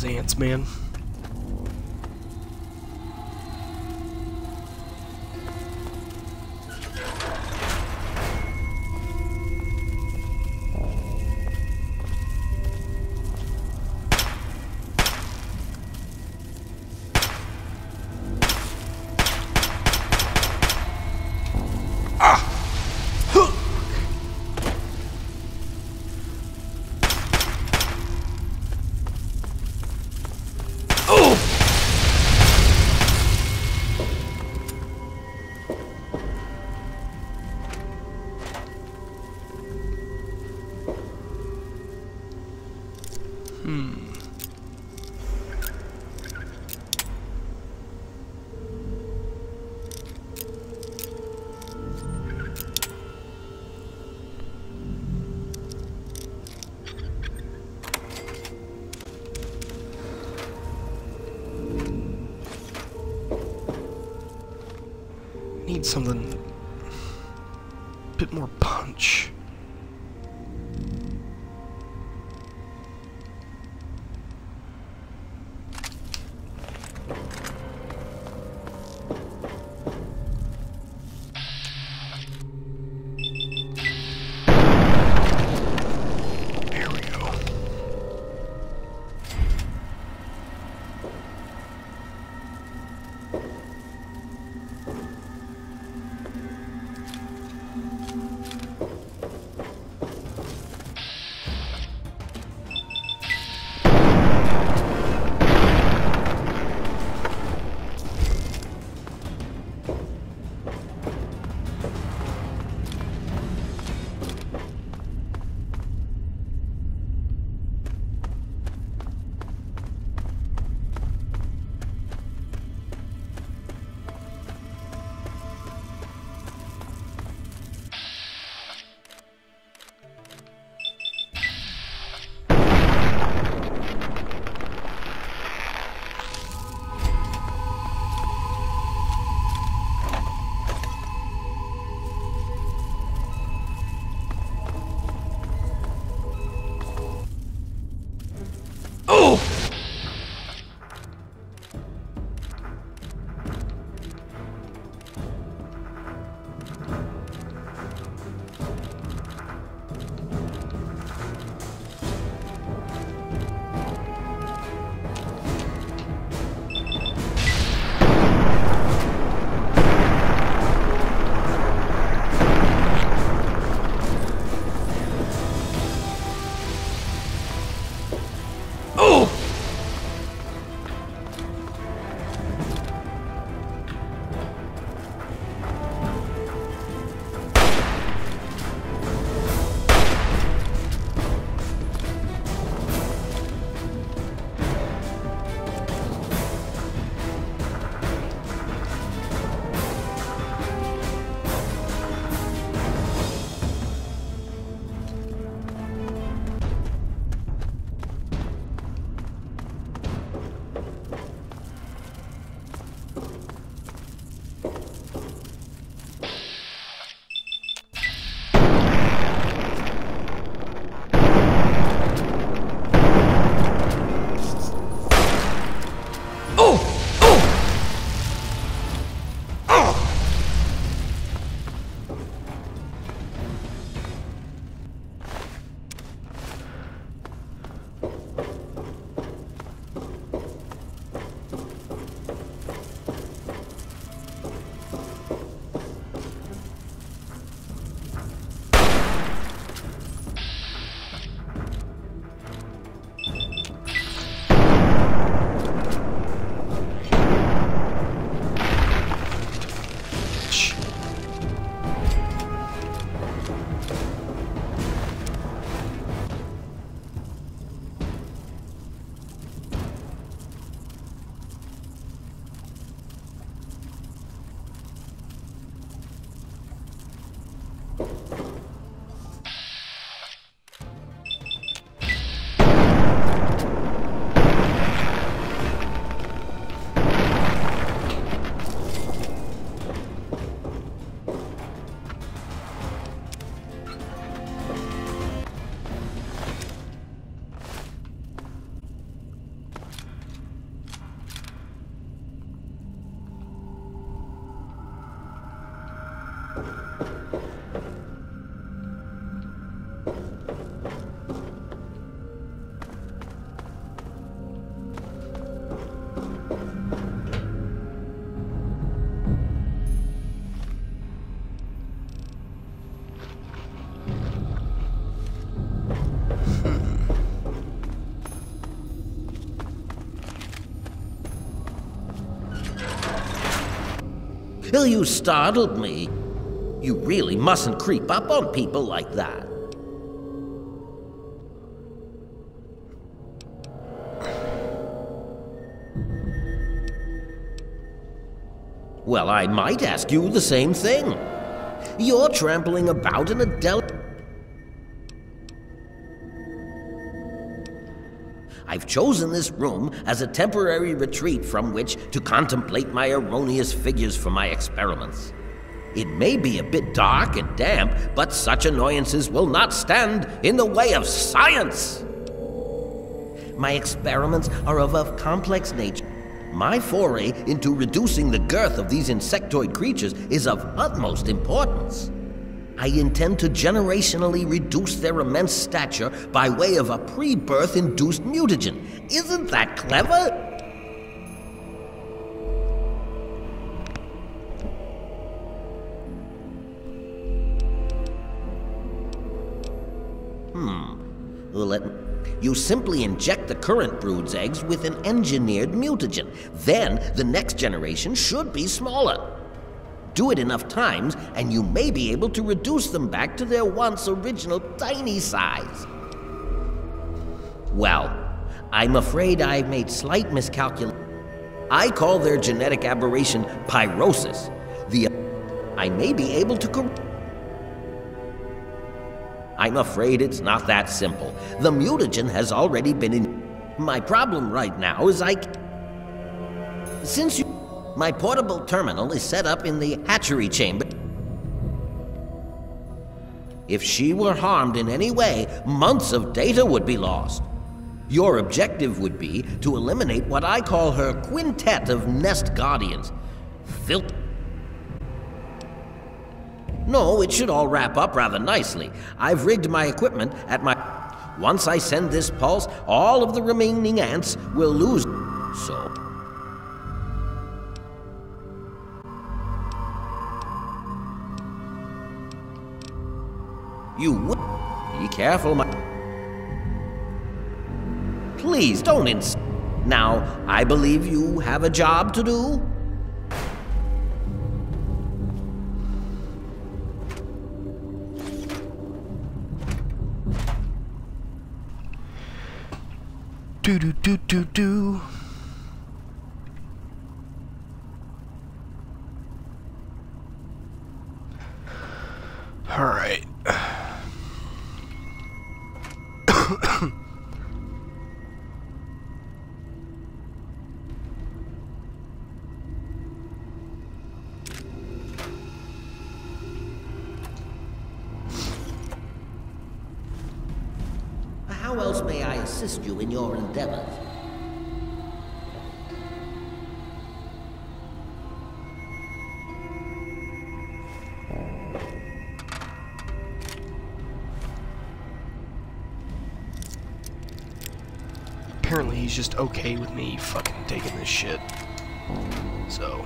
[SPEAKER 3] these ants, man. Need something a bit more punch. There we go.
[SPEAKER 1] You startled me. You really mustn't creep up on people like that. Well, I might ask you the same thing. You're trampling about in a I've chosen this room as a temporary retreat from which to contemplate my erroneous figures for my experiments. It may be a bit dark and damp, but such annoyances will not stand in the way of science. My experiments are of a complex nature. My foray into reducing the girth of these insectoid creatures is of utmost importance. I intend to generationally reduce their immense stature by way of a pre-birth induced mutagen. Isn't that clever? You simply inject the current brood's eggs with an engineered mutagen. Then the next generation should be smaller. Do it enough times, and you may be able to reduce them back to their once original tiny size. Well, I'm afraid I made slight miscalculation. I call their genetic aberration pyrosis. I may be able to correct. I'm afraid it's not that simple. The mutagen has already been in. My problem right now is my portable terminal is set up in the hatchery chamber. If she were harmed in any way, months of data would be lost. Your objective would be to eliminate what I call her quintet of nest guardians. No, it should all wrap up rather nicely. I've rigged my equipment at my... Once I send this pulse, all of the remaining ants will lose. So... You would... Be careful, my... Please, don't Now, I believe you have a job to do?
[SPEAKER 3] Do. All right.
[SPEAKER 1] How else may I assist you in your endeavors?
[SPEAKER 3] Apparently he's just okay with me fucking taking this shit. So...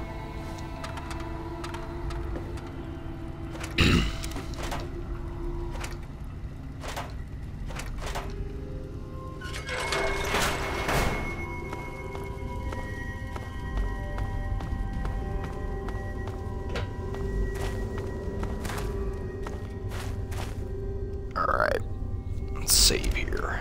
[SPEAKER 3] Alright, let's save here.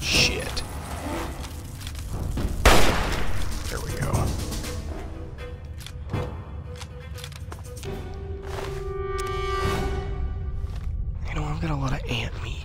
[SPEAKER 3] Shit. There we go. You know, I've got a lot of ant meat.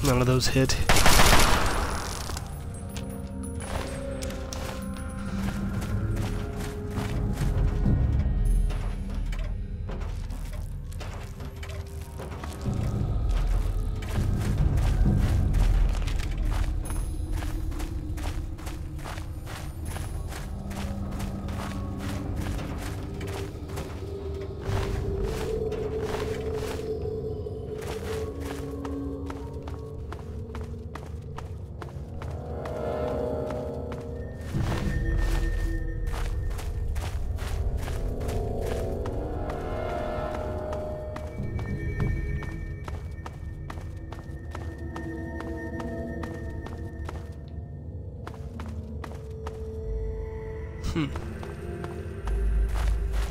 [SPEAKER 3] None of those hit.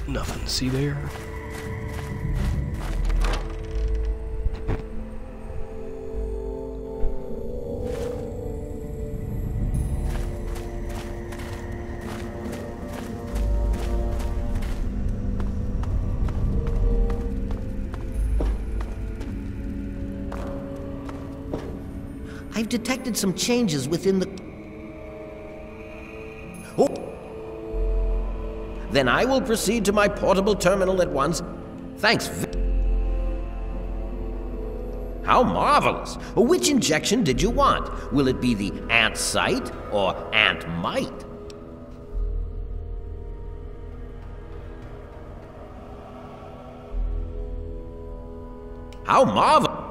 [SPEAKER 3] Nothing to see there.
[SPEAKER 1] I've detected some changes within the... Oh! Then I will proceed to my portable terminal at once. Thanks. How marvelous! Which injection did you want? Will it be the ant sight or ant might? How marvelous!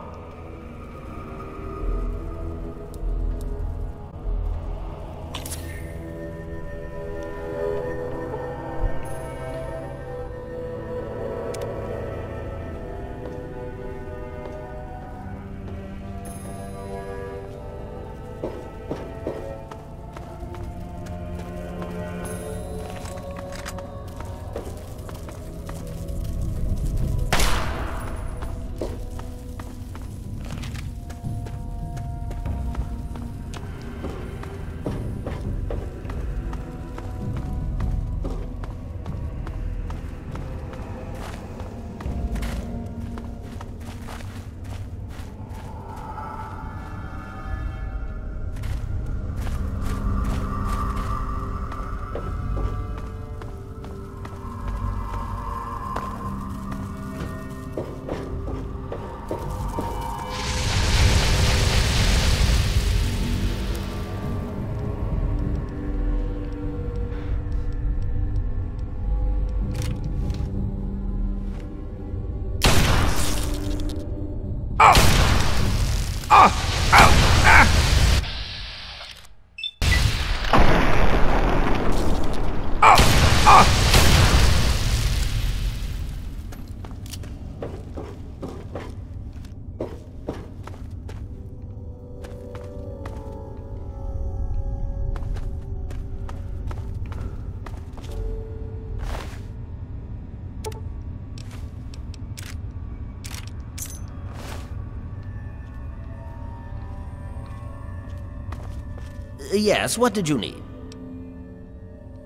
[SPEAKER 1] Yes, what did you need?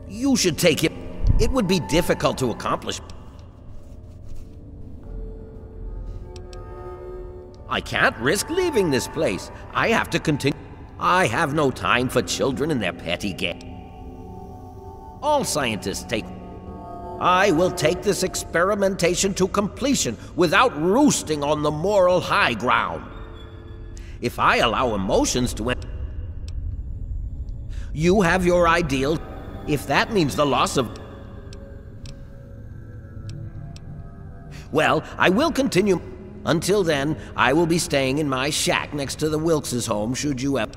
[SPEAKER 1] You should take it. It would be difficult to accomplish. I can't risk leaving this place. I have to continue. I have no time for children and their petty game. All scientists take. I will take this experimentation to completion without roosting on the moral high ground. If I allow emotions to... You have your ideal. If that means the loss of... Well, I will continue. Until then, I will be staying in my shack next to the Wilkes' home, should you ever...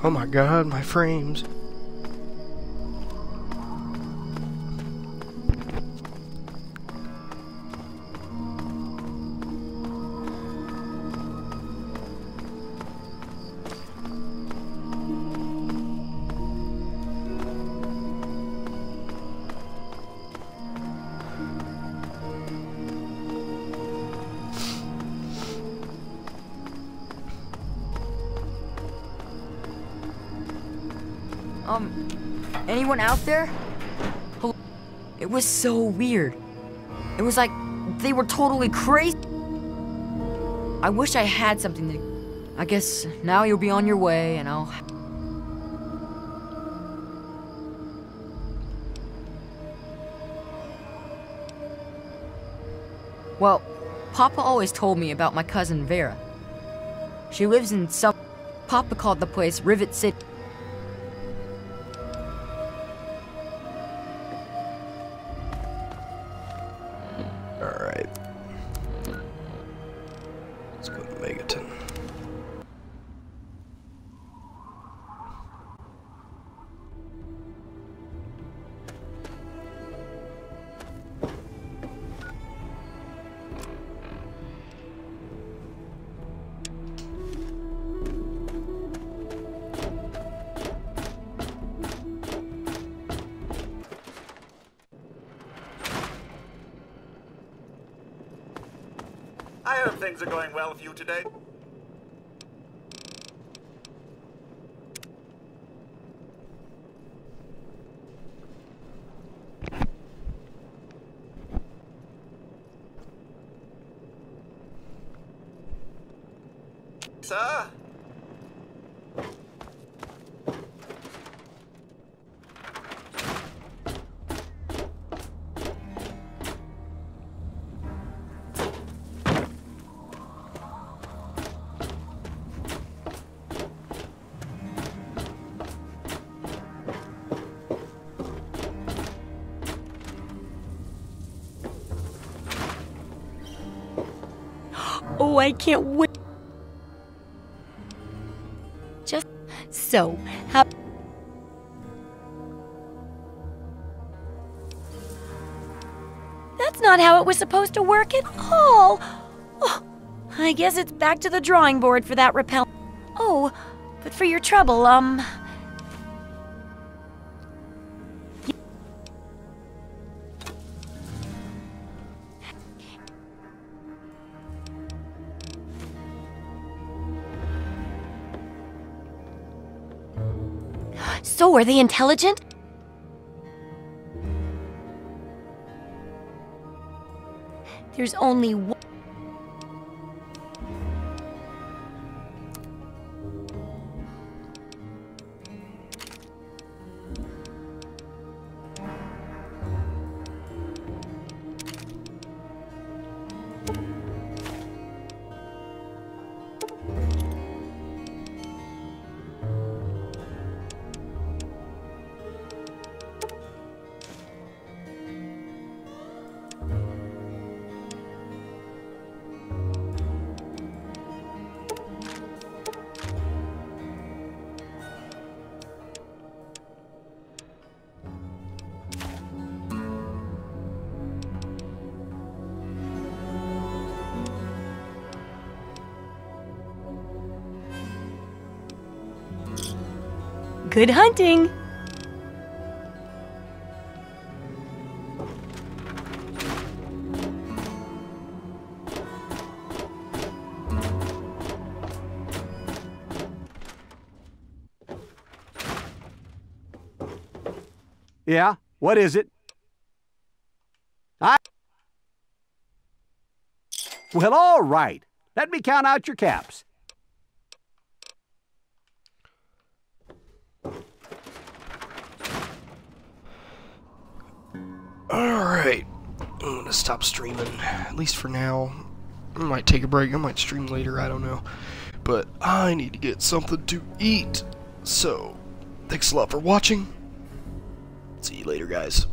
[SPEAKER 3] Oh my god, my frames.
[SPEAKER 10] Anyone out there? It was so weird. It was like they were totally crazy. I wish I had something to... I guess now you'll be on your way and I'll... Well, Papa always told me about my cousin Vera. She lives in some... Papa called the place Rivet City.
[SPEAKER 3] Alright. Let's go to Megaton.
[SPEAKER 6] I hope things are going well for you today. Sir?
[SPEAKER 9] Oh, I can't wait. Just so, how... That's not how it was supposed to work at all. Oh, I guess it's back to the drawing board for that repel. Oh, but for your trouble, So, are they intelligent? There's only one. Good hunting!
[SPEAKER 7] Yeah? What is it? Well, all right. Let me count out your caps.
[SPEAKER 3] Alright. I'm gonna stop streaming, at least for now. I might take a break, I might stream later, I don't know. But I need to get something to eat. So, thanks a lot for watching. See you later, guys.